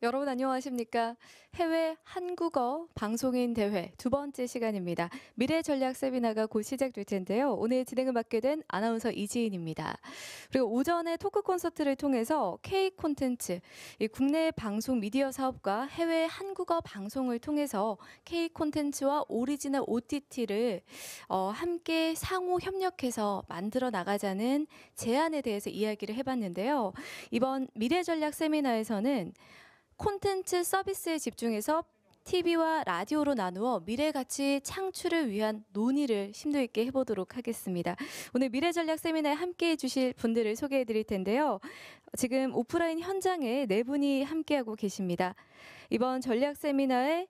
여러분 안녕하십니까? 해외 한국어 방송인 대회 두 번째 시간입니다. 미래 전략 세미나가 곧 시작될 텐데요. 오늘 진행을 맡게 된 아나운서 이지인입니다. 그리고 오전에 토크 콘서트를 통해서 K 콘텐츠, 이 국내 방송 미디어 사업과 해외 한국어 방송을 통해서 K 콘텐츠와 오리지널 OTT를 함께 상호 협력해서 만들어 나가자는 제안에 대해서 이야기를 해봤는데요. 이번 미래 전략 세미나에서는 콘텐츠 서비스에 집중해서 TV와 라디오로 나누어 미래 가치 창출을 위한 논의를 심도 있게 해보도록 하겠습니다. 오늘 미래 전략 세미나에 함께해 주실 분들을 소개해 드릴 텐데요. 지금 오프라인 현장에 네 분이 함께하고 계십니다. 이번 전략 세미나의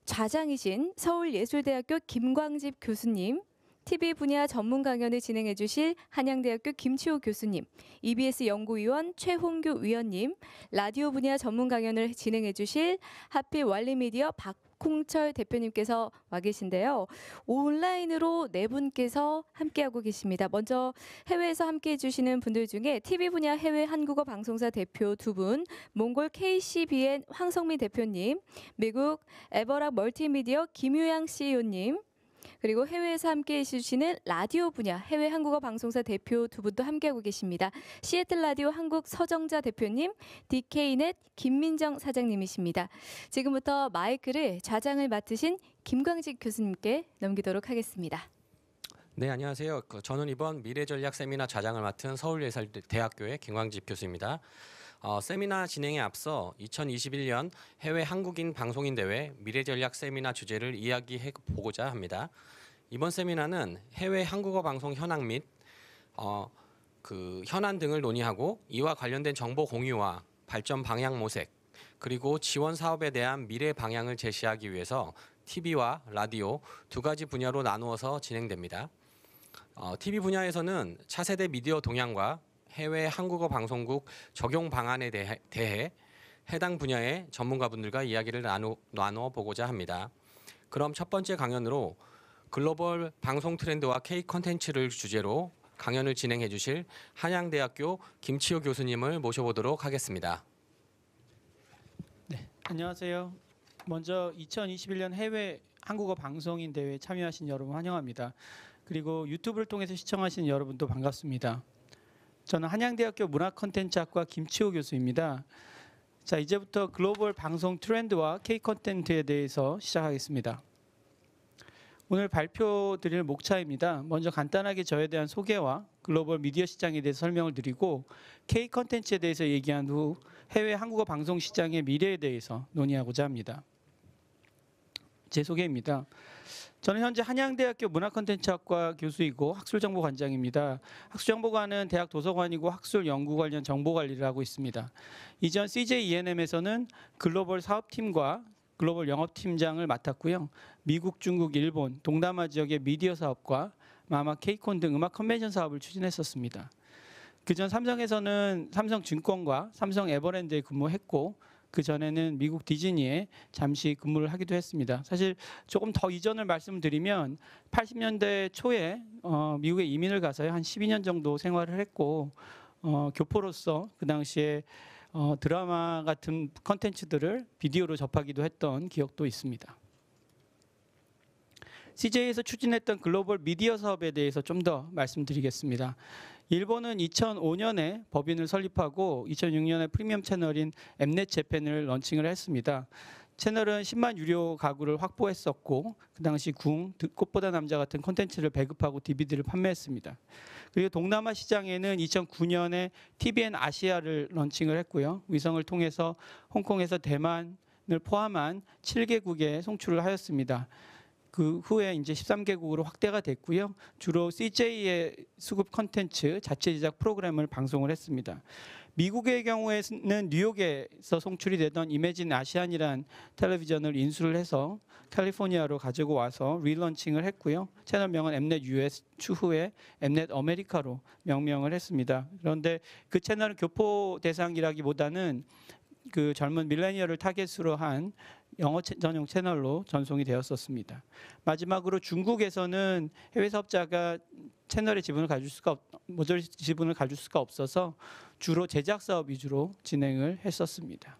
좌장이신 서울예술대학교 김광집 교수님, TV 분야 전문 강연을 진행해 주실 한양대학교 김치호 교수님, EBS 연구위원 최홍규 위원님, 라디오 분야 전문 강연을 진행해 주실 하필 왈리미디어 박홍철 대표님께서 와 계신데요. 온라인으로 네 분께서 함께하고 계십니다. 먼저 해외에서 함께해 주시는 분들 중에 TV 분야 해외 한국어 방송사 대표 두 분, 몽골 KCBN 황성민 대표님, 미국 에버락 멀티미디어 김유양 CEO님, 그리고 해외에서 함께해 주시는 라디오 분야 해외 한국어 방송사 대표 두 분도 함께하고 계십니다. 시애틀 라디오 한국 서정자 대표님, DK넷 김민정 사장님이십니다. 지금부터 마이크를 좌장을 맡으신 김광직 교수님께 넘기도록 하겠습니다. 네, 안녕하세요. 저는 이번 미래전략 세미나 좌장을 맡은 서울예술대학교의 김광집 교수입니다. 세미나 진행에 앞서 2021년 해외 한국인 방송인 대회 미래전략 세미나 주제를 이야기해 보고자 합니다. 이번 세미나는 해외 한국어 방송 현황 및 현안 등을 논의하고 이와 관련된 정보 공유와 발전 방향 모색, 그리고 지원 사업에 대한 미래 방향을 제시하기 위해서 TV와 라디오 두 가지 분야로 나누어서 진행됩니다. TV 분야에서는 차세대 미디어 동향과 해외 한국어 방송국 적용 방안에 대해 해당 분야의 전문가분들과 이야기를 나누어 보고자 합니다. 그럼 첫 번째 강연으로 글로벌 방송 트렌드와 K 콘텐츠를 주제로 강연을 진행해 주실 한양대학교 김치호 교수님을 모셔보도록 하겠습니다. 네, 안녕하세요. 먼저 2021년 해외 한국어 방송인 대회에 참여하신 여러분 환영합니다. 그리고 유튜브를 통해서 시청하시는 여러분도 반갑습니다. 저는 한양대학교 문화콘텐츠학과 김치호 교수입니다. 자, 이제부터 글로벌 방송 트렌드와 K 콘텐츠에 대해서 시작하겠습니다. 오늘 발표 드릴 목차입니다. 먼저 간단하게 저에 대한 소개와 글로벌 미디어 시장에 대해서 설명을 드리고 K 콘텐츠에 대해서 얘기한 후 해외 한국어 방송 시장의 미래에 대해서 논의하고자 합니다. 제 소개입니다. 저는 현재 한양대학교 문화콘텐츠학과 교수이고 학술정보관장입니다. 학술정보관은 대학 도서관이고 학술 연구 관련 정보 관리를 하고 있습니다. 이전 CJ ENM에서는 글로벌 사업팀과 글로벌 영업팀장을 맡았고요. 미국, 중국, 일본, 동남아 지역의 미디어 사업과 마마, K콘 등 음악 컨벤션 사업을 추진했었습니다. 그전 삼성에서는 삼성증권과 삼성 에버랜드에 근무했고 그 전에는 미국 디즈니에 잠시 근무를 하기도 했습니다. 사실 조금 더 이전을 말씀드리면 80년대 초에 미국에 이민을 가서요. 한 12년 정도 생활을 했고 교포로서 그 당시에 드라마 같은 컨텐츠들을 비디오로 접하기도 했던 기억도 있습니다. CJ에서 추진했던 글로벌 미디어 사업에 대해서 좀 더 말씀드리겠습니다. 일본은 2005년에 법인을 설립하고 2006년에 프리미엄 채널인 엠넷 재팬을 런칭을 했습니다. 채널은 10만 유료 가구를 확보했었고 그 당시 궁, 꽃보다 남자 같은 콘텐츠를 배급하고 DVD를 판매했습니다. 그리고 동남아 시장에는 2009년에 TVN 아시아를 런칭을 했고요. 위성을 통해서 홍콩에서 대만을 포함한 7개국에 송출을 하였습니다. 그 후에 이제 13개국으로 확대가 됐고요. 주로 CJ의 수급 콘텐츠 자체 제작 프로그램을 방송을 했습니다. 미국의 경우에는 뉴욕에서 송출이 되던 이매진 아시안이란 텔레비전을 인수를 해서 캘리포니아로 가지고 와서 리런칭을 했고요. 채널명은 엠넷 US, 추후에 엠넷 아메리카로 명명을 했습니다. 그런데 그 채널은 교포 대상이라기보다는 그 젊은 밀레니얼을 타겟으로 한 영어 전용 채널로 전송이 되었었습니다. 마지막으로 중국에서는 해외 사업자가 채널의 지분을 모조리 지분을 가질 수가 없어서 주로 제작 사업 위주로 진행을 했었습니다.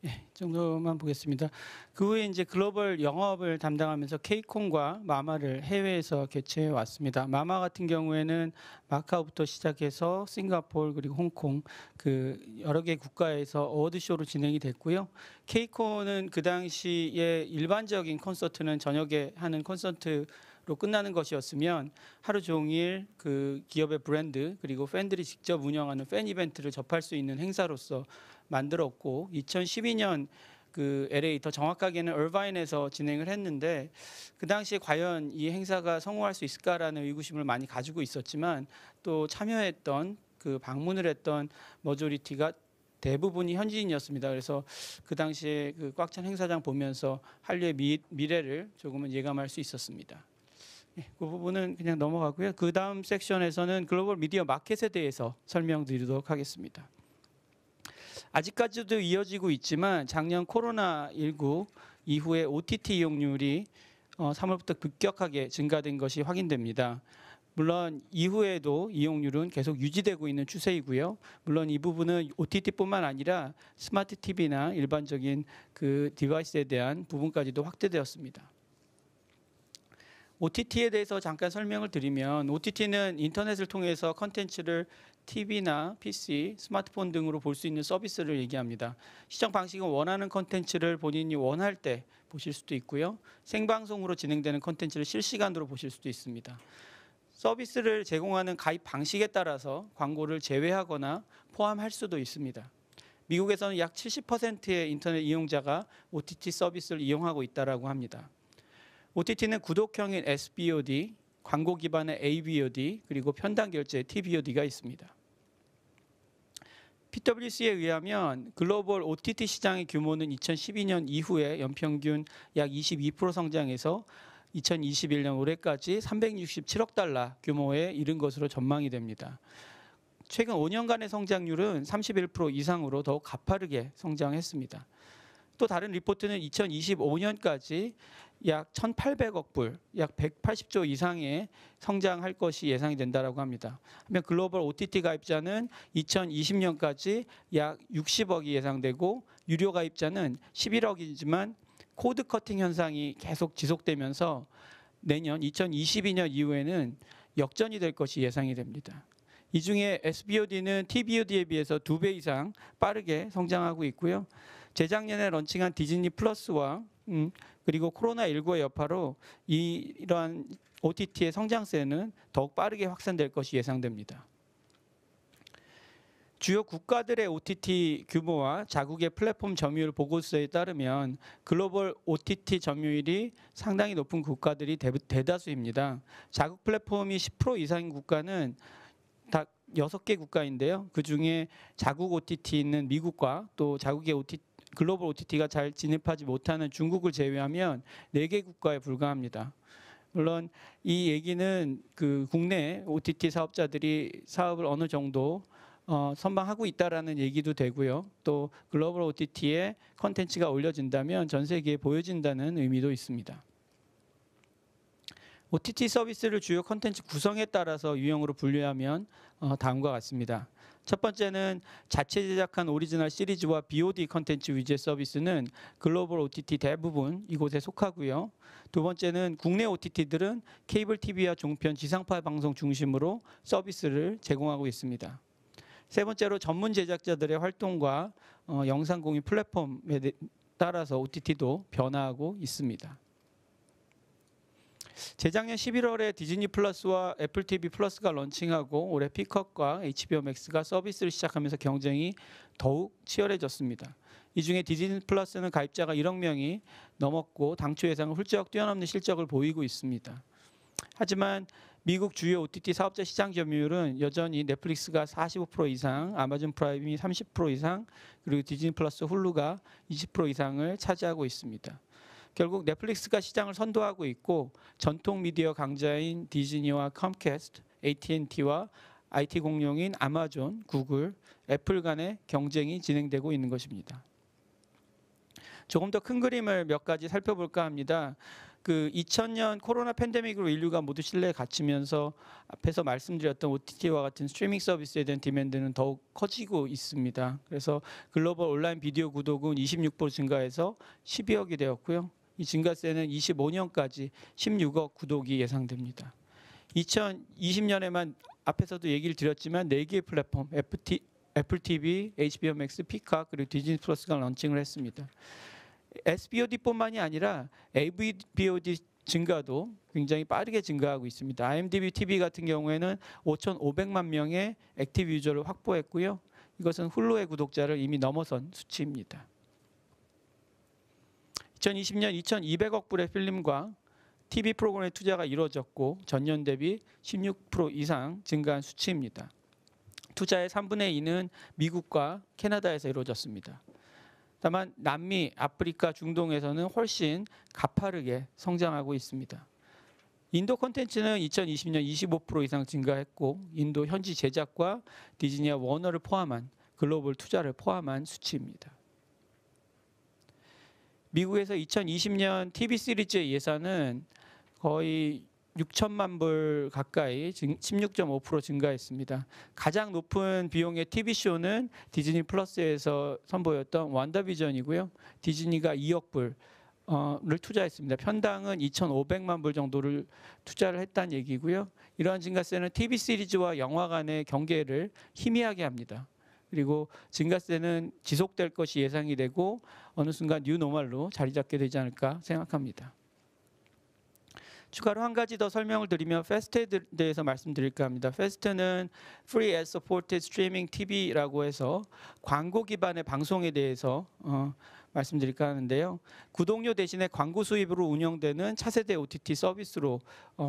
이 정도만 보겠습니다. 그 후에 이제 글로벌 영업을 담당하면서 케이콘과 마마를 해외에서 개최해 왔습니다. 마마 같은 경우에는 마카오부터 시작해서 싱가포르 그리고 홍콩 그 여러 개 국가에서 어워드 쇼로 진행이 됐고요. 케이콘은 그 당시에 일반적인 콘서트는 저녁에 하는 콘서트로 끝나는 것이었으면 하루 종일 그 기업의 브랜드 그리고 팬들이 직접 운영하는 팬 이벤트를 접할 수 있는 행사로서 만들었고 2012년 그 LA 더 정확하게는 얼바인에서 진행을 했는데 그 당시에 과연 이 행사가 성공할 수 있을까라는 의구심을 많이 가지고 있었지만 또 참여했던 그 방문을 했던 머조리티가 대부분이 현지인이었습니다. 그래서 그 당시에 그 꽉 찬 행사장 보면서 한류의 미래를 조금은 예감할 수 있었습니다. 그 부분은 그냥 넘어가고요. 그 다음 섹션에서는 글로벌 미디어 마켓에 대해서 설명드리도록 하겠습니다. 아직까지도 이어지고 있지만 작년 코로나19 이후에 OTT 이용률이 3월부터 급격하게 증가된 것이 확인됩니다. 물론 이후에도 이용률은 계속 유지되고 있는 추세이고요. 물론 이 부분은 OTT뿐만 아니라 스마트 TV나 일반적인 그 디바이스에 대한 부분까지도 확대되었습니다. OTT에 대해서 잠깐 설명을 드리면 OTT는 인터넷을 통해서 컨텐츠를 TV나 PC, 스마트폰 등으로 볼 수 있는 서비스를 얘기합니다. 시청 방식은 원하는 컨텐츠를 본인이 원할 때 보실 수도 있고요. 생방송으로 진행되는 컨텐츠를 실시간으로 보실 수도 있습니다. 서비스를 제공하는 가입 방식에 따라서 광고를 제외하거나 포함할 수도 있습니다. 미국에서는 약 70%의 인터넷 이용자가 OTT 서비스를 이용하고 있다고 합니다. OTT는 구독형인 SVOD, 광고 기반의 AVOD, 그리고 편당 결제 TVOD가 있습니다. PwC에 의하면 글로벌 OTT 시장의 규모는 2012년 이후에 연평균 약 22% 성장해서 2021년 올해까지 367억 달러 규모에 이른 것으로 전망이 됩니다. 최근 5년간의 성장률은 31% 이상으로 더욱 가파르게 성장했습니다. 또 다른 리포트는 2025년까지 약 1,800억 불, 약 180조 이상의 성장할 것이 예상이 된다고 합니다. 하면 글로벌 OTT 가입자는 2020년까지 약 60억이 예상되고 유료 가입자는 11억이지만 코드 커팅 현상이 계속 지속되면서 내년 2022년 이후에는 역전이 될 것이 예상이 됩니다. 이 중에 SVOD는 TVOD에 비해서 2배 이상 빠르게 성장하고 있고요. 재작년에 런칭한 디즈니 플러스와 그리고 코로나19의 여파로 이러한 OTT의 성장세는 더욱 빠르게 확산될 것이 예상됩니다. 주요 국가들의 OTT 규모와 자국의 플랫폼 점유율 보고서에 따르면 글로벌 OTT 점유율이 상당히 높은 국가들이 대다수입니다. 자국 플랫폼이 10% 이상인 국가는 다 6개 국가인데요. 그중에 자국 OTT 있는 미국과 또 자국의 글로벌 OTT가 잘 진입하지 못하는 중국을 제외하면 4개 국가에 불과합니다. 물론 이 얘기는 그 국내 OTT 사업자들이 사업을 어느 정도 선방하고 있다라는 얘기도 되고요. 또 글로벌 OTT에 컨텐츠가 올려진다면 전 세계에 보여진다는 의미도 있습니다. OTT 서비스를 주요 컨텐츠 구성에 따라서 유형으로 분류하면 다음과 같습니다. 첫 번째는 자체 제작한 오리지널 시리즈와 BOD 컨텐츠 위주의 서비스는 글로벌 OTT 대부분 이곳에 속하고요. 두 번째는 국내 OTT들은 케이블 TV와 종편 지상파 방송 중심으로 서비스를 제공하고 있습니다. 세 번째로 전문 제작자들의 활동과 영상 공유 플랫폼에 따라서 OTT도 변화하고 있습니다. 재작년 11월에 디즈니 플러스와 애플 TV 플러스가 런칭하고 올해 피컷과 HBO 맥스가 서비스를 시작하면서 경쟁이 더욱 치열해졌습니다. 이 중에 디즈니 플러스는 가입자가 1억 명이 넘었고 당초 예상을 훌쩍 뛰어넘는 실적을 보이고 있습니다. 하지만 미국 주요 OTT 사업자 시장 점유율은 여전히 넷플릭스가 45% 이상, 아마존 프라임이 30% 이상, 그리고 디즈니 플러스 훌루가 20% 이상을 차지하고 있습니다. 결국 넷플릭스가 시장을 선도하고 있고 전통 미디어 강자인 디즈니와 컴캐스트, AT&T와 IT 공룡인 아마존, 구글, 애플 간의 경쟁이 진행되고 있는 것입니다. 조금 더 큰 그림을 몇 가지 살펴볼까 합니다. 그 2000년 코로나 팬데믹으로 인류가 모두 신뢰에 갇히면서 앞에서 말씀드렸던 OTT와 같은 스트리밍 서비스에 대한 디맨드는 더욱 커지고 있습니다. 그래서 글로벌 온라인 비디오 구독은 26% 증가해서 12억이 되었고요. 이 증가세는 25년까지 16억 구독이 예상됩니다. 2020년에만 앞에서도 얘기를 드렸지만 4개의 플랫폼 애플 TV, HBO Max, 피카 그리고 디즈니 플러스가 런칭을 했습니다. SVOD뿐만이 아니라 AVOD 증가도 굉장히 빠르게 증가하고 있습니다. IMDb TV 같은 경우에는 5,500만 명의 액티브 유저를 확보했고요. 이것은 훌루의 구독자를 이미 넘어선 수치입니다. 2020년 2,200억 불의 필름과 TV 프로그램의 투자가 이루어졌고 전년 대비 16% 이상 증가한 수치입니다. 투자의 3분의 2는 미국과 캐나다에서 이루어졌습니다. 다만 남미, 아프리카, 중동에서는 훨씬 가파르게 성장하고 있습니다. 인도 콘텐츠는 2020년 25% 이상 증가했고 인도 현지 제작과 디즈니와 워너를 포함한 글로벌 투자를 포함한 수치입니다. 미국에서 2020년 TV 시리즈의 예산은 거의 6천만 불 가까이 16.5% 증가했습니다. 가장 높은 비용의 TV쇼는 디즈니 플러스에서 선보였던 완다비전이고요. 디즈니가 2억 불을 투자했습니다. 편당은 2,500만 불 정도를 투자를 했다는 얘기고요. 이러한 증가세는 TV 시리즈와 영화 간의 경계를 희미하게 합니다. 그리고 증가세는 지속될 것이 예상이 되고 어느 순간 뉴노멀로 자리 잡게 되지 않을까 생각합니다. 추가로 한 가지 더 설명을 드리면 패스트에 대해서 말씀드릴까 합니다. 패스트는 Free Ad Supported Streaming TV라고 해서 광고 기반의 방송에 대해서 말씀드릴까 하는데요. 구독료 대신에 광고 수입으로 운영되는 차세대 OTT 서비스로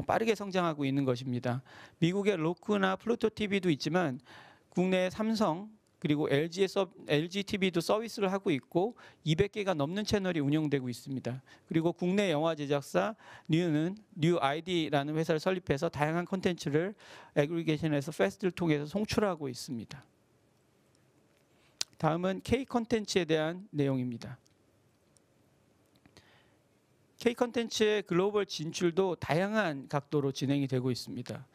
빠르게 성장하고 있는 것입니다. 미국의 로크나 플루토 TV도 있지만 국내 삼성 그리고 LG TV도 서비스를 하고 있고 200개가 넘는 채널이 운영되고 있습니다. 그리고 국내 영화 제작사 뉴 아이디라는 회사를 설립해서 다양한 콘텐츠를 애그리게이션해서 패스트를 통해서 송출하고 있습니다. 다음은 K 콘텐츠에 대한 내용입니다. K 콘텐츠의 글로벌 진출도 다양한 각도로 진행이 되고 있습니다.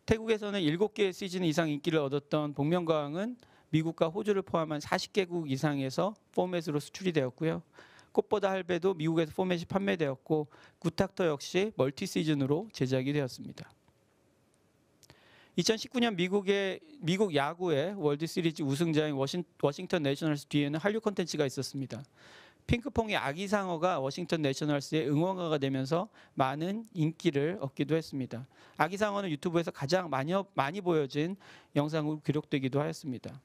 태국에서는 7개의 시즌 이상 인기를 얻었던 복면가왕은 미국과 호주를 포함한 40개국 이상에서 포맷으로 수출이 되었고요. 꽃보다 할배도 미국에서 포맷이 판매되었고 굿닥터 역시 멀티 시즌으로 제작이 되었습니다. 2019년 미국 야구의 월드 시리즈 우승자인 워싱턴 내셔널스 뒤에는 한류 콘텐츠가 있었습니다. 핑크퐁의 아기상어가 워싱턴 내셔널스의 응원가가 되면서 많은 인기를 얻기도 했습니다. 아기상어는 유튜브에서 가장 많이 보여진 영상으로 기록되기도 하였습니다.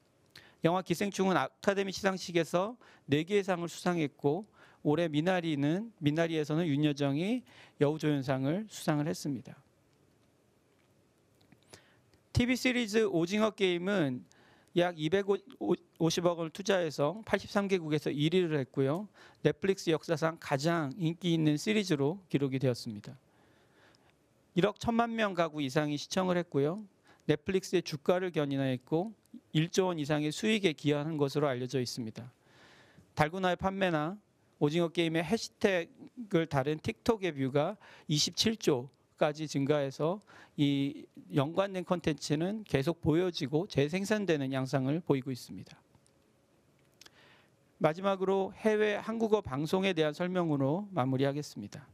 영화 기생충은 아카데미 시상식에서 4개의 상을 수상했고 올해 미나리에서는 윤여정이 여우조연상을 수상을 했습니다. TV 시리즈 오징어 게임은 약 250억 원을 투자해서 83개국에서 1위를 했고요. 넷플릭스 역사상 가장 인기 있는 시리즈로 기록이 되었습니다. 1억 1천만 명 가구 이상이 시청을 했고요. 넷플릭스의 주가를 견인하였고 1조 원 이상의 수익에 기여한 것으로 알려져 있습니다. 달고나의 판매나 오징어 게임의 해시태그를 다른 틱톡의 뷰가 27조까지 증가해서 이 연관된 콘텐츠는 계속 보여지고 재생산되는 양상을 보이고 있습니다. 마지막으로 해외 한국어 방송에 대한 설명으로 마무리하겠습니다.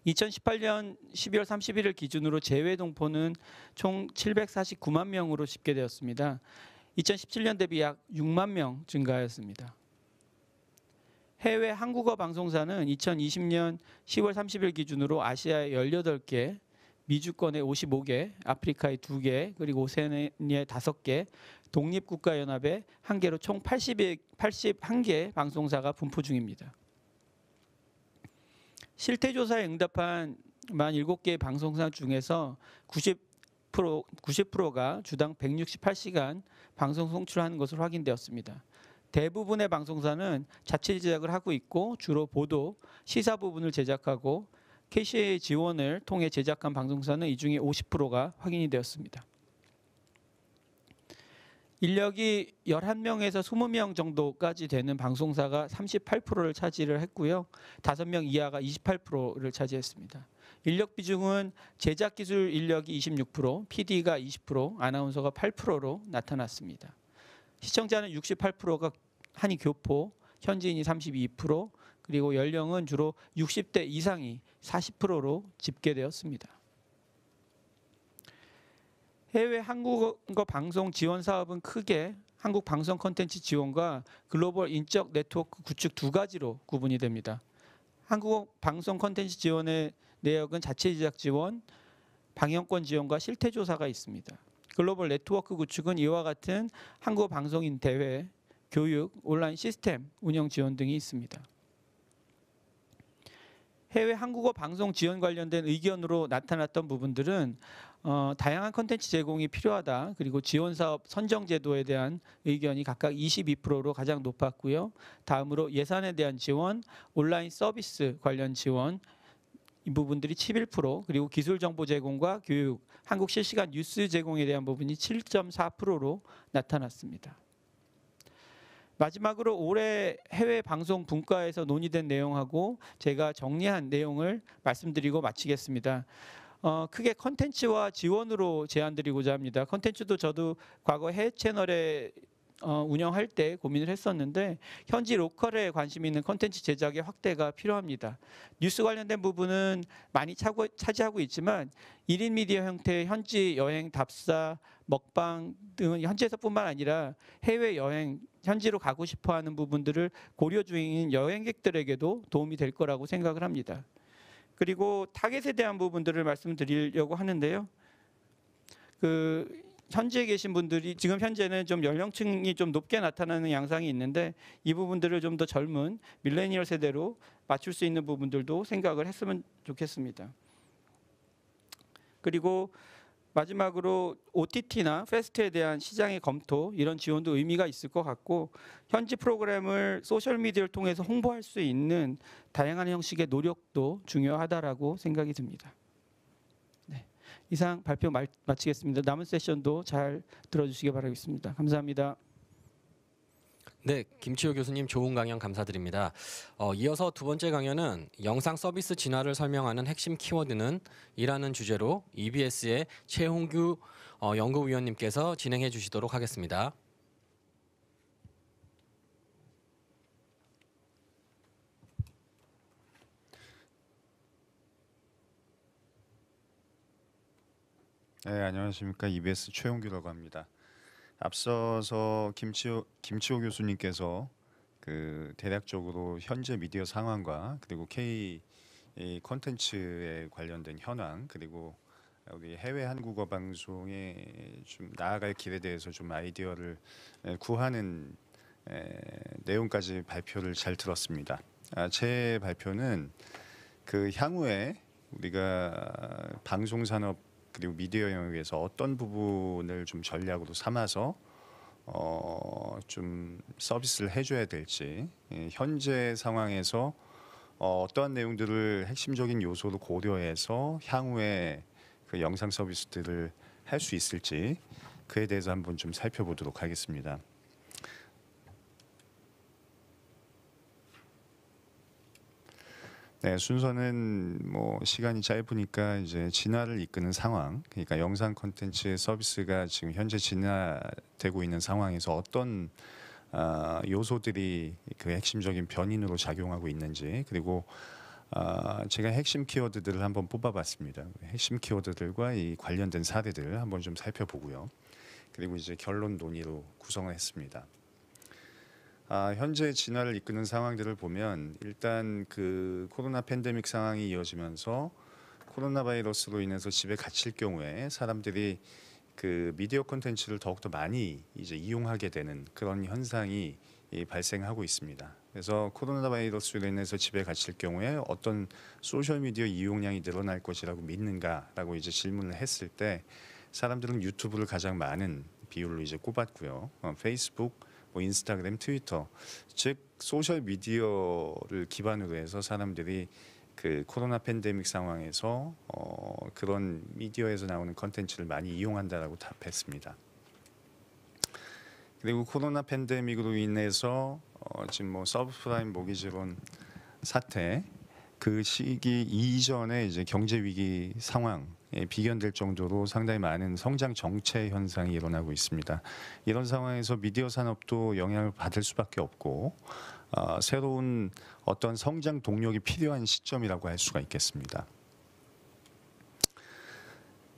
2018년 12월 31일 기준으로 제외 동포는 총 749만 명으로 집계되었습니다. 2017년 대비 약 6만 명 증가하였습니다. 해외 한국어 방송사는 2020년 10월 30일 기준으로 아시아의 18개, 미주권의 55개, 아프리카의 2개, 그리고 오세아니아의 5개, 독립국가연합의 1개로 총 81개 방송사가 분포 중입니다. 실태조사에 응답한 47개의 방송사 중에서 90%가 주당 168시간 방송 송출하는 것으로 확인되었습니다. 대부분의 방송사는 자체 제작을 하고 있고 주로 보도, 시사 부분을 제작하고 KCA 지원을 통해 제작한 방송사는 이 중에 50%가 확인이 되었습니다. 인력이 11명에서 20명 정도까지 되는 방송사가 38%를 차지를 했고요. 5명 이하가 28%를 차지했습니다. 인력 비중은 제작 기술 인력이 26%, PD가 20%, 아나운서가 8%로 나타났습니다. 시청자는 68%가 한이 교포, 현지인이 32%, 그리고 연령은 주로 60대 이상이 40%로 집계되었습니다. 해외 한국어 방송 지원 사업은 크게 한국 방송 콘텐츠 지원과 글로벌 인적 네트워크 구축 두 가지로 구분이 됩니다. 한국어 방송 콘텐츠 지원의 내역은 자체 제작 지원, 방영권 지원과 실태 조사가 있습니다. 글로벌 네트워크 구축은 이와 같은 한국어 방송인 대회, 교육, 온라인 시스템 운영 지원 등이 있습니다. 해외 한국어 방송 지원 관련된 의견으로 나타났던 부분들은 다양한 콘텐츠 제공이 필요하다. 그리고 지원 사업 선정 제도에 대한 의견이 각각 22%로 가장 높았고요. 다음으로 예산에 대한 지원, 온라인 서비스 관련 지원 이 부분들이 11%, 그리고 기술 정보 제공과 교육, 한국 실시간 뉴스 제공에 대한 부분이 7.4%로 나타났습니다. 마지막으로 올해 해외 방송 분과에서 논의된 내용하고 제가 정리한 내용을 말씀드리고 마치겠습니다. 크게 컨텐츠와 지원으로 제안드리고자 합니다. 컨텐츠도 저도 과거 해외 채널에 운영할 때 고민을 했었는데 현지 로컬에 관심 있는 컨텐츠 제작의 확대가 필요합니다. 뉴스 관련된 부분은 많이 차지하고 있지만 1인 미디어 형태의 현지 여행, 답사, 먹방 등은 현지에서뿐만 아니라 해외 여행, 현지로 가고 싶어하는 부분들을 고려 중인 여행객들에게도 도움이 될 거라고 생각을 합니다. 그리고 타겟에 대한 부분들을 말씀드리려고 하는데요. 현지에 계신 분들이 지금 현재는 좀 연령층이 좀 높게 나타나는 양상이 있는데 이 부분들을 좀 더 젊은 밀레니얼 세대로 맞출 수 있는 부분들도 생각을 했으면 좋겠습니다. 그리고 마지막으로 OTT나 패스트에 대한 시장의 검토 이런 지원도 의미가 있을 것 같고 현지 프로그램을 소셜미디어를 통해서 홍보할 수 있는 다양한 형식의 노력도 중요하다라고 생각이 듭니다. 네, 이상 발표 마치겠습니다. 남은 세션도 잘 들어주시기 바라겠습니다. 감사합니다. 네, 김치호 교수님 좋은 강연 감사드립니다. 이어서 두 번째 강연은 영상 서비스 진화를 설명하는 핵심 키워드는 이라는 주제로 EBS의 최홍규 연구위원님께서 진행해 주시도록 하겠습니다. 네, 안녕하십니까. EBS 최홍규라고 합니다. 앞서서 김치호 교수님께서 대략적으로 현재 미디어 상황과 그리고 K 콘텐츠에 관련된 현황 그리고 우리 해외 한국어 방송의 좀 나아갈 길에 대해서 좀 아이디어를 구하는 내용까지 발표를 잘 들었습니다. 제 발표는 향후에 우리가 방송 산업 그리고 미디어 영역에서 어떤 부분을 좀 전략으로 삼아서 좀 서비스를 해줘야 될지 현재 상황에서 어떠한 내용들을 핵심적인 요소로 고려해서 향후에 영상 서비스들을 할 수 있을지 그에 대해서 한번 좀 살펴보도록 하겠습니다. 네, 순서는 시간이 짧으니까 이제 진화를 이끄는 상황, 그러니까 영상 콘텐츠 서비스가 지금 현재 진화되고 있는 상황에서 어떤 요소들이 핵심적인 변인으로 작용하고 있는지, 그리고 제가 핵심 키워드들을 한번 뽑아봤습니다. 핵심 키워드들과 이 관련된 사례들을 한번 좀 살펴보고요. 그리고 이제 결론 논의로 구성을 했습니다. 현재 진화를 이끄는 상황들을 보면 일단 코로나 팬데믹 상황이 이어지면서 코로나 바이러스로 인해서 집에 갇힐 경우에 사람들이 미디어 콘텐츠를 더욱더 많이 이제 이용하게 되는 그런 현상이 발생하고 있습니다. 그래서 코로나 바이러스로 인해서 집에 갇힐 경우에 어떤 소셜 미디어 이용량이 늘어날 것이라고 믿는가라고 이제 질문을 했을 때 사람들은 유튜브를 가장 많은 비율로 이제 꼽았고요. 페이스북, 인스타그램, 트위터, 즉 소셜 미디어를 기반으로 해서 사람들이 코로나 팬데믹 상황에서 그런 미디어에서 나오는 컨텐츠를 많이 이용한다라고 답했습니다. 그리고 코로나 팬데믹으로 인해서 지금 뭐 서브프라임 모기지론 사태 그 시기 이전에 이제 경제 위기 상황에 비견될 정도로 상당히 많은 성장 정체 현상이 일어나고 있습니다. 이런 상황에서 미디어 산업도 영향을 받을 수밖에 없고 새로운 어떤 성장 동력이 필요한 시점이라고 할 수가 있겠습니다.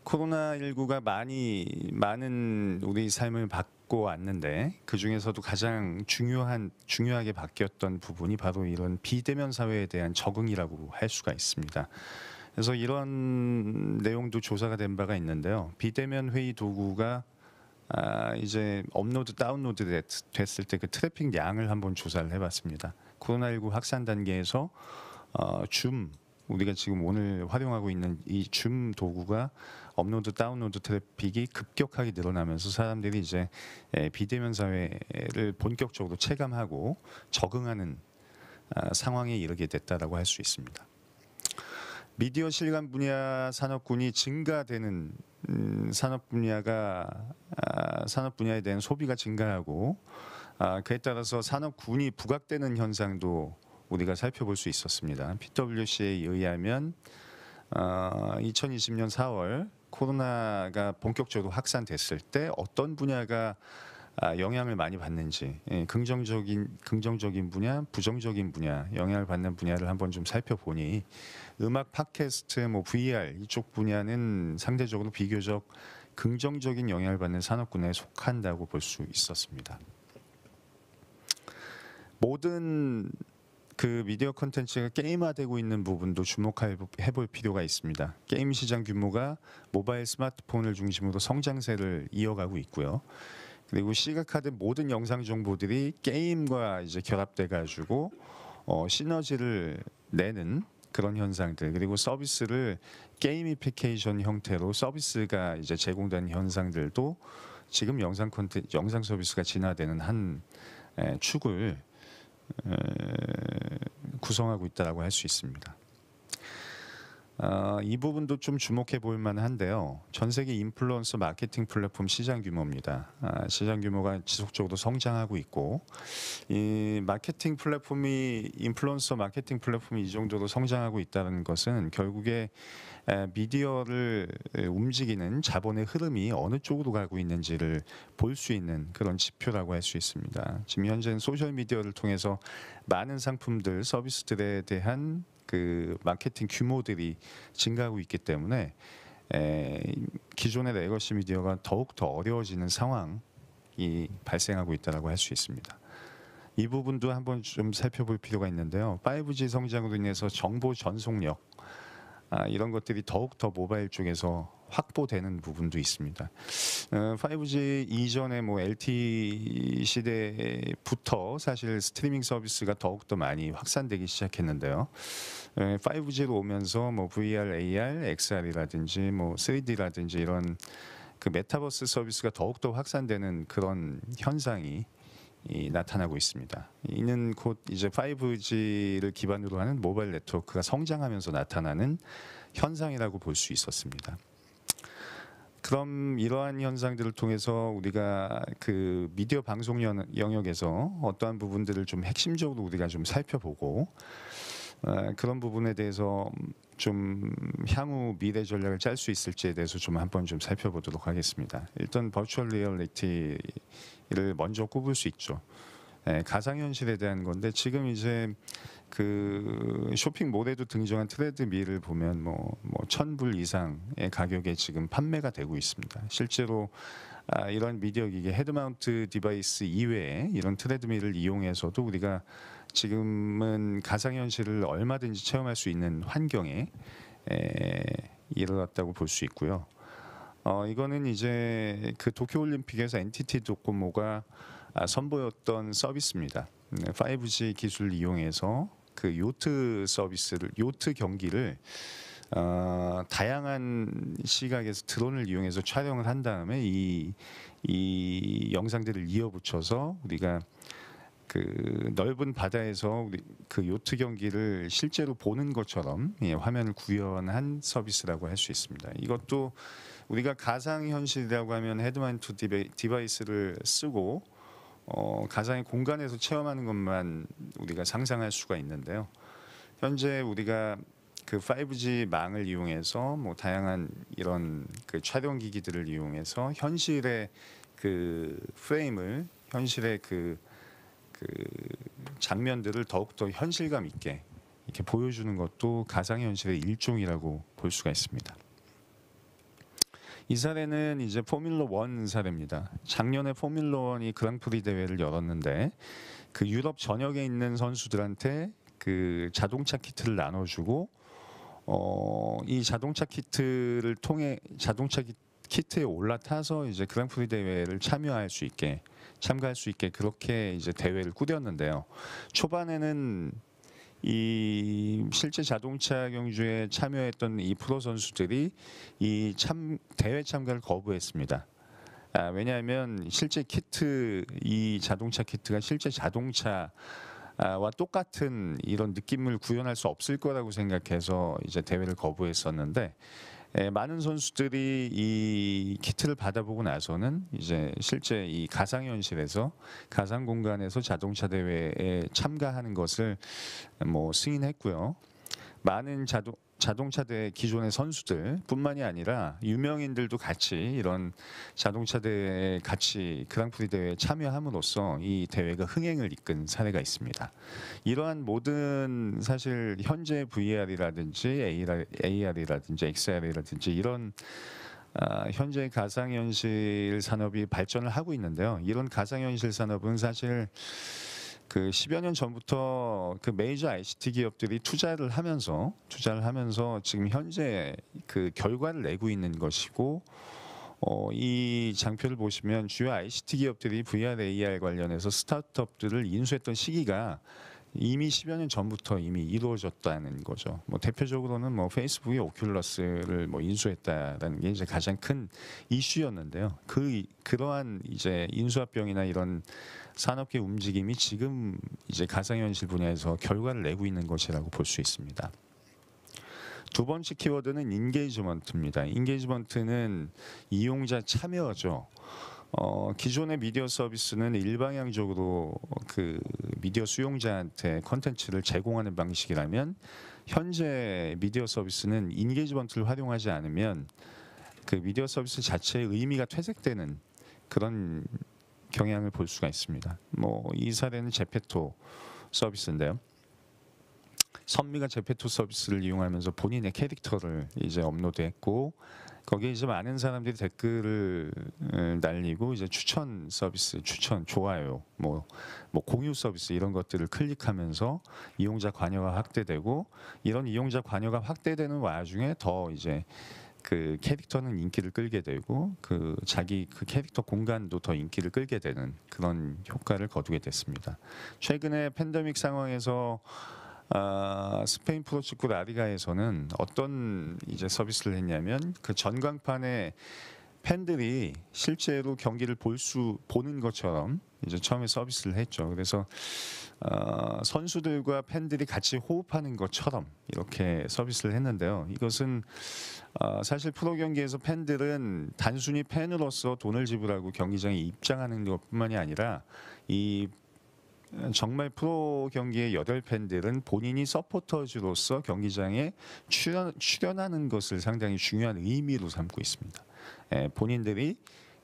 코로나19가 많은 우리 삶을 바꿔 왔는데 그 중에서도 가장 중요하게 바뀌었던 부분이 바로 이런 비대면 사회에 대한 적응이라고 할 수가 있습니다. 그래서 이런 내용도 조사가 된 바가 있는데요. 비대면 회의 도구가 이제 업로드 다운로드 됐을 때 그 트래픽 양을 한번 조사를 해봤습니다. 코로나19 확산 단계에서 줌 우리가 지금 오늘 활용하고 있는 이 줌 도구가 업로드 다운로드 트래픽이 급격하게 늘어나면서 사람들이 이제 비대면 사회를 본격적으로 체감하고 적응하는 상황에 이르게 됐다라고 할 수 있습니다. 미디어 실감 분야 산업군이 증가되는 산업 분야에 대한 소비가 증가하고 그에 따라서 산업군이 부각되는 현상도 우리가 살펴볼 수 있었습니다. PwC에 의하면 2020년 4월 코로나가 본격적으로 확산됐을 때 어떤 분야가 영향을 많이 받는지 긍정적인 분야, 부정적인 분야, 영향을 받는 분야를 한번 좀 살펴보니 음악, 팟캐스트, 뭐 VR 이쪽 분야는 상대적으로 비교적 긍정적인 영향을 받는 산업군에 속한다고 볼 수 있었습니다. 모든 그 미디어 콘텐츠가 게임화되고 있는 부분도 주목해볼 필요가 있습니다. 게임 시장 규모가 모바일 스마트폰을 중심으로 성장세를 이어가고 있고요. 그리고 시각화된 모든 영상 정보들이 게임과 이제 결합돼 가지고 시너지를 내는 그런 현상들, 그리고 서비스를 게이미피케이션 형태로 서비스가 이제 제공되는 현상들도 지금 영상 서비스가 진화되는 한 축을 구성하고 있다라고 할 수 있습니다. 이 부분도 좀 주목해 볼 만한데요. 전 세계 인플루언서 마케팅 플랫폼 시장 규모입니다. 시장 규모가 지속적으로 성장하고 있고 이 인플루언서 마케팅 플랫폼이 이 정도로 성장하고 있다는 것은 결국에 미디어를 움직이는 자본의 흐름이 어느 쪽으로 가고 있는지를 볼 수 있는 그런 지표라고 할 수 있습니다. 지금 현재는 소셜 미디어를 통해서 많은 상품들, 서비스들에 대한 그 마케팅 규모들이 증가하고 있기 때문에 기존의 레거시 미디어가 더욱 더 어려워지는 상황이 발생하고 있다고 할 수 있습니다. 이 부분도 한번 좀 살펴볼 필요가 있는데요. 5G 성장으로 인해서 정보 전송력 이런 것들이 더욱 더 모바일 쪽에서 확보되는 부분도 있습니다. 5G 이전에 뭐 LTE 시대부터 사실 스트리밍 서비스가 더욱 더 많이 확산되기 시작했는데요. 5G로 오면서 뭐 VR, AR, XR이라든지 뭐 3D라든지 이런 그 메타버스 서비스가 더욱 더 확산되는 그런 현상이 나타나고 있습니다. 이는 곧 이제 5G를 기반으로 하는 모바일 네트워크가 성장하면서 나타나는 현상이라고 볼 수 있었습니다. 그럼 이러한 현상들을 통해서 우리가 그 미디어 방송 영역에서 어떠한 부분들을 좀 핵심적으로 우리가 좀 살펴보고 그런 부분에 대해서 좀 향후 미래 전략을 짤 수 있을지에 대해서 좀 한번 좀 살펴보도록 하겠습니다. 일단 버추얼 리얼리티를 먼저 꼽을 수 있죠. 가상현실에 대한 건데 지금 이제 그 쇼핑몰에도 등장한 트레드밀을 보면 뭐 1,000불 이상의 가격에 지금 판매가 되고 있습니다. 실제로 이런 미디어 기기 헤드마운트 디바이스 이외에 이런 트레드밀을 이용해서도 우리가 지금은 가상현실을 얼마든지 체험할 수 있는 환경에 이르렀다고 볼 수 있고요. 이거는 이제 그 도쿄올림픽에서 NTT 도코모가 선보였던 서비스입니다. 5G 기술을 이용해서 그 요트 경기를 다양한 시각에서 드론을 이용해서 촬영을 한 다음에 이 영상들을 이어붙여서 우리가 그 넓은 바다에서 그 요트 경기를 실제로 보는 것처럼 화면을 구현한 서비스라고 할 수 있습니다. 이것도 우리가 가상현실이라고 하면 헤드마운트 디바이스를 쓰고 가상의 공간에서 체험하는 것만 우리가 상상할 수가 있는데요. 현재 우리가 그 5G 망을 이용해서 뭐 다양한 이런 그 촬영 기기들을 이용해서 현실의 그 프레임을 현실의 그 장면들을 더욱더 현실감 있게 이렇게 보여주는 것도 가상현실의 일종이라고 볼 수가 있습니다. 이 사례는 이제 포뮬러 1 사례입니다. 작년에 포뮬러 1이 그랑프리 대회를 열었는데 그 유럽 전역에 있는 선수들한테 그 자동차 키트를 나눠주고 이 자동차 키트를 통해 자동차 키트에 올라타서 이제 그랑프리 대회를 참여할 수 있게 참가할 수 있게 그렇게 이제 대회를 꾸렸는데요. 초반에는 이 실제 자동차 경주에 참여했던 이 프로 선수들이 이 대회 참가를 거부했습니다. 왜냐하면 실제 키트 이 자동차 키트가 실제 자동차와 똑같은 이런 느낌을 구현할 수 없을 거라고 생각해서 이제 대회를 거부했었는데 많은 선수들이 이 키트를 받아보고 나서는 이제 실제 이 가상현실에서 가상 공간에서 자동차 대회에 참가하는 것을 뭐 승인했고요. 많은 자동차 대회 기존의 선수들뿐만이 아니라 유명인들도 같이 이런 자동차 대회에 같이 그랑프리 대회에 참여함으로써 이 대회가 흥행을 이끈 사례가 있습니다. 이러한 모든 사실 현재 VR이라든지 AR이라든지 XR이라든지 이런 현재 가상현실 산업이 발전을 하고 있는데요. 이런 가상현실 산업은 사실 그 10여 년 전부터 그 메이저 ICT 기업들이 투자를 하면서 지금 현재 그 결과를 내고 있는 것이고 이 장표를 보시면 주요 ICT 기업들이 VR, AR 관련해서 스타트업들을 인수했던 시기가 이미 10여 년 전부터 이미 이루어졌다는 거죠. 뭐 대표적으로는 뭐 페이스북이 오큘러스를 뭐 인수했다라는 게 이제 가장 큰 이슈였는데요. 그러한 이제 인수합병이나 이런 산업계 움직임이 지금 이제 가상현실 분야에서 결과를 내고 있는 것이라고 볼 수 있습니다. 두 번째 키워드는 인게이지먼트입니다. 인게이지먼트는 이용자 참여죠. 기존의 미디어 서비스는 일방향적으로 그 미디어 수용자한테 콘텐츠를 제공하는 방식이라면 현재 미디어 서비스는 인게이지먼트를 활용하지 않으면 그 미디어 서비스 자체의 의미가 퇴색되는 그런 경향을 볼 수가 있습니다. 뭐 이 사례는 제페토 서비스인데요. 선미가 제페토 서비스를 이용하면서 본인의 캐릭터를 이제 업로드했고 거기에 이제 많은 사람들이 댓글을 날리고 이제 추천 서비스, 좋아요, 뭐 공유 서비스 이런 것들을 클릭하면서 이용자 관여가 확대되고 이런 이용자 관여가 확대되는 와중에 더 이제 그 캐릭터는 인기를 끌게 되고 그 자기 그 캐릭터 공간도 더 인기를 끌게 되는 그런 효과를 거두게 됐습니다. 최근에 팬데믹 상황에서 스페인 프로축구 라리가에서는 어떤 이제 서비스를 했냐면 그 전광판에 팬들이 실제로 경기를 보는 것처럼 이제 처음에 서비스를 했죠. 그래서 선수들과 팬들이 같이 호흡하는 것처럼 이렇게 서비스를 했는데요. 이것은 사실 프로 경기에서 팬들은 단순히 팬으로서 돈을 지불하고 경기장에 입장하는 것뿐만이 아니라 이 정말 프로 경기의 여덟 팬들은 본인이 서포터즈로서 경기장에 출연하는 것을 상당히 중요한 의미로 삼고 있습니다. 본인들이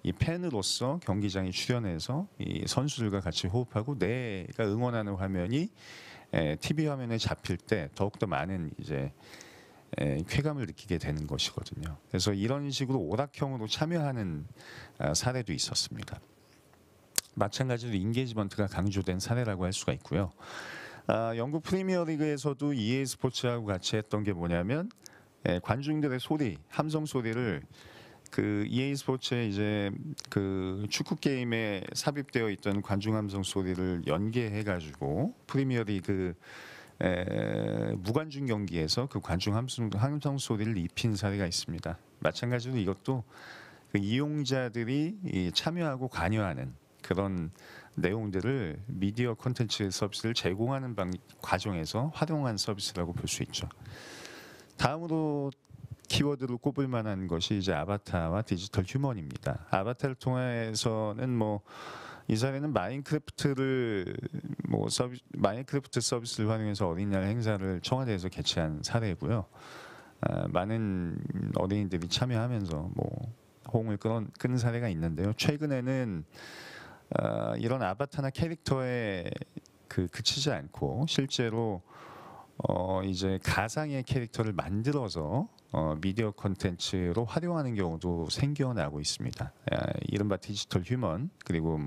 이 팬으로서 경기장에 출연해서 이 선수들과 같이 호흡하고 내가 응원하는 화면이 TV 화면에 잡힐 때 더욱더 많은 이제 쾌감을 느끼게 되는 것이거든요. 그래서 이런 식으로 오락형으로 참여하는 사례도 있었습니다. 마찬가지로 인게이지먼트가 강조된 사례라고 할 수가 있고요. 영국 프리미어리그에서도 EA 스포츠하고 같이 했던 게 뭐냐면 관중들의 소리, 함성 소리를 그 EA 스포츠에 이제 그 축구 게임에 삽입되어 있던 관중 함성 소리를 연계해가지고 프리미어리그 무관중 경기에서 그 관중 함성 소리를 입힌 사례가 있습니다. 마찬가지로 이것도 그 이용자들이 참여하고 관여하는 그런 내용들을 미디어 콘텐츠 서비스를 제공하는 과정에서 활용한 서비스라고 볼 수 있죠. 다음으로 키워드로 꼽을 만한 것이 이제 아바타와 디지털 휴먼입니다. 아바타를 통해서는 뭐 이 사례는 마인크래프트 서비스를 활용해서 어린이날 행사를 청와대에서 개최한 사례고요. 많은 어린이들이 참여하면서 호응을 끄는 사례가 있는데요. 최근에는 이런 아바타나 캐릭터에 그치지 않고 실제로 이제 가상의 캐릭터를 만들어서 미디어 콘텐츠로 활용하는 경우도 생겨나고 있습니다. 이른바 디지털 휴먼 그리고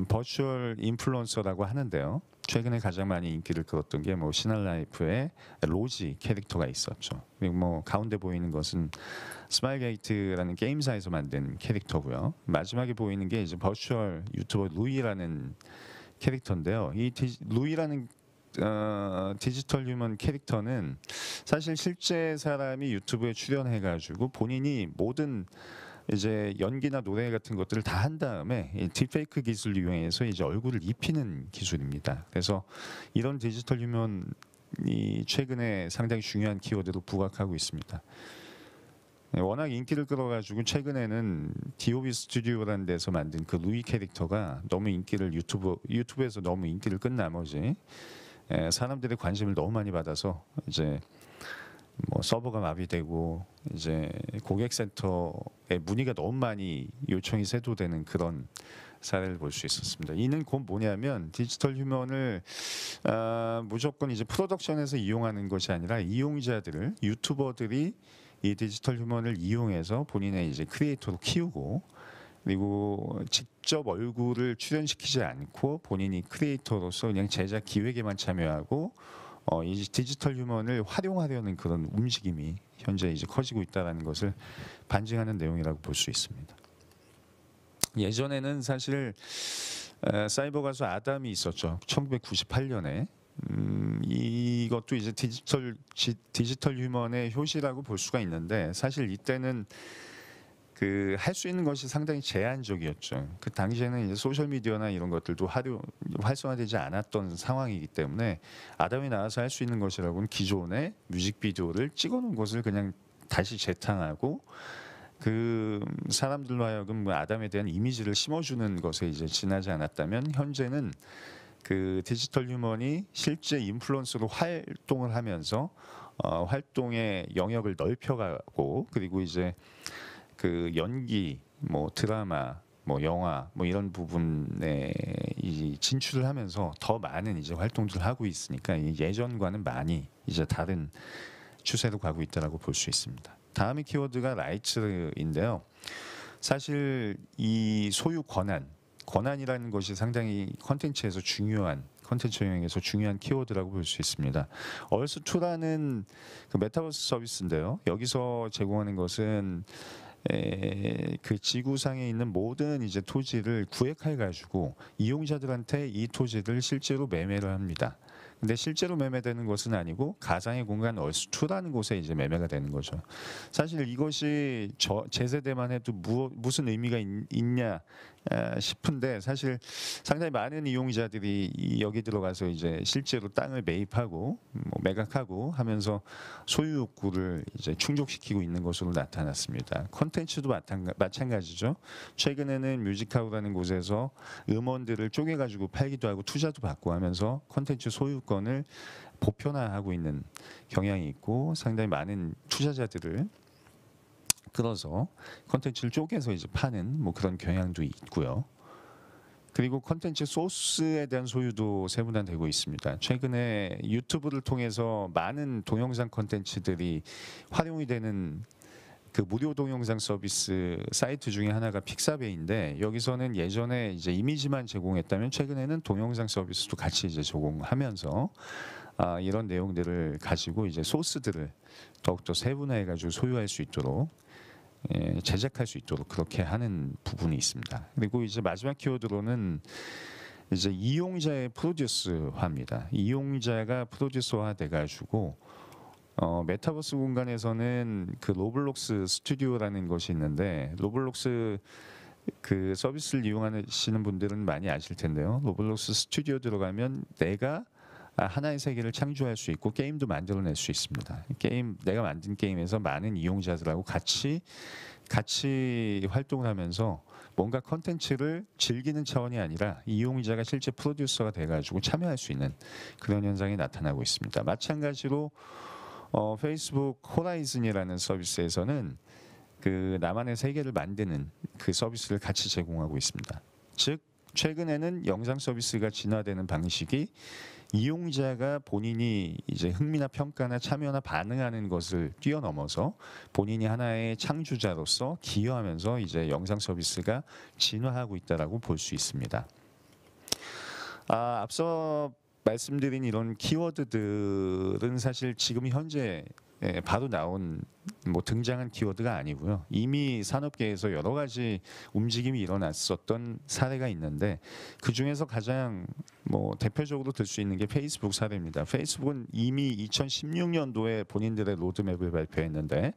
버추얼 인플루언서라고 하는데요. 최근에 가장 많이 인기를 끌었던 게 시날라이프의 로지 캐릭터가 있었죠. 그리고 가운데 보이는 것은 스마일게이트라는 게임사에서 만든 캐릭터고요. 마지막에 보이는 게 이제 버추얼 유튜버 루이라는 캐릭터인데요. 이 루이라는 디지털 휴먼 캐릭터는 사실 실제 사람이 유튜브에 출연해가지고 본인이 모든 이제 연기나 노래 같은 것들을 다 한 다음에 이 딥페이크 기술을 이용해서 이제 얼굴을 입히는 기술입니다. 그래서 이런 디지털 휴먼이 최근에 상당히 중요한 키워드로 부각하고 있습니다. 워낙 인기를 끌어가지고 최근에는 DOB 스튜디오라는 데서 만든 그 루이 캐릭터가 너무 인기를 유튜브에서 너무 인기를 끈 나머지 사람들의 관심을 너무 많이 받아서 이제 서버가 마비되고 이제 고객센터에 문의가 너무 많이 요청이 쇄도되는 그런 사례를 볼 수 있었습니다. 이는 곧 뭐냐면 디지털 휴먼을 무조건 이제 프로덕션에서 이용하는 것이 아니라 이용자들을 유튜버들이 이 디지털 휴먼을 이용해서 본인의 이제 크리에이터로 키우고 그리고 직접 얼굴을 출연시키지 않고 본인이 크리에이터로서 그냥 제작 기획에만 참여하고 이 디지털 휴먼을 활용하려는 그런 움직임이 현재 이제 커지고 있다는 것을 반증하는 내용이라고 볼 수 있습니다. 예전에는 사실 사이버 가수 아담이 있었죠. 1998년에 이것도 이제 디지털 휴먼의 효시라고 볼 수가 있는데 사실 이때는 할 수 있는 것이 상당히 제한적이었죠. 그 당시에는 이제 소셜 미디어나 이런 것들도 활성화되지 않았던 상황이기 때문에 아담이 나와서 할 수 있는 것이라고는 기존의 뮤직비디오를 찍어놓은 것을 그냥 다시 재탕하고 그 사람들로 하여금 아담에 대한 이미지를 심어주는 것에 이제 지나지 않았다면 현재는 그 디지털 휴먼이 실제 인플루언서로 활동을 하면서 활동의 영역을 넓혀가고 그리고 이제 그 연기, 드라마, 영화, 이런 부분에 진출을 하면서 더 많은 이제 활동들을 하고 있으니까 예전과는 많이 이제 다른 추세로 가고 있다라고 볼 수 있습니다. 다음의 키워드가 라이츠인데요. 사실 이 소유 권한이라는 것이 상당히 컨텐츠 영역에서 중요한 키워드라고 볼 수 있습니다. 얼스2라는 그 메타버스 서비스인데요. 여기서 제공하는 것은 그 지구상에 있는 모든 이제 토지를 구획해 가지고 이용자들한테 이 토지를 실제로 매매를 합니다. 근데 실제로 매매되는 것은 아니고 가상의 공간 얼스2라는 곳에 이제 매매가 되는 거죠. 사실 이것이 제 세대만 해도 무슨 의미가 있냐 싶은데 사실 상당히 많은 이용자들이 여기 들어가서 이제 실제로 땅을 매입하고 매각하고 하면서 소유 욕구를 이제 충족시키고 있는 것으로 나타났습니다. 콘텐츠도 마찬가지죠. 최근에는 뮤직하우라는 곳에서 음원들을 쪼개가지고 팔기도 하고 투자도 받고 하면서 콘텐츠 소유권을 보편화하고 있는 경향이 있고 상당히 많은 투자자들을 끌어서 콘텐츠를 쪼개서 이제 파는 그런 경향도 있고요. 그리고 콘텐츠 소스에 대한 소유도 세분화되고 있습니다. 최근에 유튜브를 통해서 많은 동영상 콘텐츠들이 활용이 되는 그 무료 동영상 서비스 사이트 중에 하나가 픽사베이인데 여기서는 예전에 이제 이미지만 제공했다면 최근에는 동영상 서비스도 같이 이제 제공하면서 이런 내용들을 가지고 이제 소스들을 더욱더 세분화해가지고 소유할 수 있도록 제작할 수 있도록 그렇게 하는 부분이 있습니다. 그리고 이제 마지막 키워드로는 이제 이용자의 프로듀스화입니다. 이용자가 프로듀서화 돼가지고 메타버스 공간에서는 그 로블록스 스튜디오라는 것이 있는데 로블록스 그 서비스를 이용하시는 분들은 많이 아실 텐데요. 로블록스 스튜디오 들어가면 내가 하나의 세계를 창조할 수 있고 게임도 만들어낼 수 있습니다. 내가 만든 게임에서 많은 이용자들하고 같이 활동을 하면서 뭔가 컨텐츠를 즐기는 차원이 아니라 이용자가 실제 프로듀서가 돼가지고 참여할 수 있는 그런 현상이 나타나고 있습니다. 마찬가지로 페이스북 호라이즌이라는 서비스에서는 그 나만의 세계를 만드는 그 서비스를 같이 제공하고 있습니다. 즉 최근에는 영상 서비스가 진화되는 방식이 이용자가 본인이 이제 흥미나 평가나 참여나 반응하는 것을 뛰어넘어서 본인이 하나의 창조자로서 기여하면서 이제 영상 서비스가 진화하고 있다라고 볼 수 있습니다. 앞서 말씀드린 이런 키워드들은 사실 지금 현재 바로 나온 등장한 키워드가 아니고요. 이미 산업계에서 여러 가지 움직임이 일어났었던 사례가 있는데 그 중에서 가장 대표적으로 들 수 있는 게 페이스북 사례입니다. 페이스북은 이미 2016년도에 본인들의 로드맵을 발표했는데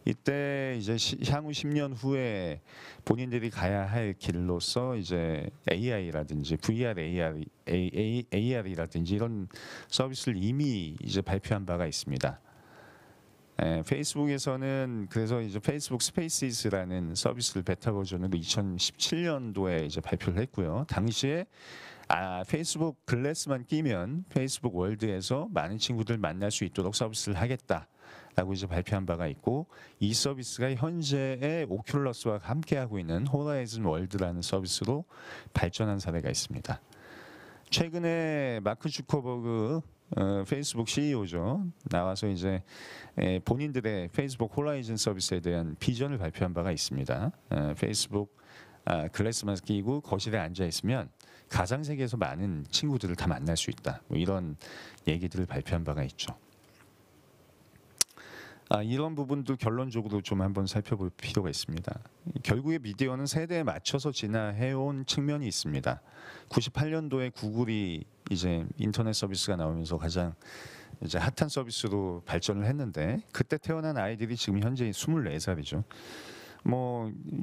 이때 이제 향후 10년 후에 본인들이 가야 할 길로서 이제 AI라든지 VR, AR이라든지 이런 서비스를 이미 이제 발표한 바가 있습니다. 페이스북에서는 그래서 이제 페이스북 스페이시스라는 서비스를 베타 버전으로 2017년도에 이제 발표를 했고요. 당시에 페이스북 글래스만 끼면 페이스북 월드에서 많은 친구들 만날 수 있도록 서비스를 하겠다라고 이제 발표한 바가 있고 이 서비스가 현재의 오큘러스와 함께하고 있는 호라이즌 월드라는 서비스로 발전한 사례가 있습니다. 최근에 마크 주커버그 페이스북 CEO죠. 나와서 이제 본인들의 페이스북 호라이즌 서비스에 대한 비전을 발표한 바가 있습니다. 페이스북 글래스만 끼고 거실에 앉아 있으면 가상 세계에서 많은 친구들을 다 만날 수 있다. 이런 얘기들을 발표한 바가 있죠. 이런 부분도 결론적으로 좀 한번 살펴볼 필요가 있습니다. 결국에 미디어는 세대에 맞춰서 진화해온 측면이 있습니다. 98년도에 구글이 이제 인터넷 서비스가 나오면서 가장 이제 핫한 서비스로 발전을 했는데 그때 태어난 아이들이 지금 현재 24살이죠.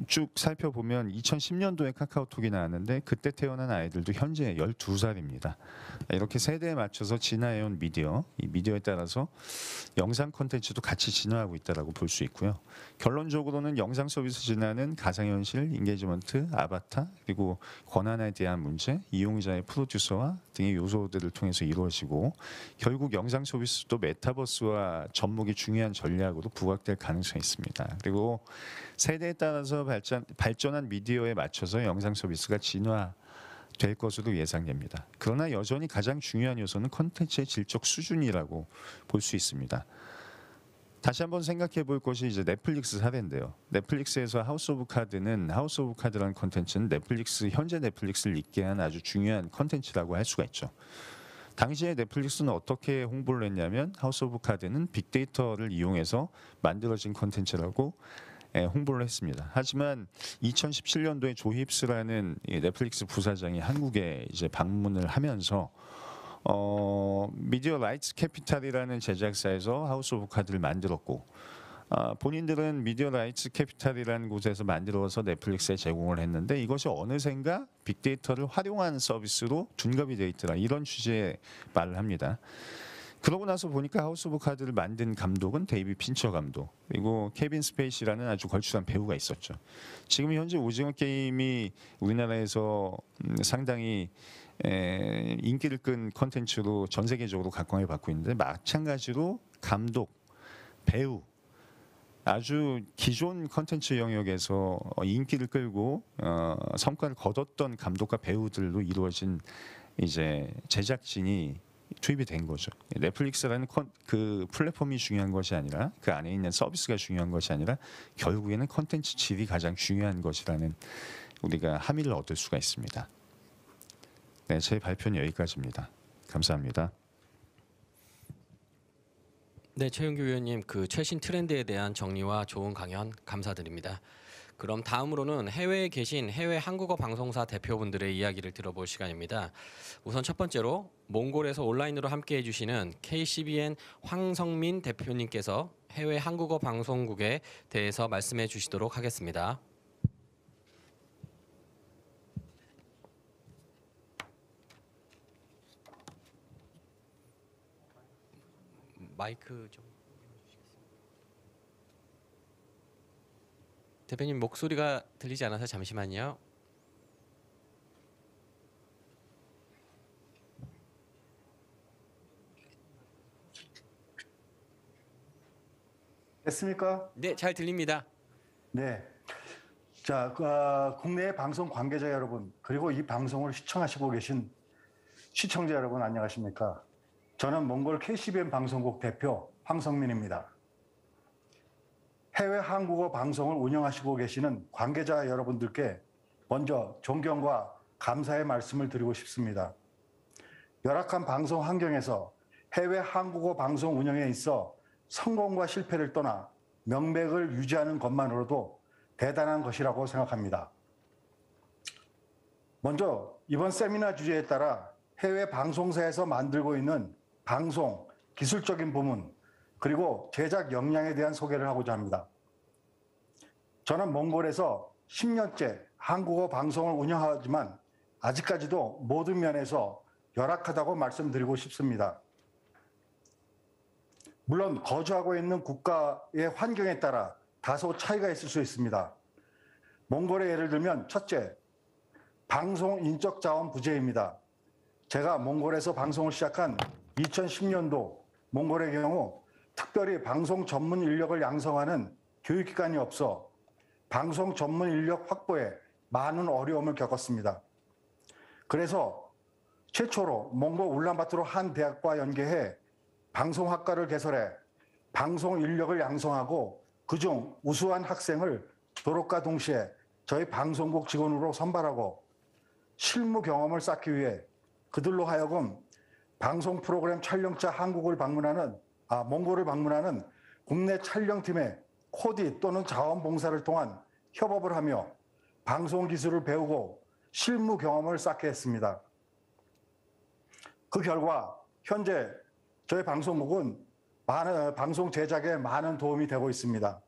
쭉 살펴보면 2010년도에 카카오톡이 나왔는데 그때 태어난 아이들도 현재 12살입니다. 이렇게 세대에 맞춰서 진화해온 미디어, 이 미디어에 따라서 영상 콘텐츠도 같이 진화하고 있다고 볼 수 있고요. 결론적으로는 영상 서비스 진화는 가상현실, 인게이지먼트, 아바타, 그리고 권한에 대한 문제, 이용자의 프로듀서와 등의 요소들을 통해서 이루어지고 결국 영상 서비스도 메타버스와 접목이 중요한 전략으로 부각될 가능성이 있습니다. 그리고 세대에 따라서 발전한 미디어에 맞춰서 영상 서비스가 진화될 것으로 예상됩니다. 그러나 여전히 가장 중요한 요소는 콘텐츠의 질적 수준이라고 볼 수 있습니다. 다시 한번 생각해 볼 것이 이제 넷플릭스 사례인데요. 넷플릭스에서 하우스 오브 카드라는 콘텐츠는 현재 넷플릭스를 잇게 한 아주 중요한 콘텐츠라고 할 수가 있죠. 당시에 넷플릭스는 어떻게 홍보를 했냐면 하우스 오브 카드는 빅데이터를 이용해서 만들어진 콘텐츠라고 홍보를 했습니다. 하지만 2017년도에 조 힙스라는 넷플릭스 부사장이 한국에 이제 방문을 하면서 미디어 라이츠 캐피탈이라는 제작사에서 하우스 오브 카드를 만들었고 본인들은 미디어 라이츠 캐피탈이라는 곳에서 만들어서 넷플릭스에 제공을 했는데 이것이 어느샌가 빅데이터를 활용한 서비스로 둔갑이 되어 있더라 이런 취지의 말을 합니다. 그러고 나서 보니까 하우스 오브 카드를 만든 감독은 데이비 핀처 감독 그리고 케빈 스페이시라는 아주 걸출한 배우가 있었죠. 지금 현재 오징어 게임이 우리나라에서 상당히 인기를 끈 콘텐츠로 전 세계적으로 각광을 받고 있는데 마찬가지로 감독, 배우 아주 기존 콘텐츠 영역에서 인기를 끌고 성과를 거뒀던 감독과 배우들로 이루어진 이제 제작진이 투입이 된 거죠. 넷플릭스라는 그 플랫폼이 중요한 것이 아니라 그 안에 있는 서비스가 중요한 것이 아니라 결국에는 콘텐츠 질이 가장 중요한 것이라는 우리가 함의를 얻을 수가 있습니다. 네, 제 발표는 여기까지입니다. 감사합니다. 네, 최윤규 위원님 그 최신 트렌드에 대한 정리와 좋은 강연 감사드립니다. 그럼 다음으로는 해외에 계신 해외 한국어 방송사 대표분들의 이야기를 들어볼 시간입니다. 우선 첫 번째로 몽골에서 온라인으로 함께 해주시는 KCBN 황성민 대표님께서 해외 한국어 방송국에 대해서 말씀해 주시도록 하겠습니다. 마이크 좀. 대표님 목소리가 들리지 않아서 잠시만요. 됐습니까? 네, 잘 들립니다. 네. 자, 국내 방송 관계자 여러분, 그리고 이 방송을 시청하시고 계신 시청자 여러분 안녕하십니까? 저는 몽골 KCBN 방송국 대표 황성민입니다. 해외 한국어 방송을 운영하시고 계시는 관계자 여러분들께 먼저 존경과 감사의 말씀을 드리고 싶습니다. 열악한 방송 환경에서 해외 한국어 방송 운영에 있어 성공과 실패를 떠나 명맥을 유지하는 것만으로도 대단한 것이라고 생각합니다. 먼저 이번 세미나 주제에 따라 해외 방송사에서 만들고 있는 방송, 기술적인 부문, 그리고 제작 역량에 대한 소개를 하고자 합니다. 저는 몽골에서 10년째 한국어 방송을 운영하지만 아직까지도 모든 면에서 열악하다고 말씀드리고 싶습니다. 물론 거주하고 있는 국가의 환경에 따라 다소 차이가 있을 수 있습니다. 몽골의 예를 들면 첫째, 방송 인적 자원 부재입니다. 제가 몽골에서 방송을 시작한 2010년도 몽골의 경우 특별히 방송 전문 인력을 양성하는 교육기관이 없어 방송 전문 인력 확보에 많은 어려움을 겪었습니다. 그래서 최초로 몽골 울란바토르 한 대학과 연계해 방송학과를 개설해 방송 인력을 양성하고 그중 우수한 학생을 졸업과 동시에 저희 방송국 직원으로 선발하고 실무 경험을 쌓기 위해 그들로 하여금 방송 프로그램 촬영차 몽골을 방문하는 국내 촬영팀의 코디 또는 자원봉사를 통한 협업을 하며 방송 기술을 배우고 실무 경험을 쌓게 했습니다. 그 결과 현재 저희 방송국은 방송 제작에 많은 도움이 되고 있습니다.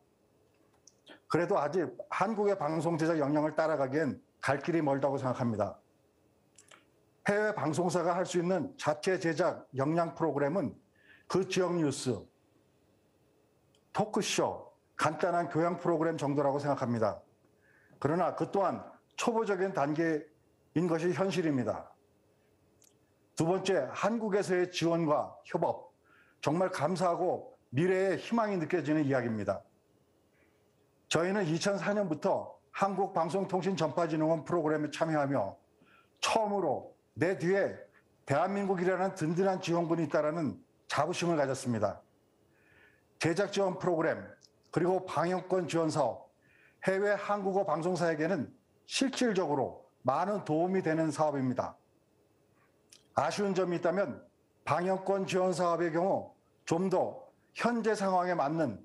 그래도 아직 한국의 방송 제작 역량을 따라가기엔 갈 길이 멀다고 생각합니다. 해외 방송사가 할 수 있는 자체 제작 역량 프로그램은 그 지역 뉴스, 토크쇼, 간단한 교양 프로그램 정도라고 생각합니다. 그러나 그 또한 초보적인 단계인 것이 현실입니다. 두 번째, 한국에서의 지원과 협업, 정말 감사하고 미래의 희망이 느껴지는 이야기입니다. 저희는 2004년부터 한국방송통신전파진흥원 프로그램에 참여하며 처음으로 내 뒤에 대한민국이라는 든든한 지원군이 있다는 자부심을 가졌습니다. 제작 지원 프로그램, 그리고 방영권 지원 사업, 해외 한국어 방송사에게는 실질적으로 많은 도움이 되는 사업입니다. 아쉬운 점이 있다면 방영권 지원 사업의 경우 좀 더 현재 상황에 맞는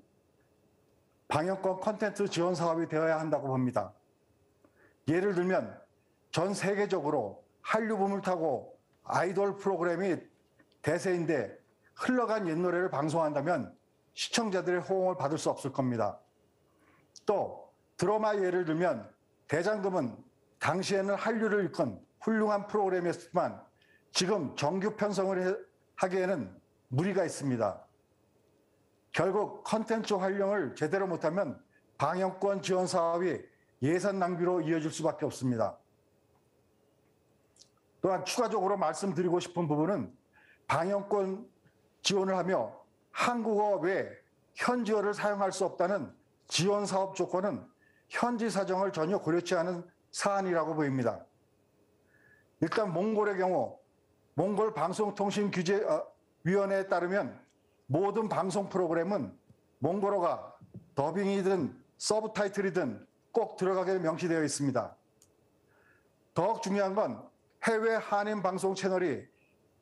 방영권 콘텐츠 지원 사업이 되어야 한다고 봅니다. 예를 들면 전 세계적으로 한류 붐을 타고 아이돌 프로그램이 대세인데 흘러간 옛 노래를 방송한다면 시청자들의 호응을 받을 수 없을 겁니다. 또 드라마 예를 들면 대장금은 당시에는 한류를 이끈 훌륭한 프로그램이었지만 지금 정규 편성을 하기에는 무리가 있습니다. 결국 컨텐츠 활용을 제대로 못하면 방영권 지원 사업이 예산 낭비로 이어질 수밖에 없습니다. 또한 추가적으로 말씀드리고 싶은 부분은 방영권 지원을 하며 한국어 외 현지어를 사용할 수 없다는 지원 사업 조건은 현지 사정을 전혀 고려치 않은 사안이라고 보입니다. 일단 몽골의 경우 몽골 방송통신규제위원회에 따르면 모든 방송 프로그램은 몽골어가 더빙이든 서브타이틀이든 꼭 들어가게 명시되어 있습니다. 더욱 중요한 건 해외 한인 방송 채널이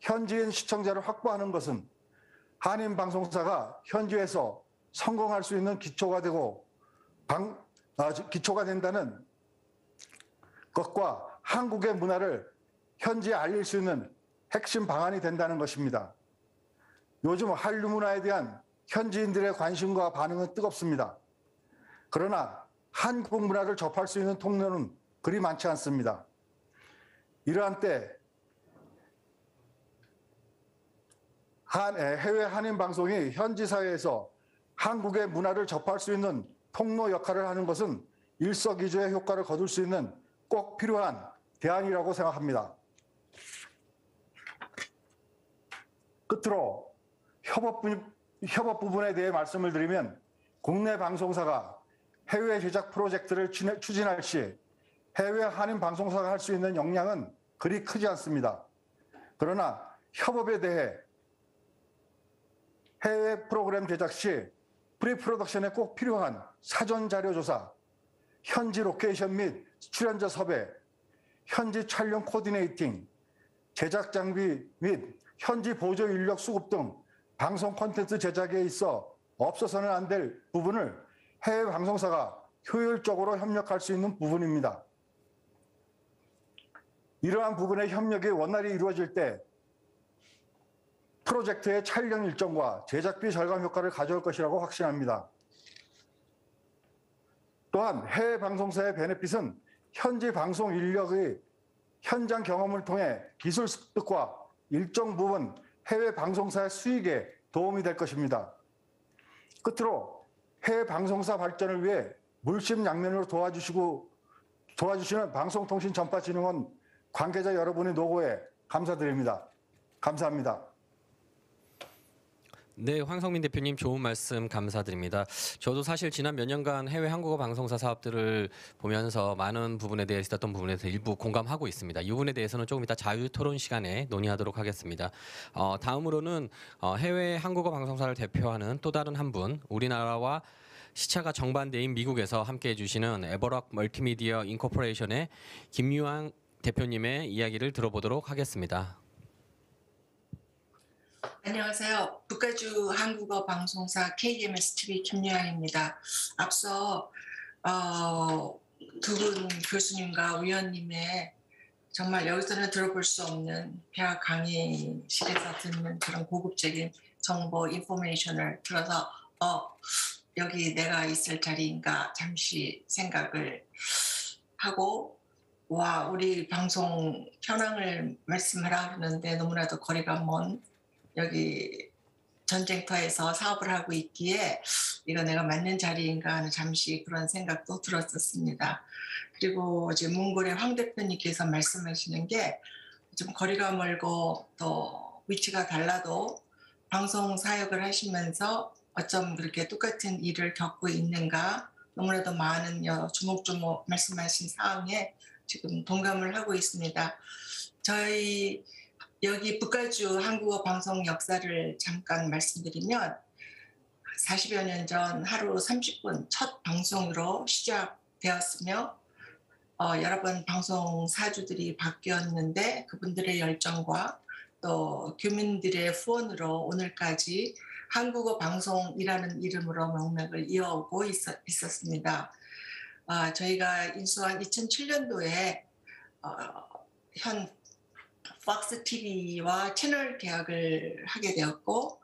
현지인 시청자를 확보하는 것은 한인 방송사가 현지에서 성공할 수 있는 기초가 된다는 것과 한국의 문화를 현지에 알릴 수 있는 핵심 방안이 된다는 것입니다. 요즘 한류 문화에 대한 현지인들의 관심과 반응은 뜨겁습니다. 그러나 한국 문화를 접할 수 있는 통로는 그리 많지 않습니다. 이러한 때 해외 한인 방송이 현지 사회에서 한국의 문화를 접할 수 있는 통로 역할을 하는 것은 일석이조의 효과를 거둘 수 있는 꼭 필요한 대안이라고 생각합니다. 끝으로 협업 부분에 대해 말씀을 드리면 국내 방송사가 해외 제작 프로젝트를 추진할 시 해외 한인 방송사가 할 수 있는 역량은 그리 크지 않습니다. 그러나 협업에 대해 해외 프로그램 제작 시 프리프로덕션에 꼭 필요한 사전 자료 조사, 현지 로케이션 및 출연자 섭외, 현지 촬영 코디네이팅, 제작 장비 및 현지 보조 인력 수급 등 방송 콘텐츠 제작에 있어 없어서는 안 될 부분을 해외 방송사가 효율적으로 협력할 수 있는 부분입니다. 이러한 부분의 협력이 원활히 이루어질 때 프로젝트의 촬영 일정과 제작비 절감 효과를 가져올 것이라고 확신합니다. 또한 해외 방송사의 베네핏은 현지 방송 인력의 현장 경험을 통해 기술 습득과 일정 부분 해외 방송사의 수익에 도움이 될 것입니다. 끝으로 해외 방송사 발전을 위해 물심양면으로 도와주시는 방송통신전파진흥원 관계자 여러분의 노고에 감사드립니다. 감사합니다. 네, 황성민 대표님 좋은 말씀 감사드립니다. 저도 사실 지난 몇 년간 해외 한국어 방송사 사업들을 보면서 많은 부분에 대해 있었던 부분에 대해서 일부 공감하고 있습니다. 이 부분에 대해서는 조금 이따 자유 토론 시간에 논의하도록 하겠습니다. 다음으로는 해외 한국어 방송사를 대표하는 또 다른 한 분, 우리나라와 시차가 정반대인 미국에서 함께해 주시는 에버락 멀티미디어 인코퍼레이션의 김유한 대표님의 이야기를 들어보도록 하겠습니다. 안녕하세요. 북가주 한국어 방송사 KMS TV 김유한입니다. 앞서 두 분 교수님과 위원님의 정말 여기서는 들어볼 수 없는 대학 강의실에서 듣는 그런 고급적인 정보 인포메이션을 들어서 여기 내가 있을 자리인가 잠시 생각을 하고 와 우리 방송 현황을 말씀하라 그러는데 너무나도 거리가 먼 여기 전쟁터에서 사업을 하고 있기에 이거 내가 맞는 자리인가 하는 잠시 그런 생각도 들었었습니다. 그리고 지금 몽골의 황 대표님께서 말씀하시는 게 좀 거리가 멀고 또 위치가 달라도 방송 사역을 하시면서 어쩜 그렇게 똑같은 일을 겪고 있는가 너무나도 많은 조목조목 말씀하신 사항에 지금 동감을 하고 있습니다. 저희 여기 북가주 한국어 방송 역사를 잠깐 말씀드리면 40여 년 전 하루 30분 첫 방송으로 시작되었으며 여러 번 방송 사주들이 바뀌었는데 그분들의 열정과 또 교민들의 후원으로 오늘까지 한국어 방송이라는 이름으로 명맥을 이어오고 있었습니다. 저희가 인수한 2007년도에 현 폭스 TV와 채널 계약을 하게 되었고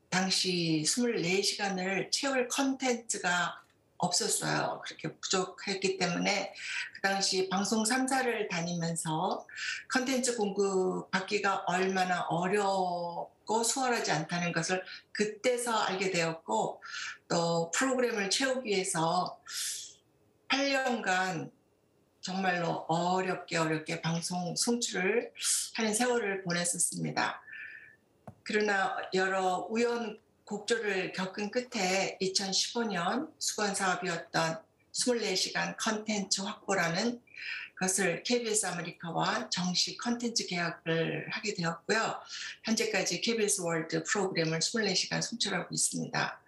당시 24시간을 채울 컨텐츠가 없었어요. 그렇게 부족했기 때문에 그 당시 방송 3사를 다니면서 컨텐츠 공급 받기가 얼마나 어렵고 수월하지 않다는 것을 그때서 알게 되었고 또 프로그램을 채우기 위해서 8년간 정말로 어렵게 방송 송출을 하는 세월을 보냈었습니다. 그러나 여러 우연곡절을 겪은 끝에 2015년 수건 사업이었던 24시간 컨텐츠 확보라는 것을 KBS 아메리카와 정식 컨텐츠 계약을 하게 되었고요. 현재까지 KBS 월드 프로그램을 24시간 송출하고 있습니다.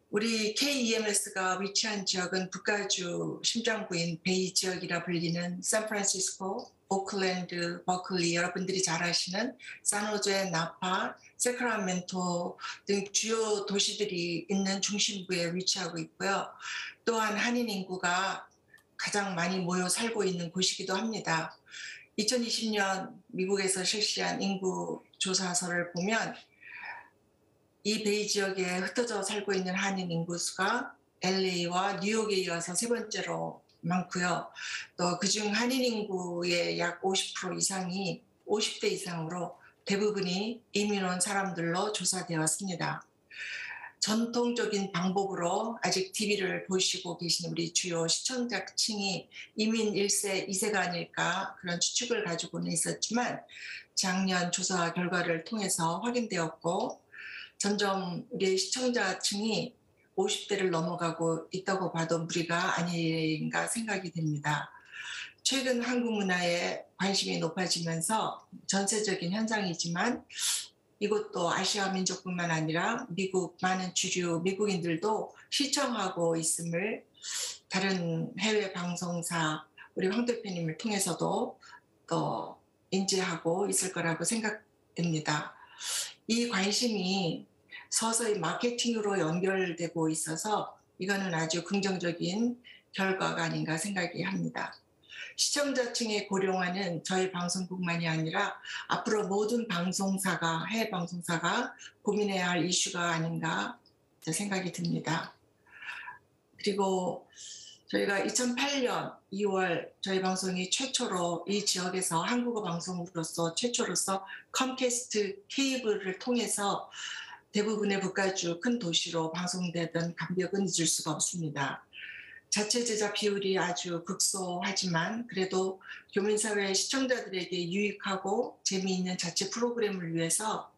우리 KEMS가 위치한 지역은 북가주 심장부인 베이 지역이라 불리는 샌프란시스코, 오클랜드, 버클리 여러분들이 잘 아시는 산호제, 나파, 세크라멘토 등 주요 도시들이 있는 중심부에 위치하고 있고요. 또한 한인 인구가 가장 많이 모여 살고 있는 곳이기도 합니다. 2020년 미국에서 실시한 인구 조사서를 보면 이 베이 지역에 흩어져 살고 있는 한인 인구수가 LA와 뉴욕에 이어서 세 번째로 많고요. 또 그중 한인 인구의 약 50% 이상이 50대 이상으로 대부분이 이민 온 사람들로 조사되었습니다. 전통적인 방법으로 아직 TV를 보시고 계신 우리 주요 시청자층이 이민 1세, 2세가 아닐까 그런 추측을 가지고는 있었지만 작년 조사 결과를 통해서 확인되었고 점점 우리 시청자층이 50대를 넘어가고 있다고 봐도 무리가 아닌가 생각이 됩니다. 최근 한국 문화에 관심이 높아지면서 전세적인 현상이지만 이것도 아시아 민족뿐만 아니라 미국 많은 주류 미국인들도 시청하고 있음을 다른 해외 방송사 우리 황 대표님을 통해서도 또 인지하고 있을 거라고 생각됩니다. 이 관심이 서서히 마케팅으로 연결되고 있어서 이거는 아주 긍정적인 결과가 아닌가 생각이 합니다. 시청자층의 고령화는 저희 방송뿐만이 아니라 앞으로 모든 방송사가 해외 방송사가 고민해야 할 이슈가 아닌가 생각이 듭니다. 그리고 저희가 2008년 2월 저희 방송이 최초로 이 지역에서 한국어 방송으로서 최초로서 컴캐스트 케이블을 통해서 대부분의 북가주 큰 도시로 방송되던 감격은 잊을 수가 없습니다. 자체 제작 비율이 아주 극소하지만 그래도 교민사회 시청자들에게 유익하고 재미있는 자체 프로그램을 위해서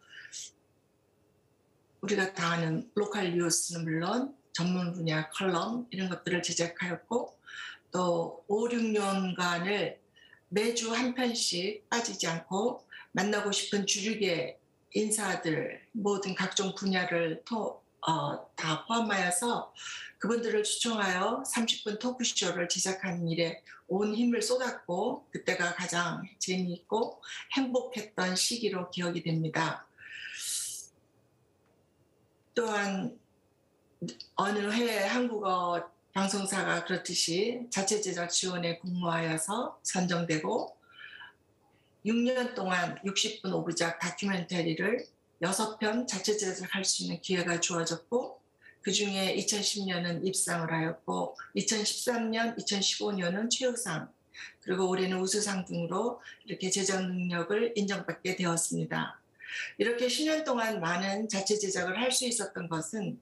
우리가 다 아는 로컬 뉴스는 물론 전문 분야 컬럼 이런 것들을 제작하였고 또 5, 6년간을 매주 한 편씩 빠지지 않고 만나고 싶은 주류계 인사들 모든 각종 분야를 다 포함하여서 그분들을 초청하여 30분 토크쇼를 제작하는 일에 온 힘을 쏟았고 그때가 가장 재미있고 행복했던 시기로 기억이 됩니다. 또한 어느 해외 한국어 방송사가 그렇듯이 자체 제작 지원에 공모하여서 선정되고 6년 동안 60분 5부작 다큐멘터리를 6편 자체 제작할 수 있는 기회가 주어졌고 그중에 2010년은 입상을 하였고 2013년, 2015년은 최우상 그리고 올해는 우수상 등으로 이렇게 제작 능력을 인정받게 되었습니다. 이렇게 10년 동안 많은 자체 제작을 할 수 있었던 것은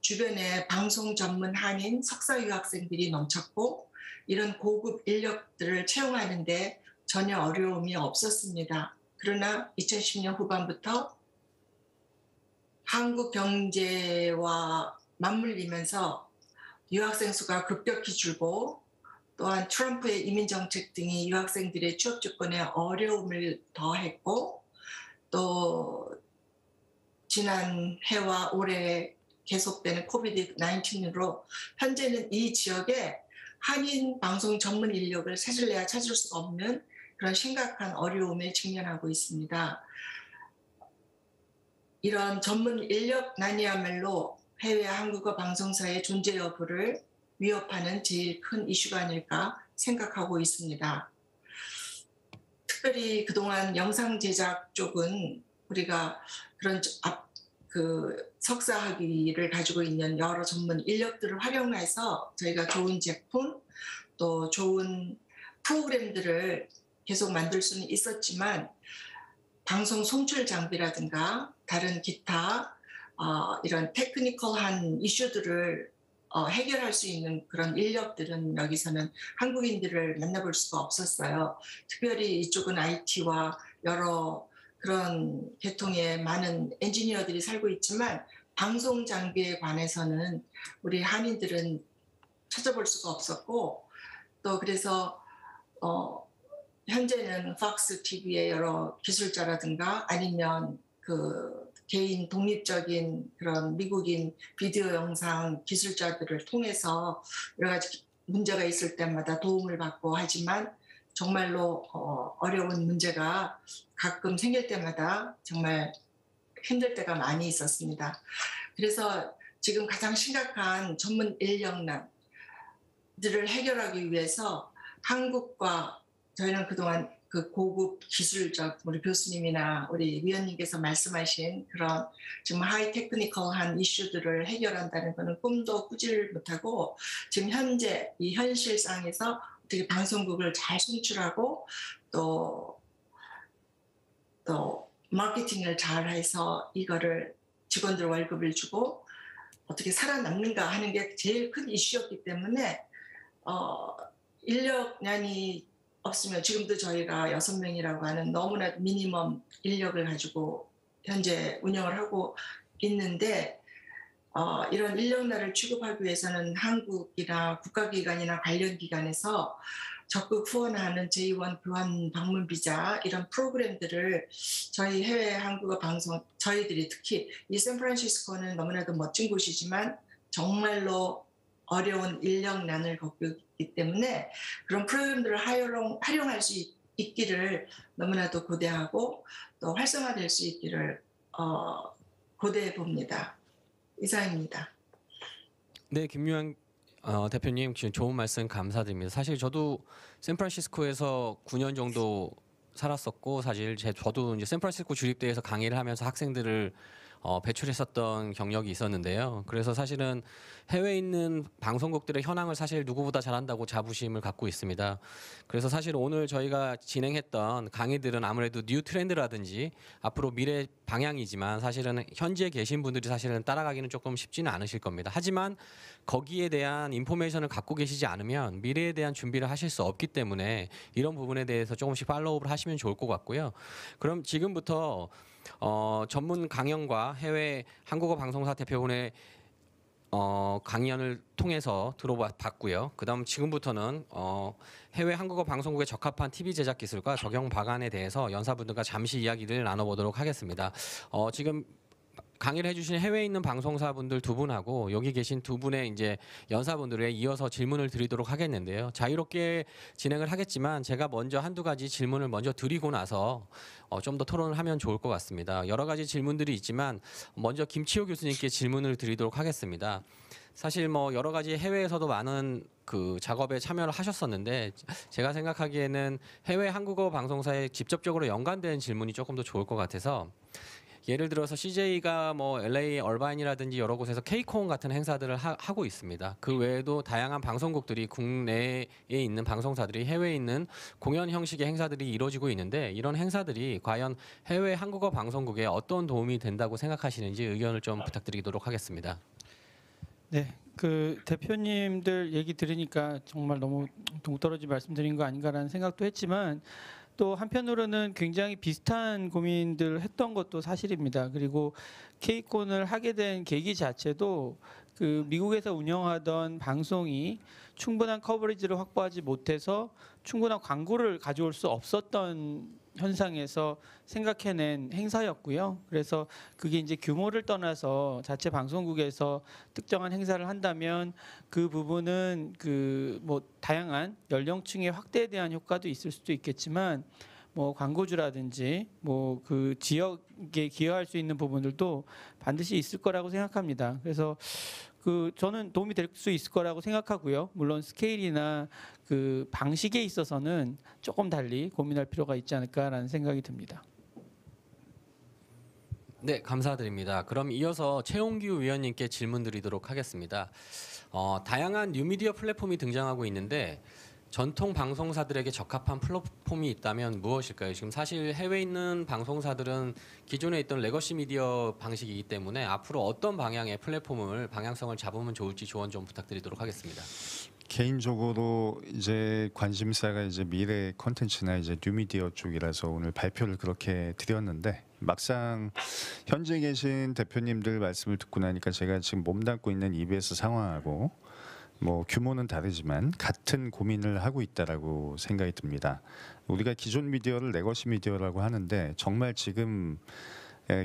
주변에 방송 전문 한인 석사 유학생들이 넘쳤고 이런 고급 인력들을 채용하는 데 전혀 어려움이 없었습니다. 그러나 2010년 후반부터 한국 경제와 맞물리면서 유학생 수가 급격히 줄고 또한 트럼프의 이민 정책 등이 유학생들의 취업 조건에 어려움을 더했고 또 지난 해와 올해 계속되는 코비드 19으로 현재는 이 지역에 한인 방송 전문 인력을 찾을래야 찾을 수가 없는 그런 심각한 어려움에 직면하고 있습니다. 이런 전문 인력난이야말로 해외 한국어 방송사의 존재 여부를 위협하는 제일 큰 이슈가 아닐까 생각하고 있습니다. 특별히 그동안 영상 제작 쪽은 우리가 그런 석사 학위를 가지고 있는 여러 전문 인력들을 활용해서 저희가 좋은 제품 또 좋은 프로그램들을 계속 만들 수는 있었지만 방송 송출 장비라든가 다른 기타 이런 테크니컬한 이슈들을 해결할 수 있는 그런 인력들은 여기서는 한국인들을 만나볼 수가 없었어요. 특별히 이쪽은 IT와 여러 그런 계통의 많은 엔지니어들이 살고 있지만 방송 장비에 관해서는 우리 한인들은 찾아볼 수가 없었고 또 그래서 현재는 팍스 TV의 여러 기술자라든가 아니면 그 개인 독립적인 그런 미국인 비디오 영상 기술자들을 통해서 여러 가지 문제가 있을 때마다 도움을 받고 하지만 정말로 어려운 문제가 가끔 생길 때마다 정말 힘들 때가 많이 있었습니다. 그래서 지금 가장 심각한 전문 인력난들을 해결하기 위해서 한국과 저희는 그동안 그 고급 기술적 우리 교수님이나 우리 위원님께서 말씀하신 그런 지금 하이 테크니컬한 이슈들을 해결한다는 것은 꿈도 꾸지를 못하고 지금 현재 이 현실상에서 어떻게 방송국을 잘 송출하고 또 마케팅을 잘 해서 이거를 직원들 월급을 주고 어떻게 살아남는가 하는 게 제일 큰 이슈였기 때문에 인력난이 없으면 지금도 저희가 6명이라고 하는 너무나 미니멈 인력을 가지고 현재 운영을 하고 있는데 이런 인력난을 취급하기 위해서는 한국이나 국가기관이나 관련 기관에서 적극 후원하는 제2원 교환 방문 비자 이런 프로그램들을 저희 해외 한국어 방송 저희들이 특히 이 샌프란시스코는 너무나도 멋진 곳이지만 정말로 어려운 인력난을 겪고 있기 때문에 그런 프로그램들을 활용할 수 있기를 너무나도 고대하고 또 활성화될 수 있기를 고대해 봅니다. 이상입니다. 네, 김유한 대표님 지금 좋은 말씀 감사드립니다. 사실 저도 샌프란시스코에서 9년 정도 살았었고 사실 저도 이제 샌프란시스코 주립대에서 강의를 하면서 학생들을 배출했었던 경력이 있었는데요. 그래서 사실은 해외에 있는 방송국들의 현황을 사실 누구보다 잘한다고 자부심을 갖고 있습니다. 그래서 사실 오늘 저희가 진행했던 강의들은 아무래도 뉴 트렌드라든지 앞으로 미래 방향이지만 사실은 현지에 계신 분들이 사실은 따라가기는 조금 쉽지는 않으실 겁니다. 하지만 거기에 대한 인포메이션을 갖고 계시지 않으면 미래에 대한 준비를 하실 수 없기 때문에 이런 부분에 대해서 조금씩 팔로우를 하시면 좋을 것 같고요. 그럼 지금부터 전문 강연과 해외 한국어 방송사 대표분의 강연을 통해서 들어봤고요. 그다음 지금부터는 해외 한국어 방송국에 적합한 TV 제작 기술과 적용 방안에 대해서 연사분들과 잠시 이야기를 나눠보도록 하겠습니다. 지금 강의를 해주신 해외에 있는 방송사분들 2분하고 여기 계신 2분의 이제 연사분들에 이어서 질문을 드리도록 하겠는데요. 자유롭게 진행을 하겠지만 제가 먼저 한두 가지 질문을 먼저 드리고 나서 좀 더 토론을 하면 좋을 것 같습니다. 여러 가지 질문들이 있지만 먼저 김치호 교수님께 질문을 드리도록 하겠습니다. 사실 뭐 여러 가지 해외에서도 많은 그 작업에 참여를 하셨었는데 제가 생각하기에는 해외 한국어 방송사에 직접적으로 연관된 질문이 조금 더 좋을 것 같아서 예를 들어서 CJ가 뭐 LA 얼바인이라든지 여러 곳에서 K콘 같은 행사들을 하고 있습니다. 그 외에도 다양한 방송국들이 국내에 있는 방송사들이 해외에 있는 공연 형식의 행사들이 이루어지고 있는데 이런 행사들이 과연 해외 한국어 방송국에 어떤 도움이 된다고 생각하시는지 의견을 좀 부탁드리도록 하겠습니다. 네, 그 대표님들 얘기 들으니까 정말 너무 동떨어진 말씀드린 거 아닌가라는 생각도 했지만 또 한편으로는 굉장히 비슷한 고민들 했던 것도 사실입니다. 그리고 K콘을 하게 된 계기 자체도 그 미국에서 운영하던 방송이 충분한 커버리지를 확보하지 못해서 충분한 광고를 가져올 수 없었던 현상에서 생각해낸 행사였고요. 그래서 그게 이제 규모를 떠나서 자체 방송국에서 특정한 행사를 한다면 그 부분은 그 뭐 다양한 연령층의 확대에 대한 효과도 있을 수도 있겠지만 뭐 광고주라든지 뭐 그 지역에 기여할 수 있는 부분들도 반드시 있을 거라고 생각합니다. 그래서 그 저는 도움이 될 수 있을 거라고 생각하고요. 물론 스케일이나 그 방식에 있어서는 조금 달리 고민할 필요가 있지 않을까라는 생각이 듭니다. 네, 감사드립니다. 그럼 이어서 최홍규 위원님께 질문 드리도록 하겠습니다. 다양한 뉴미디어 플랫폼이 등장하고 있는데 전통 방송사들에게 적합한 플랫폼이 있다면 무엇일까요? 지금 사실 해외에 있는 방송사들은 기존에 있던 레거시 미디어 방식이기 때문에 앞으로 어떤 방향의 플랫폼을 방향성을 잡으면 좋을지 조언 좀 부탁드리도록 하겠습니다. 개인적으로 이제 관심사가 이제 미래 콘텐츠나 이제 뉴미디어 쪽이라서 오늘 발표를 그렇게 드렸는데 막상 현재 계신 대표님들 말씀을 듣고 나니까 제가 지금 몸담고 있는 EBS 상황하고 뭐 규모는 다르지만 같은 고민을 하고 있다라고 생각이 듭니다. 우리가 기존 미디어를 레거시 미디어라고 하는데 정말 지금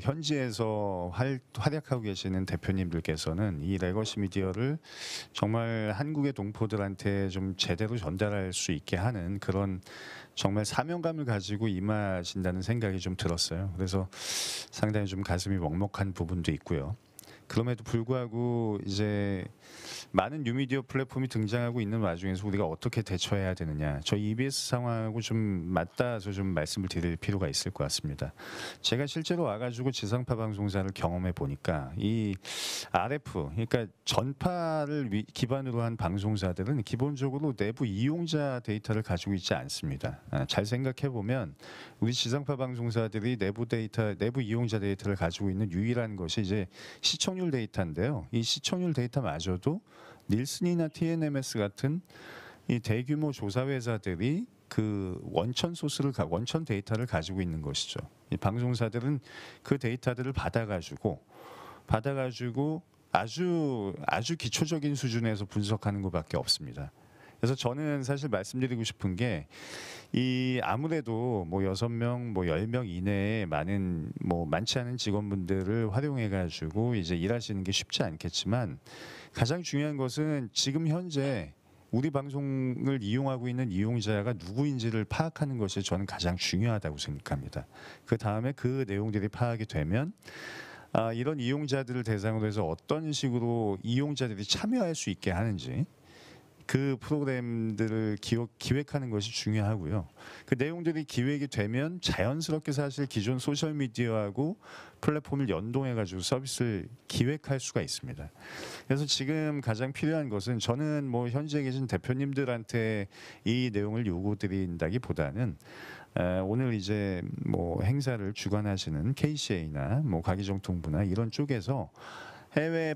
현지에서 활약하고 계시는 대표님들께서는 이 레거시 미디어를 정말 한국의 동포들한테 좀 제대로 전달할 수 있게 하는 그런 정말 사명감을 가지고 임하신다는 생각이 좀 들었어요. 그래서 상당히 좀 가슴이 먹먹한 부분도 있고요. 그럼에도 불구하고 이제 많은 뉴미디어 플랫폼이 등장하고 있는 와중에서 우리가 어떻게 대처해야 되느냐, 저희 EBS 상황하고 좀 맞닿아서 좀 말씀을 드릴 필요가 있을 것 같습니다. 제가 실제로 와가지고 지상파 방송사를 경험해 보니까 이 RF, 그러니까 전파를 기반으로 한 방송사들은 기본적으로 내부 이용자 데이터를 가지고 있지 않습니다. 잘 생각해 보면 우리 지상파 방송사들이 내부 이용자 데이터를 가지고 있는 유일한 것이 이제 시청자 시청률 데이터인데요. 이 시청률 데이터마저도 닐슨이나 TNMS 같은 이 대규모 조사 회사들이 그 원천 데이터를 가지고 있는 것이죠. 이 방송사들은 그 데이터들을 받아가지고 아주 기초적인 수준에서 분석하는 것밖에 없습니다. 그래서 저는 사실 말씀드리고 싶은 게 이 아무래도 뭐 6명, 뭐 10명 이내에 많지 않은 직원분들을 활용해 가지고 이제 일하시는 게 쉽지 않겠지만 가장 중요한 것은 지금 현재 우리 방송을 이용하고 있는 이용자가 누구인지를 파악하는 것이 저는 가장 중요하다고 생각합니다. 그 다음에 그 내용들이 파악이 되면 이런 이용자들을 대상으로 해서 어떤 식으로 이용자들이 참여할 수 있게 하는지 그 프로그램들을 기획하는 것이 중요하고요. 그 내용들이 기획이 되면 자연스럽게 사실 기존 소셜 미디어하고 플랫폼을 연동해 가지고 서비스를 기획할 수가 있습니다. 그래서 지금 가장 필요한 것은 저는 뭐 현재 계신 대표님들한테 이 내용을 요구드린다기보다는 오늘 이제 뭐 행사를 주관하시는 KCA나 뭐 가기정통부나 이런 쪽에서 해외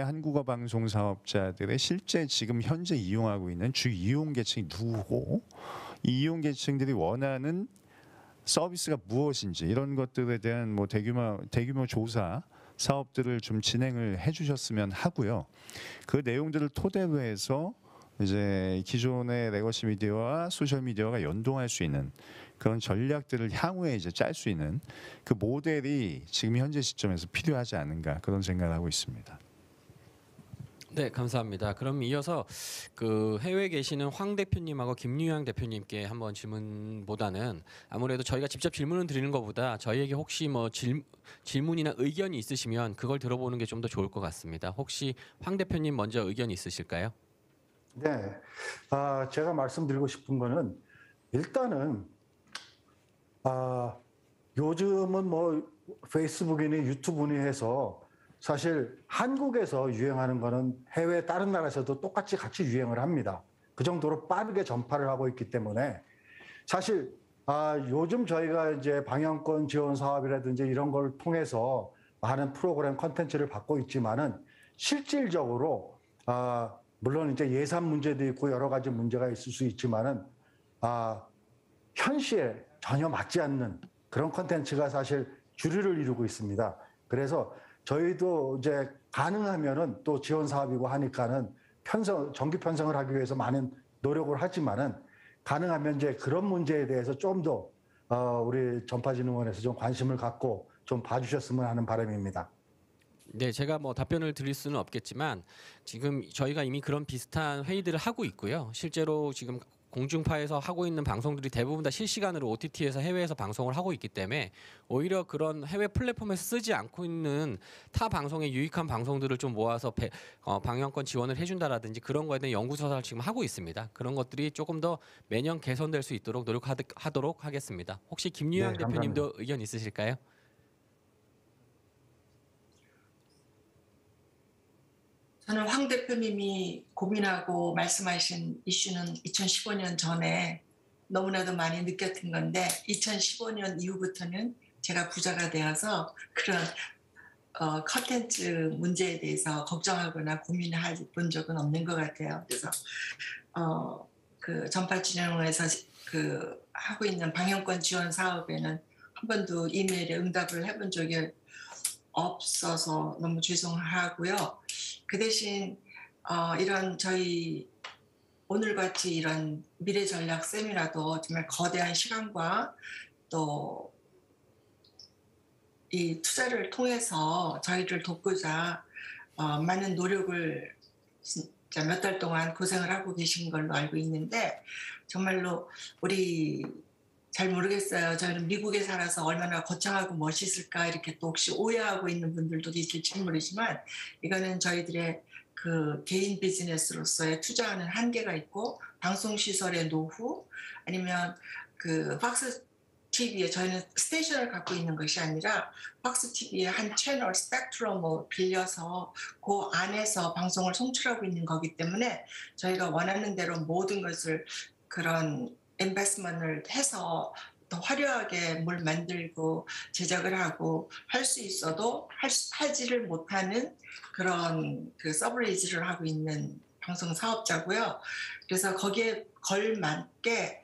한국어 방송 사업자들의 실제 지금 현재 이용하고 있는 주 이용 계층이 누구고 이 이용 계층들이 원하는 서비스가 무엇인지 이런 것들에 대한 뭐 대규모 조사 사업들을 좀 진행을 해주셨으면 하고요. 그 내용들을 토대로 해서 이제 기존의 레거시 미디어와 소셜 미디어가 연동할 수 있는 그런 전략들을 향후에 이제 짤 수 있는 그 모델이 지금 현재 시점에서 필요하지 않은가 그런 생각을 하고 있습니다. 네, 감사합니다. 그럼 이어서 그 해외에 계시는 황 대표님하고 김유양 대표님께 한번 질문보다는 아무래도 저희가 직접 질문을 드리는 것보다 저희에게 혹시 뭐 질문이나 의견이 있으시면 그걸 들어보는 게 좀 더 좋을 것 같습니다. 혹시 황 대표님 먼저 의견이 있으실까요? 네, 제가 말씀드리고 싶은 거는 일단은 요즘은 뭐 페이스북이니 유튜브니 해서 사실 한국에서 유행하는 거는 해외 다른 나라에서도 똑같이 같이 유행을 합니다. 그 정도로 빠르게 전파를 하고 있기 때문에 사실 요즘 저희가 이제 방영권 지원 사업이라든지 이런 걸 통해서 많은 프로그램 콘텐츠를 받고 있지만은 실질적으로 물론 이제 예산 문제도 있고 여러 가지 문제가 있을 수 있지만은 현시에 전혀 맞지 않는 그런 콘텐츠가 사실 주류를 이루고 있습니다. 그래서 저희도 이제 가능하면은 또 지원 사업이고 하니까는 정기 편성을 하기 위해서 많은 노력을 하지만은 가능하면 이제 그런 문제에 대해서 좀 더 우리 전파진흥원에서 좀 관심을 갖고 좀 봐주셨으면 하는 바람입니다. 네, 제가 뭐 답변을 드릴 수는 없겠지만 지금 저희가 이미 그런 비슷한 회의들을 하고 있고요. 실제로 지금 공중파에서 하고 있는 방송들이 대부분 다 실시간으로 OTT에서 해외에서 방송을 하고 있기 때문에 오히려 그런 해외 플랫폼에서 쓰지 않고 있는 타 방송의 유익한 방송들을 좀 모아서 방영권 지원을 해준다라든지 그런 거에 대한 연구조사를 지금 하고 있습니다. 그런 것들이 조금 더 매년 개선될 수 있도록 노력하도록 하겠습니다. 혹시 김유양 네, 대표님도 의견 있으실까요? 저는 황 대표님이 고민하고 말씀하신 이슈는 2015년 전에 너무나도 많이 느꼈던 건데 2015년 이후부터는 제가 부자가 되어서 그런 컨텐츠 문제에 대해서 걱정하거나 고민을 해본 적은 없는 것 같아요. 그래서 그 전파진흥원에서 그 하고 있는 방영권 지원 사업에는 한 번도 이메일에 응답을 해본 적이 없어서 너무 죄송하고요. 그 대신 이런 저희 오늘같이 이런 미래 전략 세미나도 정말 거대한 시간과 또 이 투자를 통해서 저희를 돕고자 많은 노력을 진짜 몇 달 동안 고생을 하고 계신 걸로 알고 있는데 정말로 우리 잘 모르겠어요. 저희는 미국에 살아서 얼마나 거창하고 멋있을까 이렇게 또 혹시 오해하고 있는 분들도 계실지 모르지만 이거는 저희들의 그 개인 비즈니스로서의 투자하는 한계가 있고 방송 시설의 노후 아니면 그 박스 TV에 저희는 스테이션을 갖고 있는 것이 아니라 박스 TV의 한 채널 스펙트럼을 빌려서 그 안에서 방송을 송출하고 있는 거기 때문에 저희가 원하는 대로 모든 것을 그런 인베스트먼트를 해서 더 화려하게 뭘 만들고 제작을 하고 할 수 있어도 하지를 못하는 그런 그 서브레이즈를 하고 있는 방송 사업자고요. 그래서 거기에 걸맞게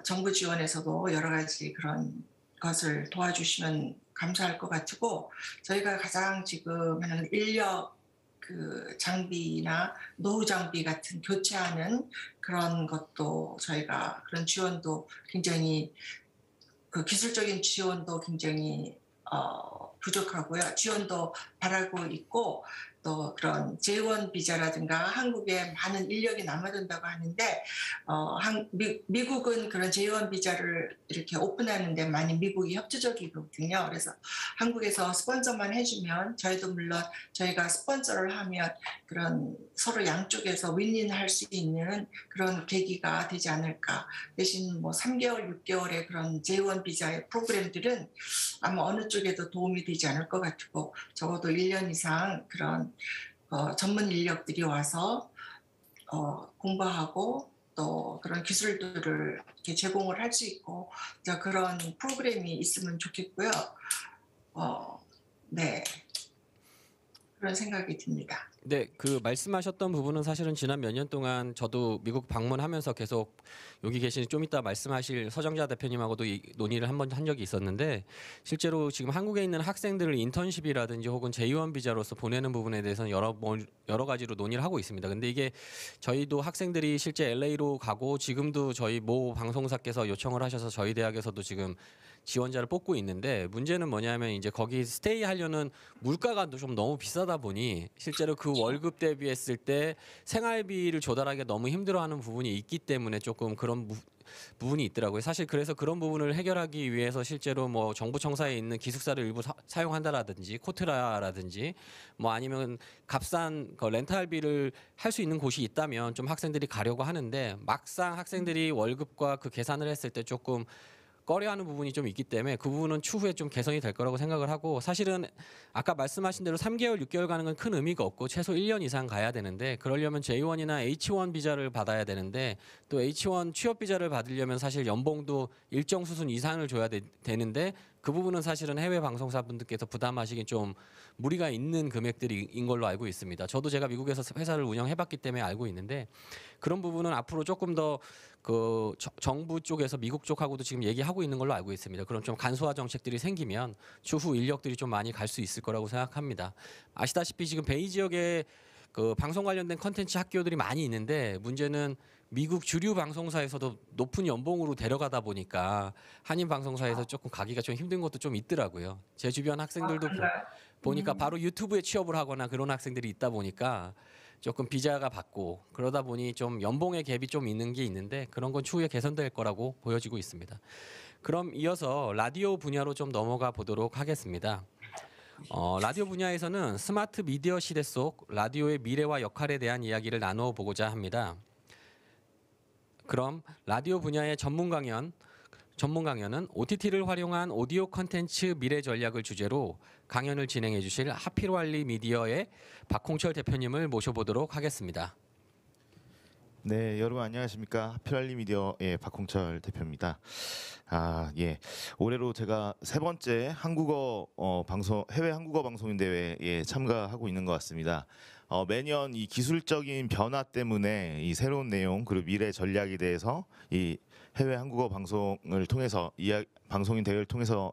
정부 지원에서도 여러 가지 그런 것을 도와주시면 감사할 것 같고, 저희가 가장 지금 하는 인력 그 장비나 노후 장비 같은 교체하는 그런 것도 저희가 그런 지원도 굉장히 그 기술적인 지원도 굉장히 부족하고요. 지원도 바라고 있고, 또 그런 재원 비자라든가 한국에 많은 인력이 남아든다고 하는데 미국은 그런 재원 비자를 이렇게 오픈하는데 많이 미국이 협조적이거든요. 그래서 한국에서 스폰서만 해주면 저희도 물론 저희가 스폰서를 하면 그런 서로 양쪽에서 윈윈할 수 있는 그런 계기가 되지 않을까. 대신 뭐 3개월, 6개월의 그런 재원 비자의 프로그램들은 아마 어느 쪽에도 도움이 되지 않을 것 같고, 적어도 1년 이상 그런 전문 인력들이 와서 공부하고 또 그런 기술들을 이렇게 제공을 할 수 있고 그런 프로그램이 있으면 좋겠고요. 네, 그런 생각이 듭니다. 네, 그 말씀하셨던 부분은 사실은 지난 몇 년 동안 저도 미국 방문하면서 계속 여기 계신 좀 이따 말씀하실 서정자 대표님하고도 논의를 한 번 한 적이 있었는데, 실제로 지금 한국에 있는 학생들을 인턴십이라든지 혹은 제2원 비자로서 보내는 부분에 대해서는 여러 가지로 논의를 하고 있습니다. 근데 이게 저희도 학생들이 실제 LA로 가고 지금도 저희 모 방송사께서 요청을 하셔서 저희 대학에서도 지금 지원자를 뽑고 있는데, 문제는 뭐냐면 이제 거기 스테이 하려는 물가가 좀 너무 비싸다 보니 실제로 그 월급 대비했을 때 생활비를 조달하기가 너무 힘들어하는 부분이 있기 때문에 조금 그런 부분이 있더라고요. 사실 그래서 그런 부분을 해결하기 위해서 실제로 뭐 정부 청사에 있는 기숙사를 일부 사용한다라든지 코트라라든지 뭐 아니면 값싼 그 렌탈비를 할 수 있는 곳이 있다면 좀 학생들이 가려고 하는데, 막상 학생들이 월급과 그 계산을 했을 때 조금 꺼려하는 부분이 좀 있기 때문에 그 부분은 추후에 좀 개선이 될 거라고 생각을 하고, 사실은 아까 말씀하신 대로 3개월, 6개월 가는 건 큰 의미가 없고 최소 1년 이상 가야 되는데, 그러려면 J1이나 H1 비자를 받아야 되는데, 또 H1 취업 비자를 받으려면 사실 연봉도 일정 수준 이상을 줘야 되는데, 그 부분은 사실은 해외 방송사분들께서 부담하시긴 좀 무리가 있는 금액들인 걸로 알고 있습니다. 저도 제가 미국에서 회사를 운영해봤기 때문에 알고 있는데, 그런 부분은 앞으로 조금 더 그 정부 쪽에서 미국 쪽하고도 지금 얘기하고 있는 걸로 알고 있습니다. 그럼 좀 간소화 정책들이 생기면 추후 인력들이 좀 많이 갈 수 있을 거라고 생각합니다. 아시다시피 지금 베이 지역에 그 방송 관련된 컨텐츠 학교들이 많이 있는데, 문제는 미국 주류 방송사에서도 높은 연봉으로 데려가다 보니까 한인 방송사에서 조금 가기가 좀 힘든 것도 좀 있더라고요. 제 주변 학생들도 보니까 바로 유튜브에 취업을 하거나 그런 학생들이 있다 보니까 조금 비자가 받고 그러다 보니 좀 연봉의 갭이 좀 있는 게 있는데, 그런 건 추후에 개선될 거라고 보여지고 있습니다. 그럼 이어서 라디오 분야로 좀 넘어가 보도록 하겠습니다. 라디오 분야에서는 스마트 미디어 시대 속 라디오의 미래와 역할에 대한 이야기를 나누어 보고자 합니다. 그럼 라디오 분야의 전문 강연은 OTT를 활용한 오디오 컨텐츠 미래 전략을 주제로 강연을 진행해 주실 하필왈리 미디어의 박홍철 대표님을 모셔보도록 하겠습니다. 네, 여러분 안녕하십니까? 하필왈리 미디어의 박홍철 대표입니다. 올해로 제가 세 번째 한국어 해외 한국어 방송인 대회에 참가하고 있는 것 같습니다. 매년 이 기술적인 변화 때문에 이 새로운 내용 그리고 미래 전략에 대해서 이 해외 한국어 방송을 통해서 방송인 대회를 통해서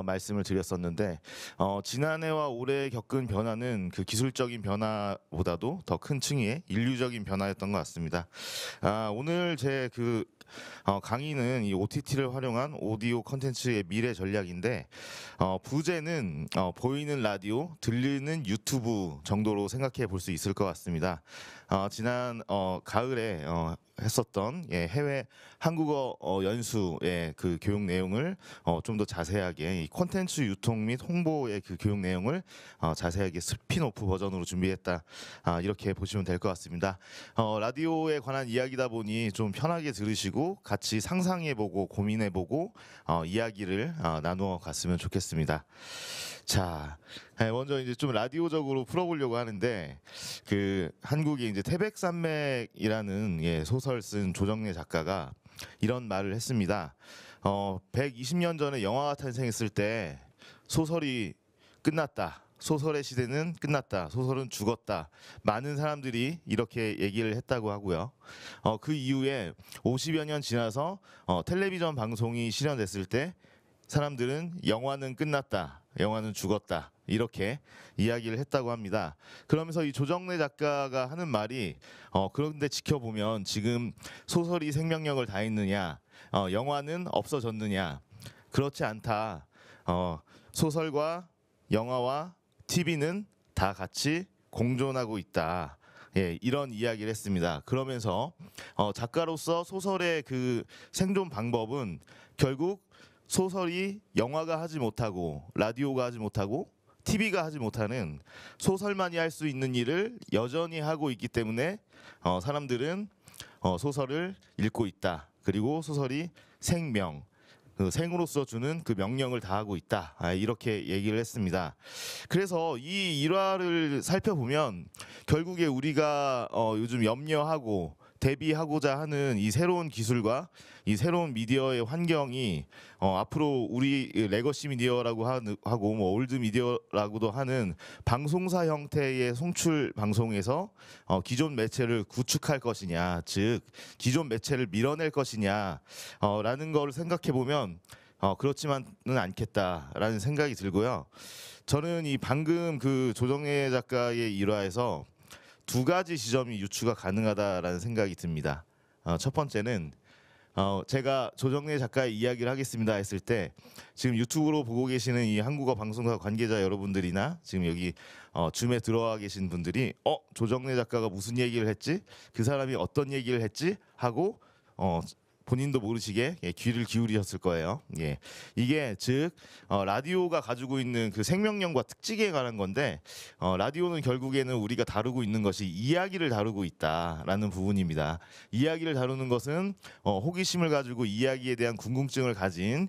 말씀을 드렸었는데, 지난해와 올해 겪은 변화는 그 기술적인 변화보다도 더 큰 층의 인류적인 변화였던 것 같습니다. 오늘 제 강의는 이 OTT를 활용한 오디오 컨텐츠의 미래 전략인데, 부제는 보이는 라디오, 들리는 유튜브 정도로 생각해 볼 수 있을 것 같습니다. 지난 가을에 했었던 해외 한국어 연수의 그 교육 내용을 좀 더 자세하게, 이 콘텐츠 유통 및 홍보의 그 교육 내용을 자세하게 스피노프 버전으로 준비했다, 이렇게 보시면 될 것 같습니다. 라디오에 관한 이야기다 보니 좀 편하게 들으시고 같이 상상해보고 고민해보고 이야기를 나누어 갔으면 좋겠습니다. 자, 먼저 이제 좀 라디오적으로 풀어보려고 하는데, 그 한국의 이제 태백산맥이라는 소설 쓴 조정래 작가가 이런 말을 했습니다. 120년 전에 영화가 탄생했을 때 소설이 끝났다. 소설의 시대는 끝났다. 소설은 죽었다. 많은 사람들이 이렇게 얘기를 했다고 하고요. 그 이후에 50여 년 지나서 텔레비전 방송이 실현됐을 때 사람들은 영화는 끝났다. 영화는 죽었다. 이렇게 이야기를 했다고 합니다. 그러면서 이 조정래 작가가 하는 말이 그런데 지켜보면 지금 소설이 생명력을 다했느냐, 영화는 없어졌느냐, 그렇지 않다. 소설과 영화와 TV는 다 같이 공존하고 있다. 예, 이런 이야기를 했습니다. 그러면서 작가로서 소설의 그 생존 방법은 결국 소설이 영화가 하지 못하고 라디오가 하지 못하고 TV가 하지 못하는 소설만이 할 수 있는 일을 여전히 하고 있기 때문에 사람들은 소설을 읽고 있다. 그리고 소설이 생명, 그 생으로서 주는 그 명령을 다하고 있다. 이렇게 얘기를 했습니다. 그래서 이 일화를 살펴보면 결국에 우리가 요즘 염려하고 대비하고자 하는 이 새로운 기술과 이 새로운 미디어의 환경이 앞으로 우리 레거시 미디어라고 하고 뭐 올드 미디어라고도 하는 방송사 형태의 송출 방송에서 기존 매체를 구축할 것이냐, 즉 기존 매체를 밀어낼 것이냐 라는 걸 생각해 보면 그렇지만은 않겠다라는 생각이 들고요. 저는 이 방금 그 조정래 작가의 일화에서 두 가지 지점이 유추가 가능하다라는 생각이 듭니다. 첫 번째는 제가 조정래 작가의 이야기를 하겠습니다 했을 때 지금 유튜브로 보고 계시는 이 한국어 방송사 관계자 여러분들이나 지금 여기 줌에 들어와 계신 분들이 조정래 작가가 무슨 얘기를 했지? 그 사람이 어떤 얘기를 했지? 하고 본인도 모르시게 귀를 기울이셨을 거예요. 예. 이게 즉 라디오가 가지고 있는 그 생명력과 특징에 관한 건데 라디오는 결국에는 우리가 다루고 있는 것이 이야기를 다루고 있다라는 부분입니다. 이야기를 다루는 것은 호기심을 가지고 이야기에 대한 궁금증을 가진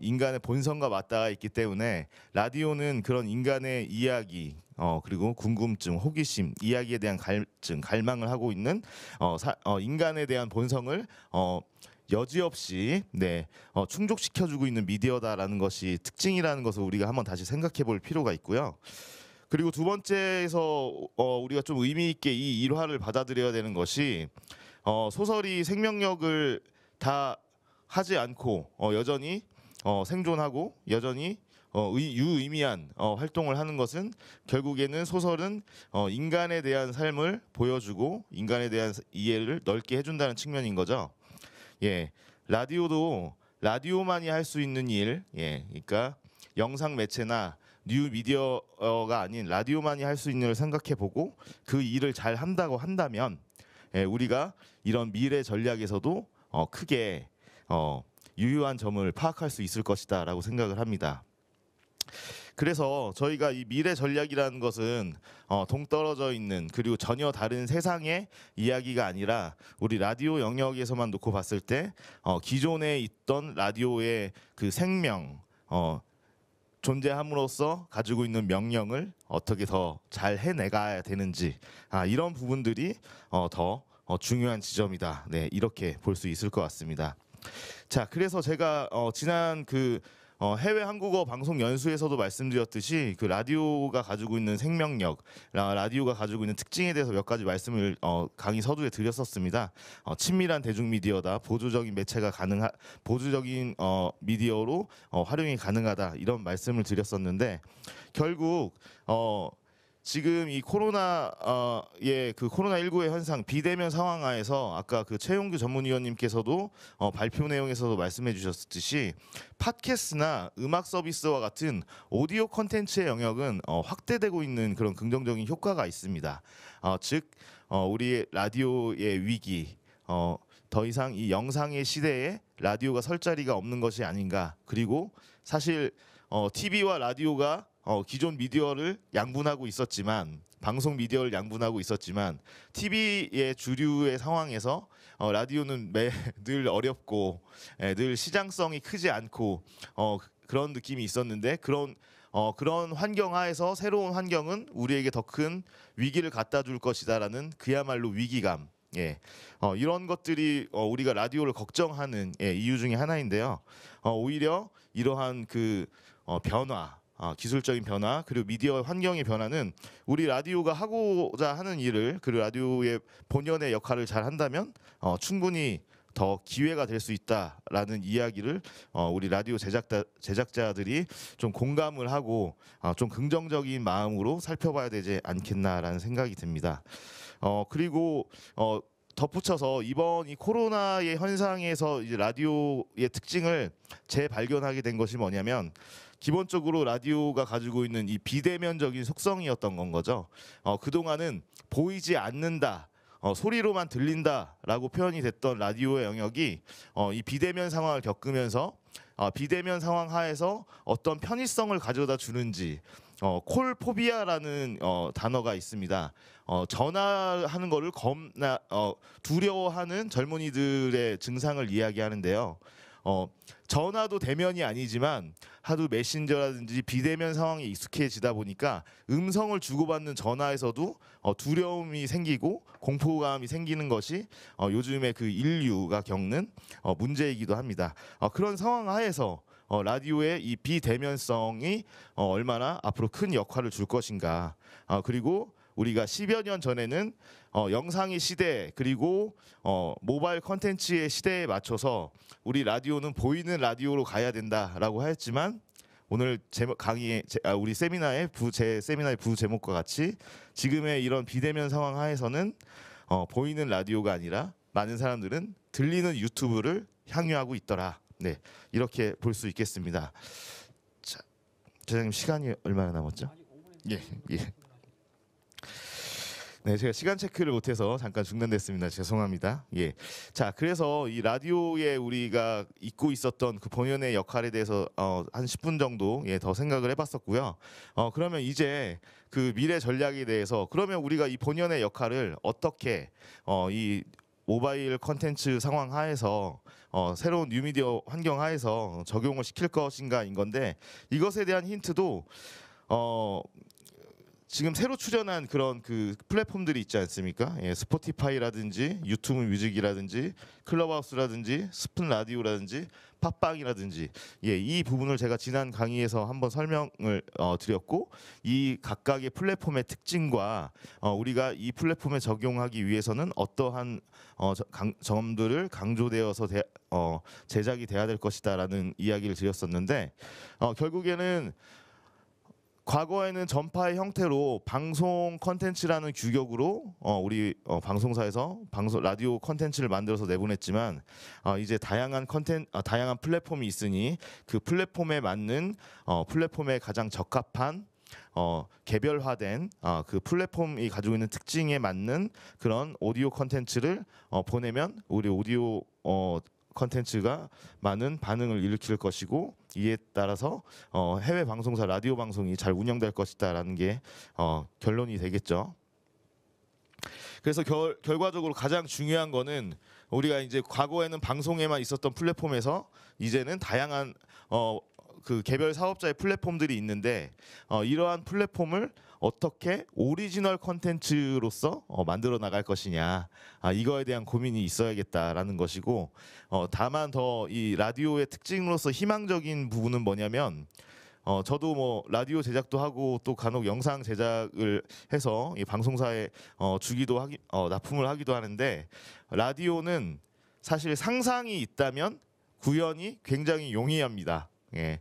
인간의 본성과 맞닿아 있기 때문에 라디오는 그런 인간의 이야기 그리고 궁금증, 호기심, 이야기에 대한 갈증, 갈망을 하고 있는 인간에 대한 본성을 여지없이 충족시켜주고 있는 미디어다라는 것이 특징이라는 것을 우리가 한번 다시 생각해 볼 필요가 있고요. 그리고 두 번째에서 우리가 좀 의미 있게 이 일화를 받아들여야 되는 것이 소설이 생명력을 다 하지 않고 여전히 생존하고 여전히 유의미한 활동을 하는 것은 결국에는 소설은 인간에 대한 삶을 보여주고 인간에 대한 이해를 넓게 해준다는 측면인 거죠. 예, 라디오도 라디오만이 할 수 있는 일, 그러니까 영상 매체나 뉴 미디어가 아닌 라디오만이 할 수 있는 일을 생각해보고 그 일을 잘 한다고 한다면 우리가 이런 미래 전략에서도 크게 유효한 점을 파악할 수 있을 것이다라고 생각을 합니다. 그래서 저희가 이 미래 전략이라는 것은 동떨어져 있는 그리고 전혀 다른 세상의 이야기가 아니라 우리 라디오 영역에서만 놓고 봤을 때 기존에 있던 라디오의 그 생명, 존재함으로써 가지고 있는 명령을 어떻게 더 잘 해내가야 되는지 이런 부분들이 더 중요한 지점이다. 네, 이렇게 볼 수 있을 것 같습니다. 자, 그래서 제가 지난 그 해외 한국어 방송 연수에서도 말씀드렸듯이 그 라디오가 가지고 있는 생명력, 라디오가 가지고 있는 특징에 대해서 몇 가지 말씀을 강의 서두에 드렸었습니다. 친밀한 대중 미디어다, 보조적인 매체가 보조적인 미디어로 활용이 가능하다 이런 말씀을 드렸었는데 결국 지금 이 코로나19의 현상 비대면 상황 하에서 아까 그 최용규 전문위원님께서도 발표 내용에서도 말씀해 주셨듯이 팟캐스트나 음악 서비스와 같은 오디오 콘텐츠의 영역은 확대되고 있는 그런 긍정적인 효과가 있습니다. 즉 우리 라디오의 위기, 더 이상 이 영상의 시대에 라디오가 설 자리가 없는 것이 아닌가. 그리고 사실 TV와 라디오가 기존 미디어를 양분하고 있었지만 방송 미디어를 양분하고 있었지만 TV의 주류의 상황에서 라디오는 늘 어렵고 늘 시장성이 크지 않고 그런 느낌이 있었는데 그런 환경 하에서 새로운 환경은 우리에게 더 큰 위기를 갖다 줄 것이다라는 그야말로 위기감 예, 이런 것들이 우리가 라디오를 걱정하는 이유 중에 하나인데요. 오히려 이러한 그 변화, 기술적인 변화 그리고 미디어 환경의 변화는 우리 라디오가 하고자 하는 일을 그리고 라디오의 본연의 역할을 잘 한다면 충분히 더 기회가 될 수 있다라는 이야기를 우리 라디오 제작자들이 좀 공감을 하고 좀 긍정적인 마음으로 살펴봐야 되지 않겠나라는 생각이 듭니다. 그리고 덧붙여서 이번 이 코로나의 현상에서 이제 라디오의 특징을 재발견하게 된 것이 뭐냐면 기본적으로 라디오가 가지고 있는 이 비대면적인 속성이었던 건 거죠. 그동안은 보이지 않는다. 소리로만 들린다라고 표현이 됐던 라디오의 영역이 이 비대면 상황을 겪으면서 비대면 상황 하에서 어떤 편의성을 가져다 주는지 콜포비아라는 단어가 있습니다. 전화하는 거를 두려워하는 젊은이들의 증상을 이야기하는데요. 전화도 대면이 아니지만 하도 메신저라든지 비대면 상황에 익숙해지다 보니까 음성을 주고받는 전화에서도 두려움이 생기고 공포감이 생기는 것이 요즘의 그 인류가 겪는 문제이기도 합니다. 그런 상황 하에서 라디오의 이 비대면성이 얼마나 앞으로 큰 역할을 줄 것인가. 그리고 우리가 10여 년 전에는 영상의 시대 그리고 모바일 컨텐츠의 시대에 맞춰서 우리 라디오는 보이는 라디오로 가야 된다라고 하였지만 오늘 우리 세미나의 제 세미나의 부 제목과 같이 지금의 이런 비대면 상황 하에서는 보이는 라디오가 아니라 많은 사람들은 들리는 유튜브를 향유하고 있더라. 네, 이렇게 볼 수 있겠습니다. 자, 제장님 시간이 얼마나 남았죠? 예. 네, 제가 시간 체크를 못해서 잠깐 중단됐습니다. 죄송합니다. 예, 자, 그래서 이 라디오에 우리가 잊고 있었던 그 본연의 역할에 대해서 한 10분 정도 더 생각을 해봤었고요. 그러면 이제 그 미래 전략에 대해서 그러면 우리가 이 본연의 역할을 어떻게 이 모바일 컨텐츠 상황 하에서 새로운 뉴미디어 환경 하에서 적용을 시킬 것인가인 건데 이것에 대한 힌트도 지금 새로 출연한 그런 그 플랫폼들이 있지 않습니까? 예, 스포티파이라든지 유튜브 뮤직이라든지 클럽하우스라든지 스푼 라디오라든지 팟빵이라든지 이 부분을 제가 지난 강의에서 한번 설명을 드렸고 이 각각의 플랫폼의 특징과 우리가 이 플랫폼에 적용하기 위해서는 어떠한 점들을 강조되어서 제작이 돼야 될 것이다라는 이야기를 드렸었는데 결국에는 과거에는 전파의 형태로 방송 컨텐츠라는 규격으로 우리 방송사에서 라디오 컨텐츠를 만들어서 내보냈지만 이제 다양한 플랫폼이 있으니 그 플랫폼에 맞는 플랫폼에 가장 적합한 개별화된 그 플랫폼이 가지고 있는 특징에 맞는 그런 오디오 컨텐츠를 보내면 우리 오디오 컨텐츠가 많은 반응을 일으킬 것이고 이에 따라서 해외 방송사 라디오 방송이 잘 운영될 것이다라는 게 결론이 되겠죠. 그래서 결과적으로 가장 중요한 거는 우리가 이제 과거에는 방송에만 있었던 플랫폼에서 이제는 다양한 그 개별 사업자의 플랫폼들이 있는데 이러한 플랫폼을 어떻게 오리지널 컨텐츠로서 만들어 나갈 것이냐 이거에 대한 고민이 있어야겠다라는 것이고 다만 더 이 라디오의 특징으로서 희망적인 부분은 뭐냐면 저도 뭐 라디오 제작도 하고 또 간혹 영상 제작을 해서 이 방송사에 주기도 납품을 하기도 하는데 라디오는 사실 상상이 있다면 구현이 굉장히 용이합니다. 예.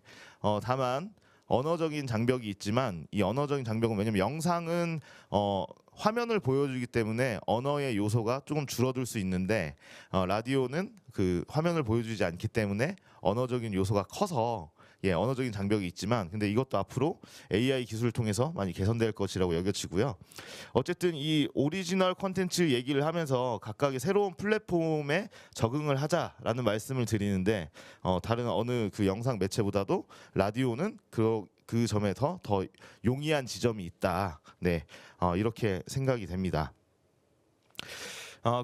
다만 언어적인 장벽이 있지만 이 언어적인 장벽은 왜냐면 영상은 화면을 보여주기 때문에 언어의 요소가 조금 줄어들 수 있는데 라디오는 그 화면을 보여주지 않기 때문에 언어적인 요소가 커서 언어적인 장벽이 있지만 근데 이것도 앞으로 AI 기술을 통해서 많이 개선될 것이라고 여겨지고요. 어쨌든 이 오리지널 콘텐츠 얘기를 하면서 각각의 새로운 플랫폼에 적응을 하자라는 말씀을 드리는데 다른 어느 그 영상 매체보다도 라디오는 그 점에 더 용이한 지점이 있다. 네, 이렇게 생각이 됩니다.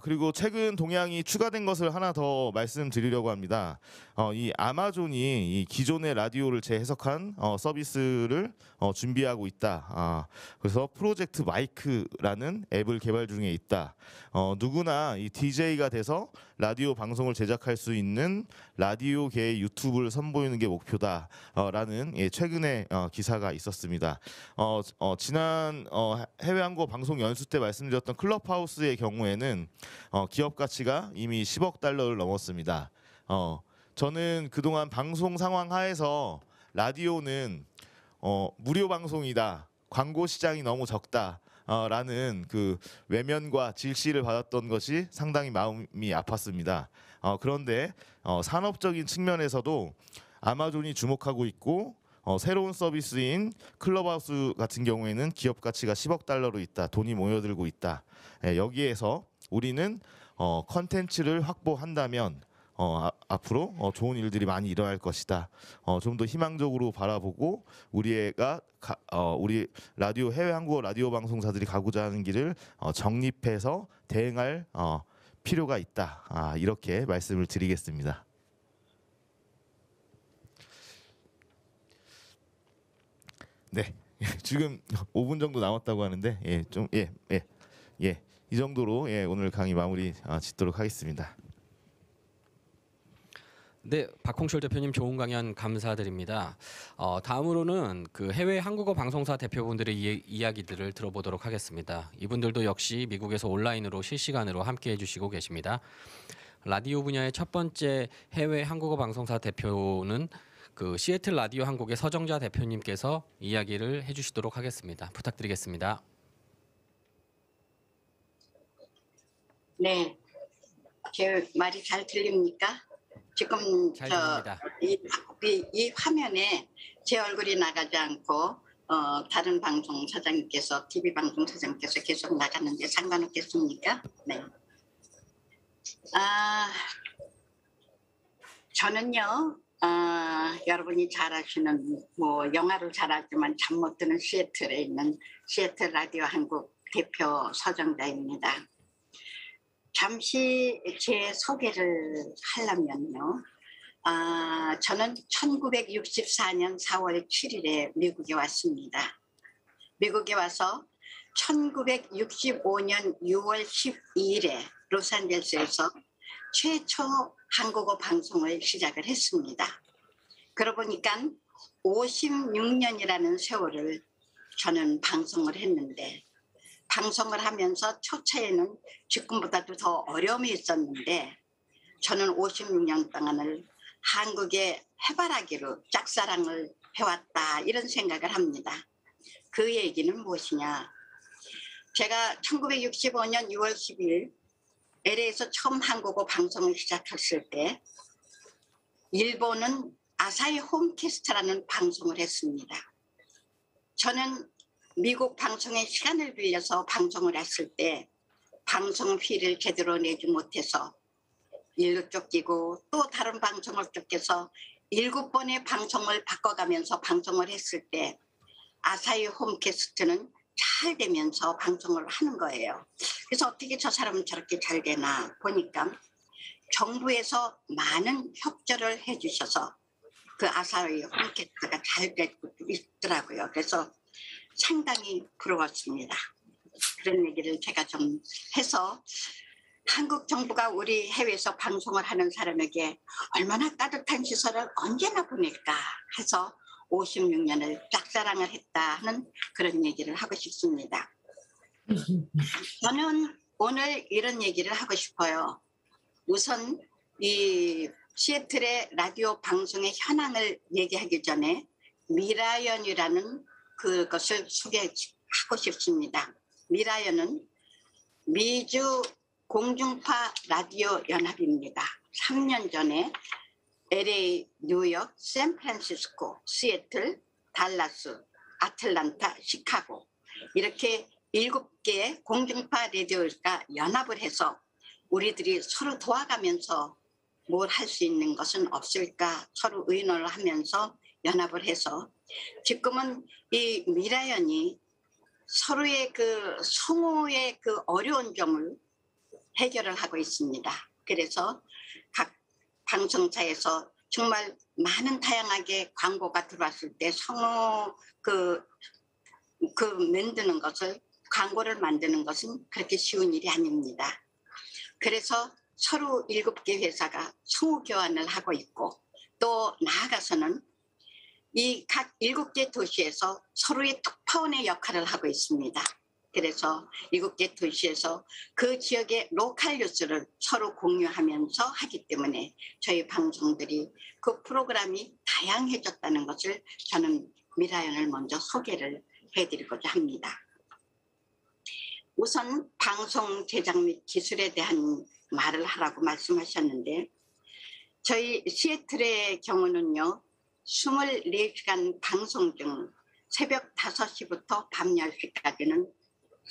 그리고 최근 동향이 추가된 것을 하나 더 말씀드리려고 합니다. 이 아마존이 이 기존의 라디오를 재해석한 서비스를 준비하고 있다. 그래서 프로젝트 마이크라는 앱을 개발 중에 있다. 누구나 이 DJ가 돼서 라디오 방송을 제작할 수 있는 라디오계의 유튜브를 선보이는 게 목표다라는 최근에 기사가 있었습니다. 지난 해외 한국어 방송 연수 때 말씀드렸던 클럽하우스의 경우에는 기업 가치가 이미 10억 달러를 넘었습니다. 저는 그동안 방송 상황 하에서 라디오는 무료 방송이다, 광고 시장이 너무 적다. 라는 그 외면과 질시를 받았던 것이 상당히 마음이 아팠습니다. 그런데 산업적인 측면에서도 아마존이 주목하고 있고 새로운 서비스인 클럽하우스 같은 경우에는 기업 가치가 10억 달러로 있다. 돈이 모여들고 있다. 여기에서 우리는 컨텐츠를 확보한다면 앞으로 좋은 일들이 많이 일어날 것이다. 좀 더 희망적으로 바라보고 우리 라디오 해외 한국어 라디오 방송사들이 가고자 하는 길을 정립해서 대응할 필요가 있다. 이렇게 말씀을 드리겠습니다. 네, 지금 5분 정도 남았다고 하는데 이 정도로 오늘 강의 마무리 짓도록 하겠습니다. 네, 박홍철 대표님 좋은 강연 감사드립니다. 다음으로는 그 해외 한국어 방송사 대표분들의 이야기들을 들어보도록 하겠습니다. 이분들도 역시 미국에서 온라인으로 실시간으로 함께해 주시고 계십니다. 라디오 분야의 첫 번째 해외 한국어 방송사 대표는 그 시애틀 라디오 한국의 서정자 대표님께서 이야기를 해주시도록 하겠습니다. 부탁드리겠습니다. 네, 제 말이 잘 들립니까? 지금 잘 들립니다. 이 화면에 제 얼굴이 나가지 않고 다른 방송 사장님께서 TV 방송 사장님께서 계속 나가는데 상관없겠습니까? 네. 저는요. 여러분이 잘 아시는 영화를 잘 알지만 잠 못 드는 시애틀에 있는 시애틀 라디오 한국 대표 서정자입니다. 잠시 제 소개를 하려면요. 저는 1964년 4월 7일에 미국에 왔습니다. 미국에 와서 1965년 6월 12일에 로스앤젤레스에서 최초 한국어 방송을 시작을 했습니다. 그러고 보니까 56년이라는 세월을 저는 방송을 했는데 방송을 하면서 초차에는 지금보다도 더 어려움이 있었는데 저는 56년 동안을 한국의 해바라기로 짝사랑을 해왔다 이런 생각을 합니다. 그 얘기는 무엇이냐. 제가 1965년 6월 10일 LA에서 처음 한국어 방송을 시작했을 때 일본은 아사히 홈캐스트라는 방송을 했습니다. 저는 미국 방송에 시간을 빌려서 방송을 했을 때 방송 피를 제대로 내지 못해서 일로 쫓기고 또 다른 방송을 쫓겨서 7번의 방송을 바꿔가면서 방송을 했을 때 아사히 홈캐스트는 잘 되면서 방송을 하는 거예요. 그래서 어떻게 저 사람은 저렇게 잘 되나 보니까 정부에서 많은 협조를 해주셔서 그 아사히 홈캐스트가 잘 되고 있더라고요. 그래서 상당히 부러웠습니다. 그런 얘기를 제가 좀 해서 한국 정부가 우리 해외에서 방송을 하는 사람에게 얼마나 따뜻한 시설을 언제나 보낼까 해서 56년을 짝사랑을 했다 하는 그런 얘기를 하고 싶습니다. 저는 오늘 이런 얘기를 하고 싶어요. 우선 이 시애틀의 라디오 방송의 현황을 얘기하기 전에 미라연이라는 그것을 소개하고 싶습니다. 미라연은 미주 공중파 라디오 연합입니다. 3년 전에 LA, 뉴욕, 샌프란시스코, 시애틀, 달라스, 아틀란타, 시카고 이렇게 7개의 공중파 라디오가 연합을 해서 우리들이 서로 도와가면서 뭘 할 수 있는 것은 없을까 서로 의논을 하면서 연합을 해서 지금은 이 미라연이 서로의 그 성우의 그 어려운 점을 해결을 하고 있습니다. 그래서 각 방송사에서 정말 많은 다양하게 광고가 들어왔을 때 성우 만드는 것을 광고를 만드는 것은 그렇게 쉬운 일이 아닙니다. 그래서 서로 7개 회사가 성우 교환을 하고 있고 또 나아가서는 이 각 7개 도시에서 서로의 특파원의 역할을 하고 있습니다. 그래서 7개 도시에서 그 지역의 로컬 뉴스를 서로 공유하면서 하기 때문에 저희 방송들이 그 프로그램이 다양해졌다는 것을 저는 미라연을 먼저 소개를 해드리고자 합니다. 우선 방송 제작 및 기술에 대한 말을 하라고 말씀하셨는데 저희 시애틀의 경우는요. 24시간 방송 중 새벽 5시부터 밤 10시까지는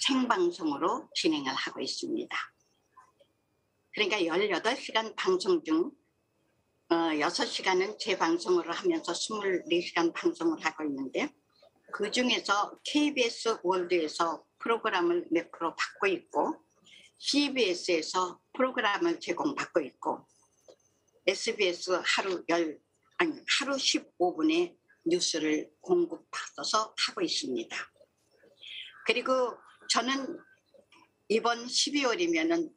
생방송으로 진행을 하고 있습니다. 그러니까 18시간 방송 중 6시간은 재방송으로 하면서 24시간 방송을 하고 있는데 그중에서 KBS 월드에서 프로그램을 몇 프로 받고 있고 CBS에서 프로그램을 제공받고 있고 SBS 하루 15분의 뉴스를 공급받아서 하고 있습니다. 그리고 저는 이번 12월이면은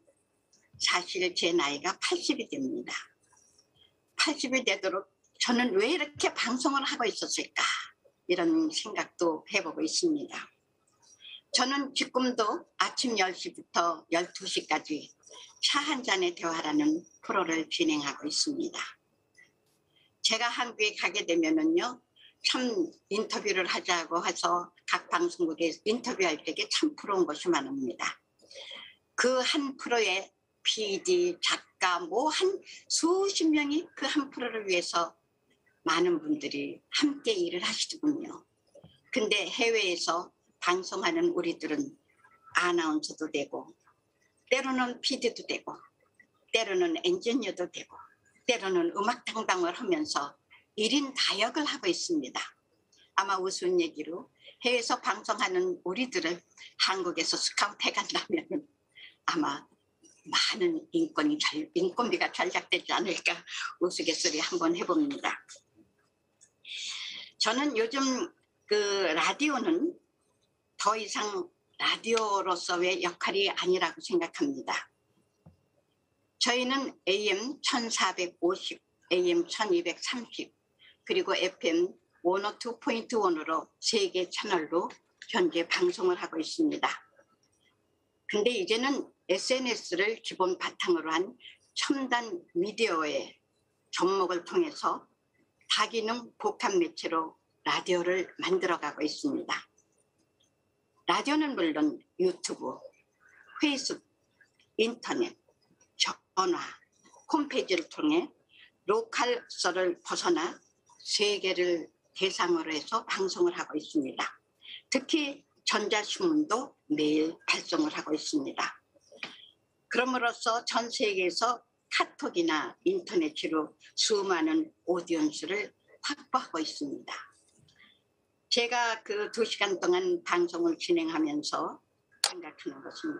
사실 제 나이가 80이 됩니다. 80이 되도록 저는 왜 이렇게 방송을 하고 있었을까? 이런 생각도 해보고 있습니다. 저는 지금도 아침 10시부터 12시까지 차 한 잔의 대화라는 프로를 진행하고 있습니다. 제가 한국에 가게 되면은요, 참 인터뷰를 하자고 해서 각 방송국에 인터뷰할 때에 참 부러운 것이 많습니다. 그 한 프로에 PD, 작가 뭐 한 수십 명이 그 한 프로를 위해서 많은 분들이 함께 일을 하시더군요. 근데 해외에서 방송하는 우리들은 아나운서도 되고 때로는 PD도 되고 때로는 엔지니어도 되고 때로는 음악 담당을 하면서 1인 다역을 하고 있습니다. 아마 우스운 얘기로 해외에서 방송하는 우리들을 한국에서 스카우트 해간다면 아마 많은 인건비가 절약되지 않을까 우스갯소리 한번 해봅니다. 저는 요즘 그 라디오는 더 이상 라디오로서의 역할이 아니라고 생각합니다. 저희는 AM 1450, AM 1230 그리고 FM 102.1으로 3개 채널로 현재 방송을 하고 있습니다. 근데 이제는 SNS를 기본 바탕으로 한 첨단 미디어의 접목을 통해서 다기능 복합 매체로 라디오를 만들어가고 있습니다. 라디오는 물론 유튜브, 페이스북, 인터넷, 전화, 홈페이지를 통해 로컬서를 벗어나 세계를 대상으로 해서 방송을 하고 있습니다. 특히 전자신문도 매일 발송을 하고 있습니다. 그럼으로써 전 세계에서 카톡이나 인터넷으로 수많은 오디언스를 확보하고 있습니다. 제가 그 2시간 동안 방송을 진행하면서 생각하는 것은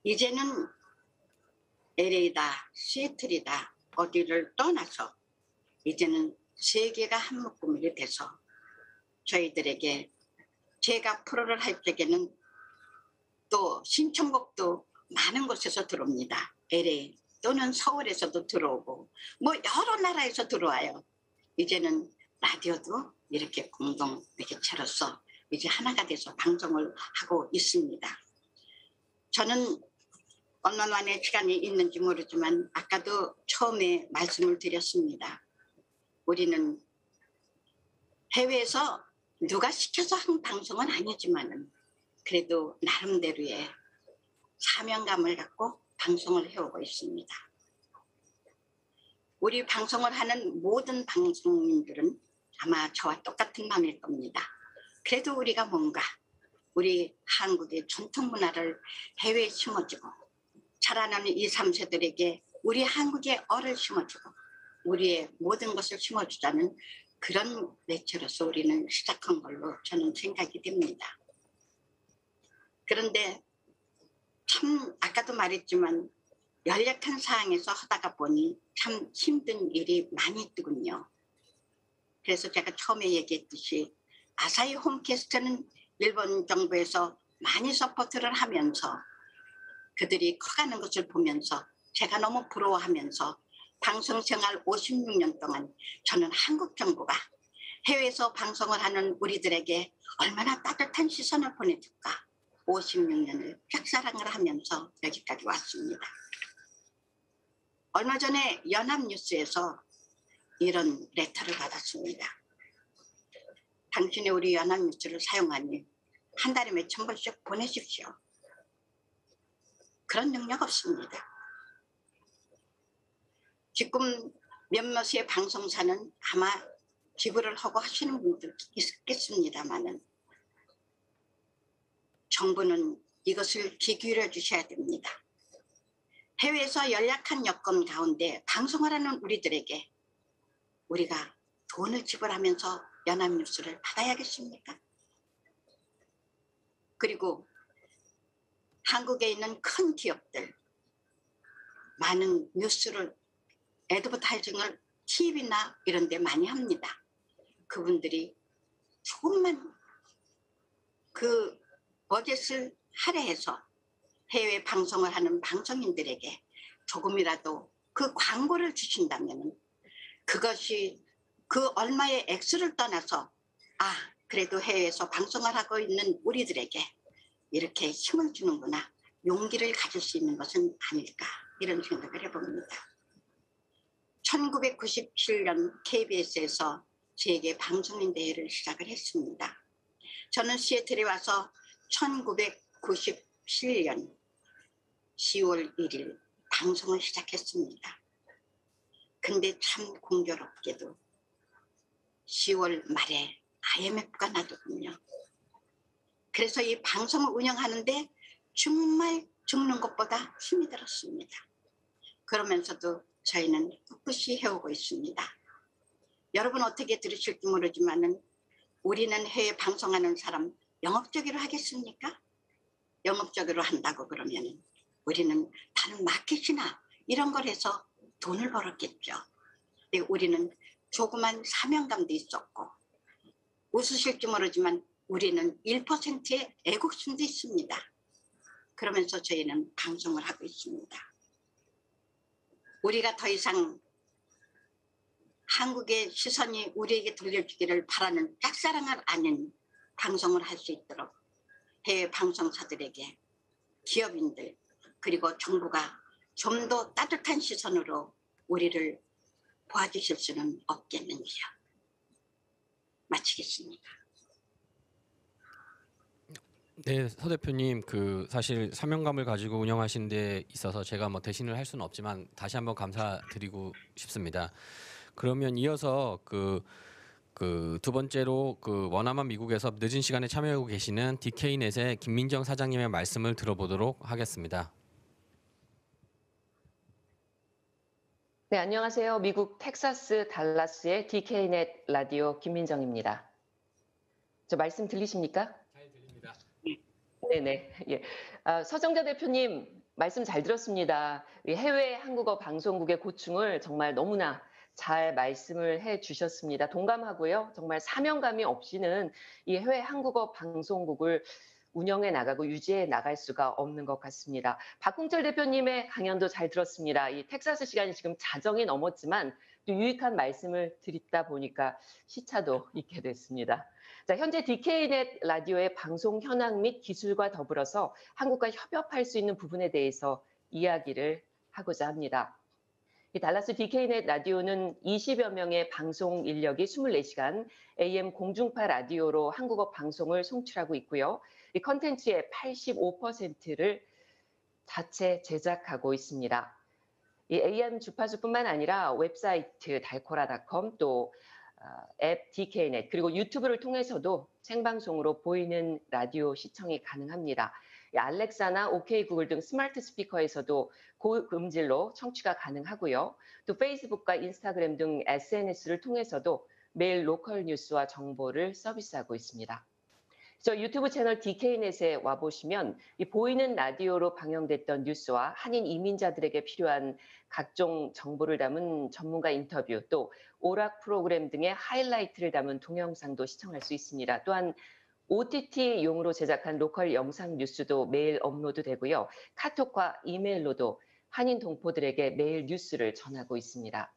이제는 LA다, 시애틀이다 어디를 떠나서 이제는 세계가 한 묶음이 돼서 저희들에게 제가 프로를 할 적에는 또 신청곡도 많은 곳에서 들어옵니다. LA 또는 서울에서도 들어오고 뭐 여러 나라에서 들어와요. 이제는 라디오도 이렇게 공동 매개체로서 이제 하나가 돼서 방송을 하고 있습니다. 저는 얼마만의 시간이 있는지 모르지만 아까도 처음에 말씀을 드렸습니다. 우리는 해외에서 누가 시켜서 한 방송은 아니지만은 그래도 나름대로의 사명감을 갖고 방송을 해오고 있습니다. 우리 방송을 하는 모든 방송인들은 아마 저와 똑같은 마음일 겁니다. 그래도 우리가 뭔가 우리 한국의 전통 문화를 해외에 심어주고 자라나는 2, 3세들에게 우리 한국의 얼을 심어주고 우리의 모든 것을 심어주자는 그런 매체로서 우리는 시작한 걸로 저는 생각이 됩니다. 그런데 참 아까도 말했지만 연약한 상황에서 하다가 보니 참 힘든 일이 많이 있더군요. 그래서 제가 처음에 얘기했듯이 아사히 홈캐스트는 일본 정부에서 많이 서포트를 하면서 그들이 커가는 것을 보면서 제가 너무 부러워하면서 방송 생활 56년 동안 저는 한국 정부가 해외에서 방송을 하는 우리들에게 얼마나 따뜻한 시선을 보내줄까 56년을 짝사랑을 하면서 여기까지 왔습니다. 얼마 전에 연합뉴스에서 이런 레터를 받았습니다. 당신이 우리 연합뉴스를 사용하니 한 달에 몇천 번씩 보내십시오. 그런 능력 없습니다. 지금 몇몇의 방송사는 아마 기부를 하고 하시는 분들 있겠습니다만은 정부는 이것을 귀 기울여 주셔야 됩니다. 해외에서 연약한 여건 가운데 방송을 하는 우리들에게 우리가 돈을 지불하면서 연합뉴스를 받아야겠습니까? 그리고 한국에 있는 큰 기업들 많은 뉴스를 애드버타이징을 TV나 이런 데 많이 합니다. 그분들이 조금만 그 버젯을 할애해서 해외 방송을 하는 방송인들에게 조금이라도 그 광고를 주신다면 그것이 그 얼마의 액수를 떠나서 아 그래도 해외에서 방송을 하고 있는 우리들에게 이렇게 힘을 주는구나 용기를 가질 수 있는 것은 아닐까 이런 생각을 해봅니다. 1997년 KBS에서 세계 방송인 대회를 시작을 했습니다. 저는 시애틀에 와서 1997년 10월 1일 방송을 시작했습니다. 근데 참 공교롭게도 10월 말에 IMF가 나더군요. 그래서 이 방송을 운영하는데 정말 죽는 것보다 힘이 들었습니다. 그러면서도 저희는 꿋꿋이 해오고 있습니다. 여러분 어떻게 들으실지 모르지만 우리는 해외 방송하는 사람 영업적으로 하겠습니까? 영업적으로 한다고 그러면 우리는 다른 마켓이나 이런 걸 해서 돈을 벌었겠죠. 우리는 조그만 사명감도 있었고 웃으실지 모르지만 우리는 1%의 애국심도 있습니다. 그러면서 저희는 방송을 하고 있습니다. 우리가 더 이상 한국의 시선이 우리에게 돌려주기를 바라는 짝사랑을 아닌 방송을 할 수 있도록 해외 방송사들에게 기업인들 그리고 정부가 좀 더 따뜻한 시선으로 우리를 보아주실 수는 없겠는지요. 마치겠습니다. 네, 서 대표님 그 사실 사명감을 가지고 운영하신 데 있어서 제가 뭐 대신을 할 수는 없지만 다시 한번 감사드리고 싶습니다. 그러면 이어서 그 두 번째로 그 원아만 미국에서 늦은 시간에 참여하고 계시는 DK넷의 김민정 사장님의 말씀을 들어보도록 하겠습니다. 네, 안녕하세요. 미국 텍사스 달라스의 DK넷 라디오 김민정입니다. 저 말씀 들리십니까? 잘 들립니다. 네네. 예. 서정자 대표님 말씀 잘 들었습니다. 해외 한국어 방송국의 고충을 정말 너무나 잘 말씀을 해 주셨습니다. 동감하고요. 정말 사명감이 없이는 이 해외 한국어 방송국을 운영해 나가고 유지해 나갈 수가 없는 것 같습니다. 박홍철 대표님의 강연도 잘 들었습니다. 이 텍사스 시간이 지금 자정이 넘었지만 또 유익한 말씀을 드리다 보니까 시차도 있게 됐습니다. 자, 현재 DK넷 라디오의 방송 현황 및 기술과 더불어서 한국과 협업할 수 있는 부분에 대해서 이야기를 하고자 합니다. 이 달라스 DK넷 라디오는 20여 명의 방송 인력이 24시간 AM 공중파 라디오로 한국어 방송을 송출하고 있고요. 이 컨텐츠의 85%를 자체 제작하고 있습니다. 이 AM 주파수뿐만 아니라 웹사이트 달코라.com 또 앱 DK넷 그리고 유튜브를 통해서도 생방송으로 보이는 라디오 시청이 가능합니다. 알렉사나 OK 구글 등 스마트 스피커에서도 고음질로 청취가 가능하고요. 또 페이스북과 인스타그램 등 SNS를 통해서도 매일 로컬 뉴스와 정보를 서비스하고 있습니다. 저 유튜브 채널 DK넷에 와보시면 이 보이는 라디오로 방영됐던 뉴스와 한인 이민자들에게 필요한 각종 정보를 담은 전문가 인터뷰, 또 오락 프로그램 등의 하이라이트를 담은 동영상도 시청할 수 있습니다. 또한 OTT용으로 제작한 로컬 영상 뉴스도 매일 업로드되고요. 카톡과 이메일로도 한인 동포들에게 매일 뉴스를 전하고 있습니다.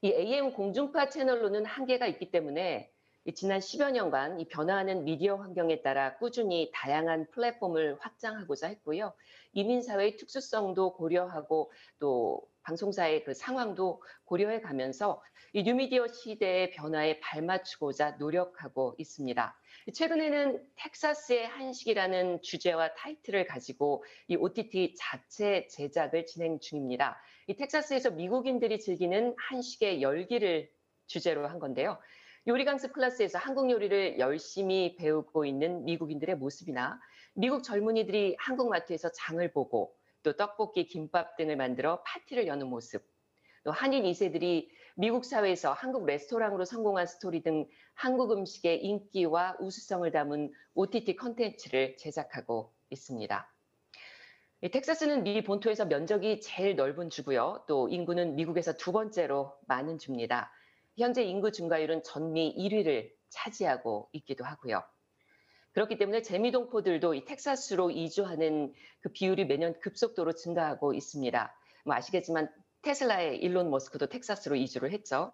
이 AM 공중파 채널로는 한계가 있기 때문에 지난 10여 년간 이 변화하는 미디어 환경에 따라 꾸준히 다양한 플랫폼을 확장하고자 했고요. 이민사회의 특수성도 고려하고 또 방송사의 그 상황도 고려해 가면서 이 뉴미디어 시대의 변화에 발맞추고자 노력하고 있습니다. 최근에는 텍사스의 한식이라는 주제와 타이틀을 가지고 이 OTT 자체 제작을 진행 중입니다. 이 텍사스에서 미국인들이 즐기는 한식의 열기를 주제로 한 건데요. 요리 강습 클래스에서 한국 요리를 열심히 배우고 있는 미국인들의 모습이나 미국 젊은이들이 한국 마트에서 장을 보고 또 떡볶이, 김밥 등을 만들어 파티를 여는 모습, 또 한인 2세들이 미국 사회에서 한국 레스토랑으로 성공한 스토리 등 한국 음식의 인기와 우수성을 담은 OTT 콘텐츠를 제작하고 있습니다. 텍사스는 미 본토에서 면적이 제일 넓은 주고요. 또 인구는 미국에서 두 번째로 많은 주입니다. 현재 인구 증가율은 전미 1위를 차지하고 있기도 하고요. 그렇기 때문에 재미동포들도 이 텍사스로 이주하는 그 비율이 매년 급속도로 증가하고 있습니다. 아시겠지만 테슬라의 일론 머스크도 텍사스로 이주를 했죠.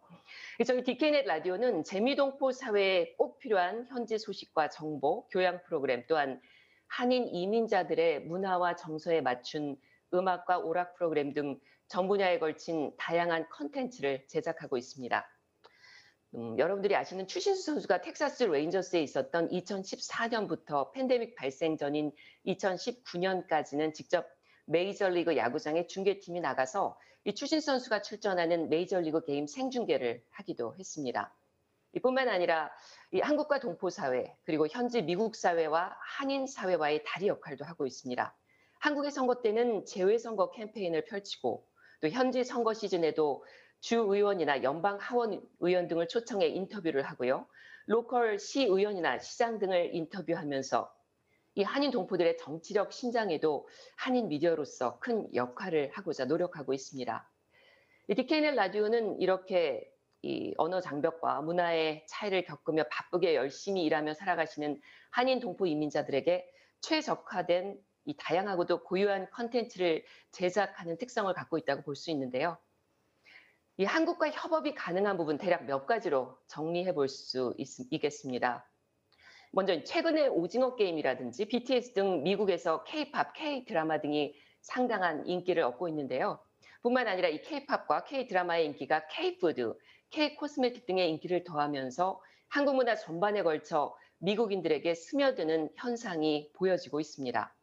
저희 DK넷 라디오는 재미동포 사회에 꼭 필요한 현지 소식과 정보, 교양 프로그램 또한 한인 이민자들의 문화와 정서에 맞춘 음악과 오락 프로그램 등 전 분야에 걸친 다양한 컨텐츠를 제작하고 있습니다. 여러분들이 아시는 추신수 선수가 텍사스 레인저스에 있었던 2014년부터 팬데믹 발생 전인 2019년까지는 직접 메이저리그 야구장에 중계팀이 나가서 이 추신수 선수가 출전하는 메이저리그 게임 생중계를 하기도 했습니다. 이뿐만 아니라 이 한국과 동포 사회 그리고 현지 미국 사회와 한인 사회와의 다리 역할도 하고 있습니다. 한국의 선거 때는 재외선거 캠페인을 펼치고 또 현지 선거 시즌에도 주 의원이나 연방 하원 의원 등을 초청해 인터뷰를 하고요. 로컬 시의원이나 시장 등을 인터뷰하면서 이 한인 동포들의 정치력 신장에도 한인 미디어로서 큰 역할을 하고자 노력하고 있습니다. DK넷 라디오는 이렇게 이 언어 장벽과 문화의 차이를 겪으며 바쁘게 열심히 일하며 살아가시는 한인 동포 이민자들에게 최적화된 이 다양하고도 고유한 컨텐츠를 제작하는 특성을 갖고 있다고 볼 수 있는데요. 이 한국과 협업이 가능한 부분 대략 몇 가지로 정리해 볼 수 있겠습니다. 먼저 최근에 오징어 게임이라든지 BTS 등 미국에서 K-팝, K-드라마 등이 상당한 인기를 얻고 있는데요. 뿐만 아니라 이 K-팝과 K-드라마의 인기가 K-푸드, K-코스메틱 등의 인기를 더하면서 한국 문화 전반에 걸쳐 미국인들에게 스며드는 현상이 보여지고 있습니다.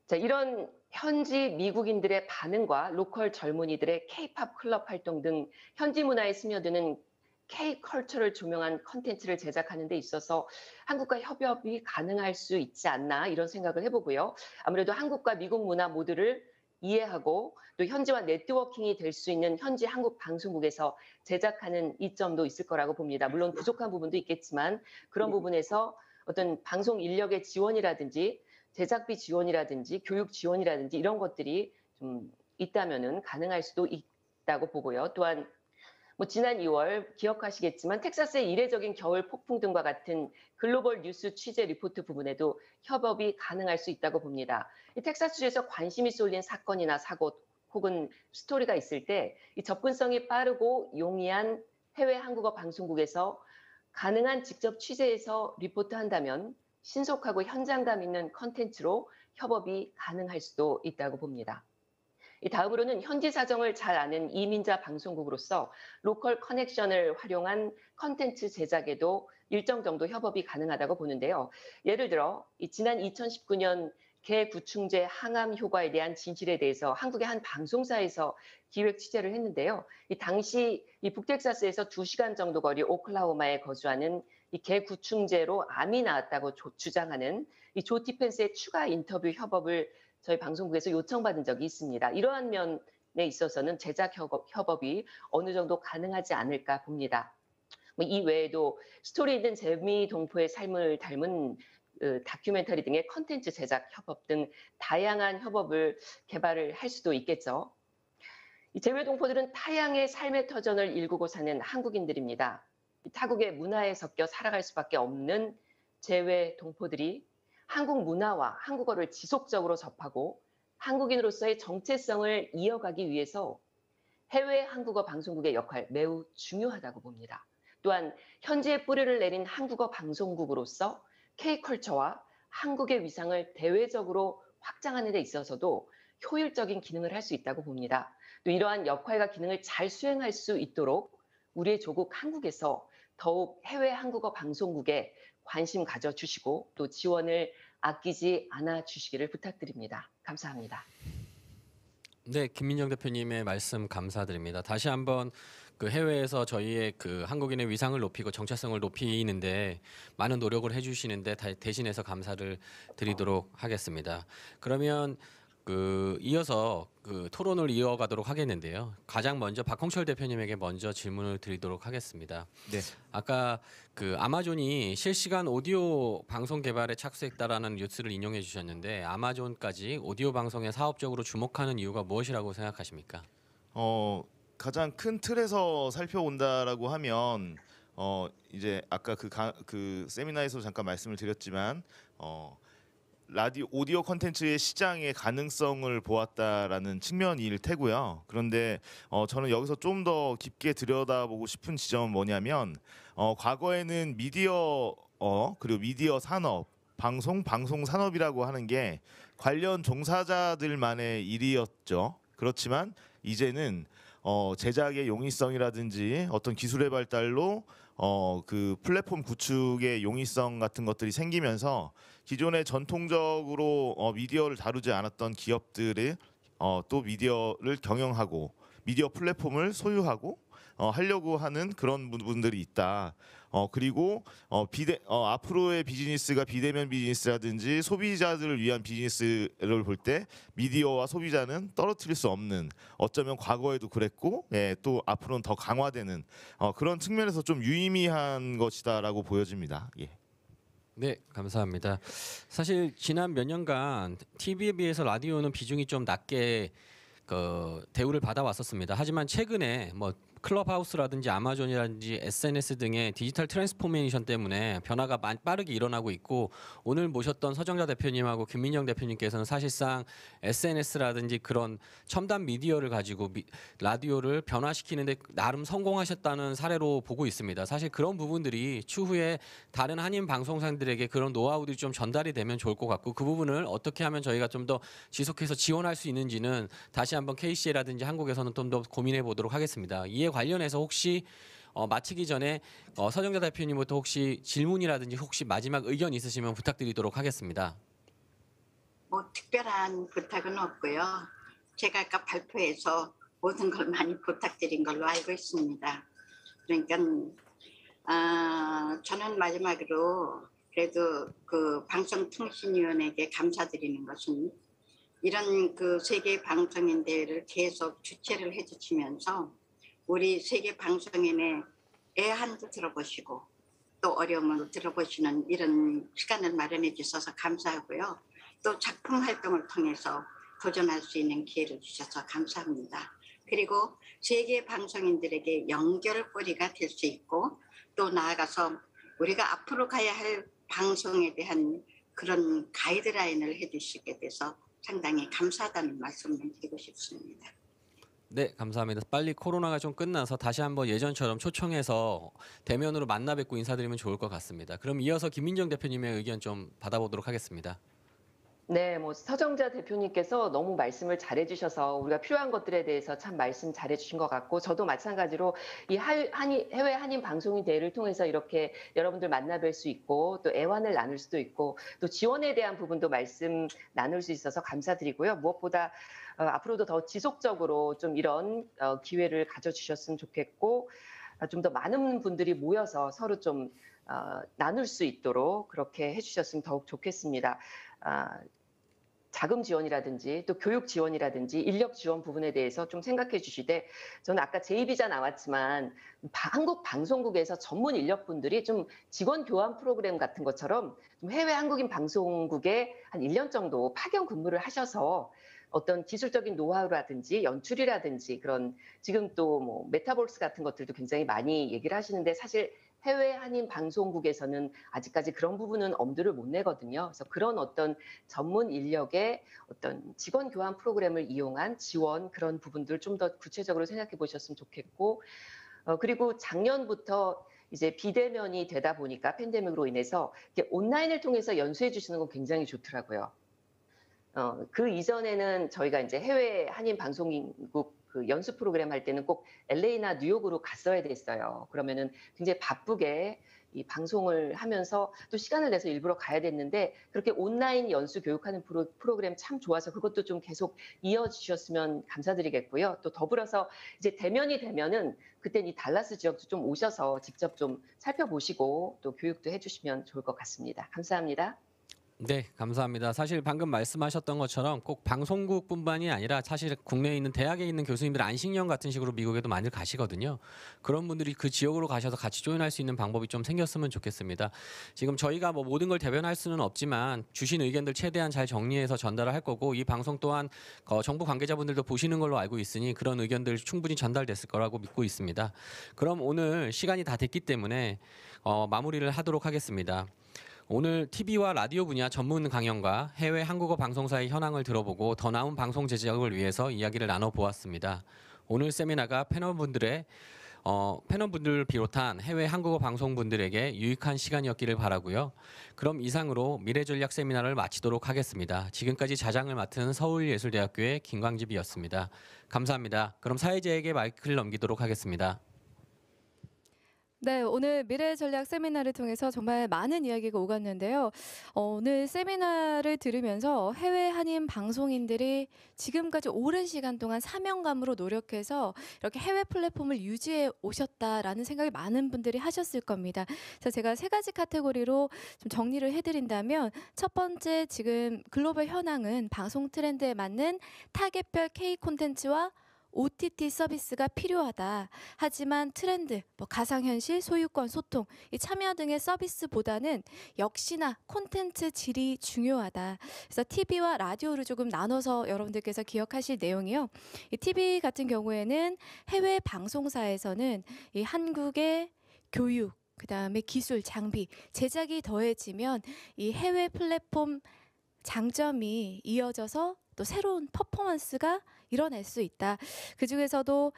자, 이런 현지 미국인들의 반응과 로컬 젊은이들의 K-팝 클럽 활동 등 현지 문화에 스며드는 K-컬처를 조명한 컨텐츠를 제작하는 데 있어서 한국과 협업이 가능할 수 있지 않나 이런 생각을 해보고요. 아무래도 한국과 미국 문화 모두를 이해하고 또 현지와 네트워킹이 될 수 있는 현지 한국 방송국에서 제작하는 이점도 있을 거라고 봅니다. 물론 부족한 부분도 있겠지만 그런 부분에서 어떤 방송 인력의 지원이라든지 제작비 지원이라든지 교육 지원이라든지 이런 것들이 좀 있다면은 가능할 수도 있다고 보고요. 또한 지난 2월 기억하시겠지만 텍사스의 이례적인 겨울 폭풍 등과 같은 글로벌 뉴스 취재 리포트 부분에도 협업이 가능할 수 있다고 봅니다. 이 텍사스주에서 관심이 쏠린 사건이나 사고 혹은 스토리가 있을 때 이 접근성이 빠르고 용이한 해외 한국어 방송국에서 가능한 직접 취재해서 리포트한다면 신속하고 현장감 있는 컨텐츠로 협업이 가능할 수도 있다고 봅니다. 다음으로는 현지 사정을 잘 아는 이민자 방송국으로서 로컬 커넥션을 활용한 컨텐츠 제작에도 일정 정도 협업이 가능하다고 보는데요. 예를 들어 지난 2019년 개구충제 항암 효과에 대한 진실에 대해서 한국의 한 방송사에서 기획 취재를 했는데요. 당시 북텍사스에서 2시간 정도 거리 오클라호마에 거주하는 개구충제로 암이 나았다고 주장하는 조 티펜스의 추가 인터뷰 협업을 저희 방송국에서 요청받은 적이 있습니다. 이러한 면에 있어서는 제작 협업이 어느 정도 가능하지 않을까 봅니다. 이 외에도 스토리 있는 재미 동포의 삶을 닮은 다큐멘터리 등의 컨텐츠 제작 협업 등 다양한 협업을 개발을 할 수도 있겠죠. 이 재외 동포들은 타향의 삶의 터전을 일구고 사는 한국인들입니다. 타국의 문화에 섞여 살아갈 수밖에 없는 재외 동포들이 한국 문화와 한국어를 지속적으로 접하고 한국인으로서의 정체성을 이어가기 위해서 해외 한국어 방송국의 역할 매우 중요하다고 봅니다. 또한 현지에 뿌리를 내린 한국어 방송국으로서 K컬처와 한국의 위상을 대외적으로 확장하는 데 있어서도 효율적인 기능을 할 수 있다고 봅니다. 또 이러한 역할과 기능을 잘 수행할 수 있도록 우리의 조국 한국에서 더욱 해외 한국어 방송국에 관심 가져주시고 또 지원을 아끼지 않아 주시기를 부탁드립니다. 감사합니다. 네, 김민정 대표님의 말씀 감사드립니다. 다시 한번 그 해외에서 저희의 그 한국인의 위상을 높이고 정체성을 높이는데 많은 노력을 해주시는데 대신해서 감사를 드리도록 하겠습니다. 그러면 그 이어서 그 토론을 이어가도록 하겠는데요. 가장 먼저 박홍철 대표님에게 먼저 질문을 드리도록 하겠습니다. 네. 아까 그 아마존이 실시간 오디오 방송 개발에 착수했다라는 뉴스를 인용해 주셨는데 아마존까지 오디오 방송에 사업적으로 주목하는 이유가 무엇이라고 생각하십니까? 가장 큰 틀에서 살펴본다라고 하면 이제 아까 그 세미나에서 잠깐 말씀을 드렸지만 오디오 콘텐츠의 시장의 가능성을 보았다라는 측면일 테고요. 그런데 저는 여기서 좀 더 깊게 들여다보고 싶은 지점은 뭐냐면 과거에는 미디어 그리고 미디어 산업, 방송 산업이라고 하는 게 관련 종사자들만의 일이었죠. 그렇지만 이제는 제작의 용이성이라든지 어떤 기술의 발달로 그 플랫폼 구축의 용이성 같은 것들이 생기면서 기존에 전통적으로 미디어를 다루지 않았던 기업들이 또 미디어를 경영하고 미디어 플랫폼을 소유하고 하려고 하는 그런 부분들이 있다. 그리고 앞으로의 비즈니스가 비대면 비즈니스라든지 소비자들을 위한 비즈니스를 볼 때 미디어와 소비자는 떨어뜨릴 수 없는, 어쩌면 과거에도 그랬고 또 앞으로는 더 강화되는 그런 측면에서 좀 유의미한 것이다라고 보여집니다. 예. 네, 감사합니다. 사실 지난 몇 년간 TV에 비해서 라디오는 비중이 좀 낮게 그 대우를 받아왔었습니다. 하지만 최근에 뭐 클럽하우스라든지 아마존이라든지 SNS 등의 디지털 트랜스포메이션 때문에 변화가 빠르게 일어나고 있고, 오늘 모셨던 서정자 대표님하고 김민정 대표님께서는 사실상 SNS라든지 그런 첨단 미디어를 가지고 라디오를 변화시키는데 나름 성공하셨다는 사례로 보고 있습니다. 사실 그런 부분들이 추후에 다른 한인 방송사들에게 그런 노하우들이 좀 전달이 되면 좋을 것 같고, 그 부분을 어떻게 하면 저희가 좀 더 지속해서 지원할 수 있는지는 다시 한번 KCA라든지 한국에서는 좀 더 고민해 보도록 하겠습니다. 이에 관련해서 혹시 마치기 전에 서정자 대표님부터 혹시 질문이라든지 혹시 마지막 의견 있으시면 부탁드리도록 하겠습니다. 뭐 특별한 부탁은 없고요. 제가 아까 발표에서 모든 걸 많이 부탁드린 걸로 알고 있습니다. 그러니까 저는 마지막으로 그래도 그 방송통신위원회에게 감사드리는 것은 이런 그 세계 방송인 대회를 계속 주최를 해주시면서 우리 세계 방송인의 애한도 들어보시고 또 어려움을 들어보시는 이런 시간을 마련해 주셔서 감사하고요. 또 작품 활동을 통해서 도전할 수 있는 기회를 주셔서 감사합니다. 그리고 세계 방송인들에게 연결고리가 될 수 있고 또 나아가서 우리가 앞으로 가야 할 방송에 대한 그런 가이드라인을 해주시게 돼서 상당히 감사하다는 말씀을 드리고 싶습니다. 네, 감사합니다. 빨리 코로나가 좀 끝나서 다시 한번 예전처럼 초청해서 대면으로 만나 뵙고 인사드리면 좋을 것 같습니다. 그럼 이어서 김민정 대표님의 의견 좀 받아보도록 하겠습니다. 네, 뭐 서정자 대표님께서 너무 말씀을 잘해주셔서 우리가 필요한 것들에 대해서 참 말씀 잘해주신 것 같고, 저도 마찬가지로 이 해외 한인 방송인 대회를 통해서 이렇게 여러분들 만나뵐 수 있고 또 애환을 나눌 수도 있고 또 지원에 대한 부분도 말씀 나눌 수 있어서 감사드리고요. 무엇보다 앞으로도 더 지속적으로 좀 이런 기회를 가져주셨으면 좋겠고, 좀 더 많은 분들이 모여서 서로 좀 나눌 수 있도록 그렇게 해주셨으면 더욱 좋겠습니다. 자금 지원이라든지 또 교육 지원이라든지 인력 지원 부분에 대해서 좀 생각해 주시되, 저는 아까 제2비자 나왔지만 한국 방송국에서 전문 인력분들이 좀 직원 교환 프로그램 같은 것처럼 좀 해외 한국인 방송국에 한 1년 정도 파견 근무를 하셔서 어떤 기술적인 노하우라든지 연출이라든지 그런, 지금 또 뭐 메타버스 같은 것들도 굉장히 많이 얘기를 하시는데, 사실 해외 한인 방송국에서는 아직까지 그런 부분은 엄두를 못 내거든요. 그래서 그런 어떤 전문 인력의 어떤 직원 교환 프로그램을 이용한 지원, 그런 부분들 좀 더 구체적으로 생각해 보셨으면 좋겠고, 그리고 작년부터 이제 비대면이 되다 보니까 팬데믹으로 인해서 이렇게 온라인을 통해서 연수해 주시는 건 굉장히 좋더라고요. 그 이전에는 저희가 이제 해외 한인 방송국 그 연수 프로그램 할 때는 꼭 LA나 뉴욕으로 갔어야 됐어요. 그러면은 굉장히 바쁘게 이 방송을 하면서 또 시간을 내서 일부러 가야 됐는데, 그렇게 온라인 연수 교육하는 프로그램 참 좋아서 그것도 좀 계속 이어주셨으면 감사드리겠고요. 또 더불어서 이제 대면이 되면은 그땐 이 달라스 지역도 좀 오셔서 직접 좀 살펴보시고 또 교육도 해주시면 좋을 것 같습니다. 감사합니다. 네, 감사합니다. 사실 방금 말씀하셨던 것처럼 꼭 방송국뿐만이 아니라 사실 국내에 있는 대학에 있는 교수님들 안식년 같은 식으로 미국에도 많이 가시거든요. 그런 분들이 그 지역으로 가셔서 같이 조인할 수 있는 방법이 좀 생겼으면 좋겠습니다. 지금 저희가 뭐 모든 걸 대변할 수는 없지만 주신 의견들 최대한 잘 정리해서 전달을 할 거고, 이 방송 또한 정부 관계자분들도 보시는 걸로 알고 있으니 그런 의견들 충분히 전달됐을 거라고 믿고 있습니다. 그럼 오늘 시간이 다 됐기 때문에 마무리를 하도록 하겠습니다. 오늘 TV와 라디오 분야 전문 강연과 해외 한국어 방송사의 현황을 들어보고 더 나은 방송 제작을 위해서 이야기를 나눠보았습니다. 오늘 세미나가 패널분들을 비롯한 해외 한국어 방송분들에게 유익한 시간이었기를 바라고요. 그럼 이상으로 미래전략 세미나를 마치도록 하겠습니다. 지금까지 자장을 맡은 서울예술대학교의 김광집이었습니다. 감사합니다. 그럼 사회자에게 마이크를 넘기도록 하겠습니다. 네, 오늘 미래전략 세미나를 통해서 정말 많은 이야기가 오갔는데요. 오늘 세미나를 들으면서 해외 한인 방송인들이 지금까지 오랜 시간 동안 사명감으로 노력해서 이렇게 해외 플랫폼을 유지해 오셨다라는 생각이 많은 분들이 하셨을 겁니다. 그래서 제가 3가지 카테고리로 좀 정리를 해드린다면, 첫 번째, 지금 글로벌 현황은 방송 트렌드에 맞는 타겟별 K 콘텐츠와 OTT 서비스가 필요하다. 하지만 트렌드, 가상현실, 소유권, 소통, 참여 등의 서비스보다는 역시나 콘텐츠 질이 중요하다. 그래서 TV와 라디오를 조금 나눠서 여러분들께서 기억하실 내용이요. 이 TV 같은 경우에는 해외 방송사에서는 이 한국의 교육, 그다음에 기술, 장비, 제작이 더해지면 이 해외 플랫폼 장점이 이어져서 또 새로운 퍼포먼스가 일어날 수 있다. 그중에서도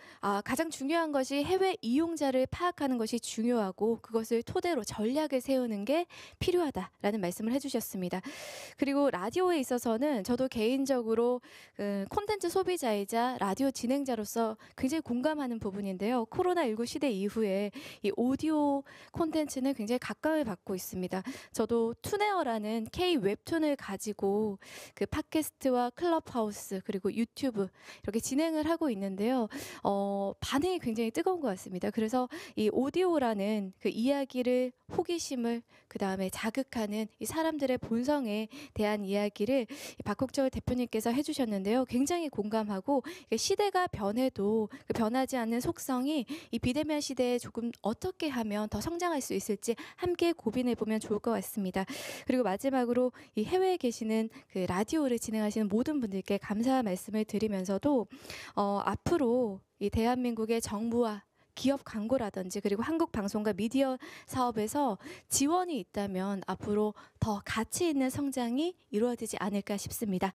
가장 중요한 것이 해외 이용자를 파악하는 것이 중요하고, 그것을 토대로 전략을 세우는 게 필요하다라는 말씀을 해주셨습니다. 그리고 라디오에 있어서는 저도 개인적으로 콘텐츠 소비자이자 라디오 진행자로서 굉장히 공감하는 부분인데요. 코로나19 시대 이후에 이 오디오 콘텐츠는 굉장히 각광을 받고 있습니다. 저도 투네어라는 K 웹툰을 가지고 그 팟캐스트와 클럽하우스 그리고 유튜브 이렇게 진행을 하고 있는데요. 반응이 굉장히 뜨거운 것 같습니다. 그래서 이 오디오라는 그 이야기를, 호기심을 그다음에 자극하는 이 사람들의 본성에 대한 이야기를 박국철 대표님께서 해주셨는데요. 굉장히 공감하고, 시대가 변해도 그 변하지 않는 속성이 이 비대면 시대에 조금 어떻게 하면 더 성장할 수 있을지 함께 고민해 보면 좋을 것 같습니다. 그리고 마지막으로 이 해외에 계시는 그 라디오를 진행하시는 모든 분들께 감사 말씀을 드리면서도 앞으로 이 대한민국의 정부와 기업 광고라든지 그리고 한국 방송과 미디어 사업에서 지원이 있다면 앞으로 더 가치 있는 성장이 이루어지지 않을까 싶습니다.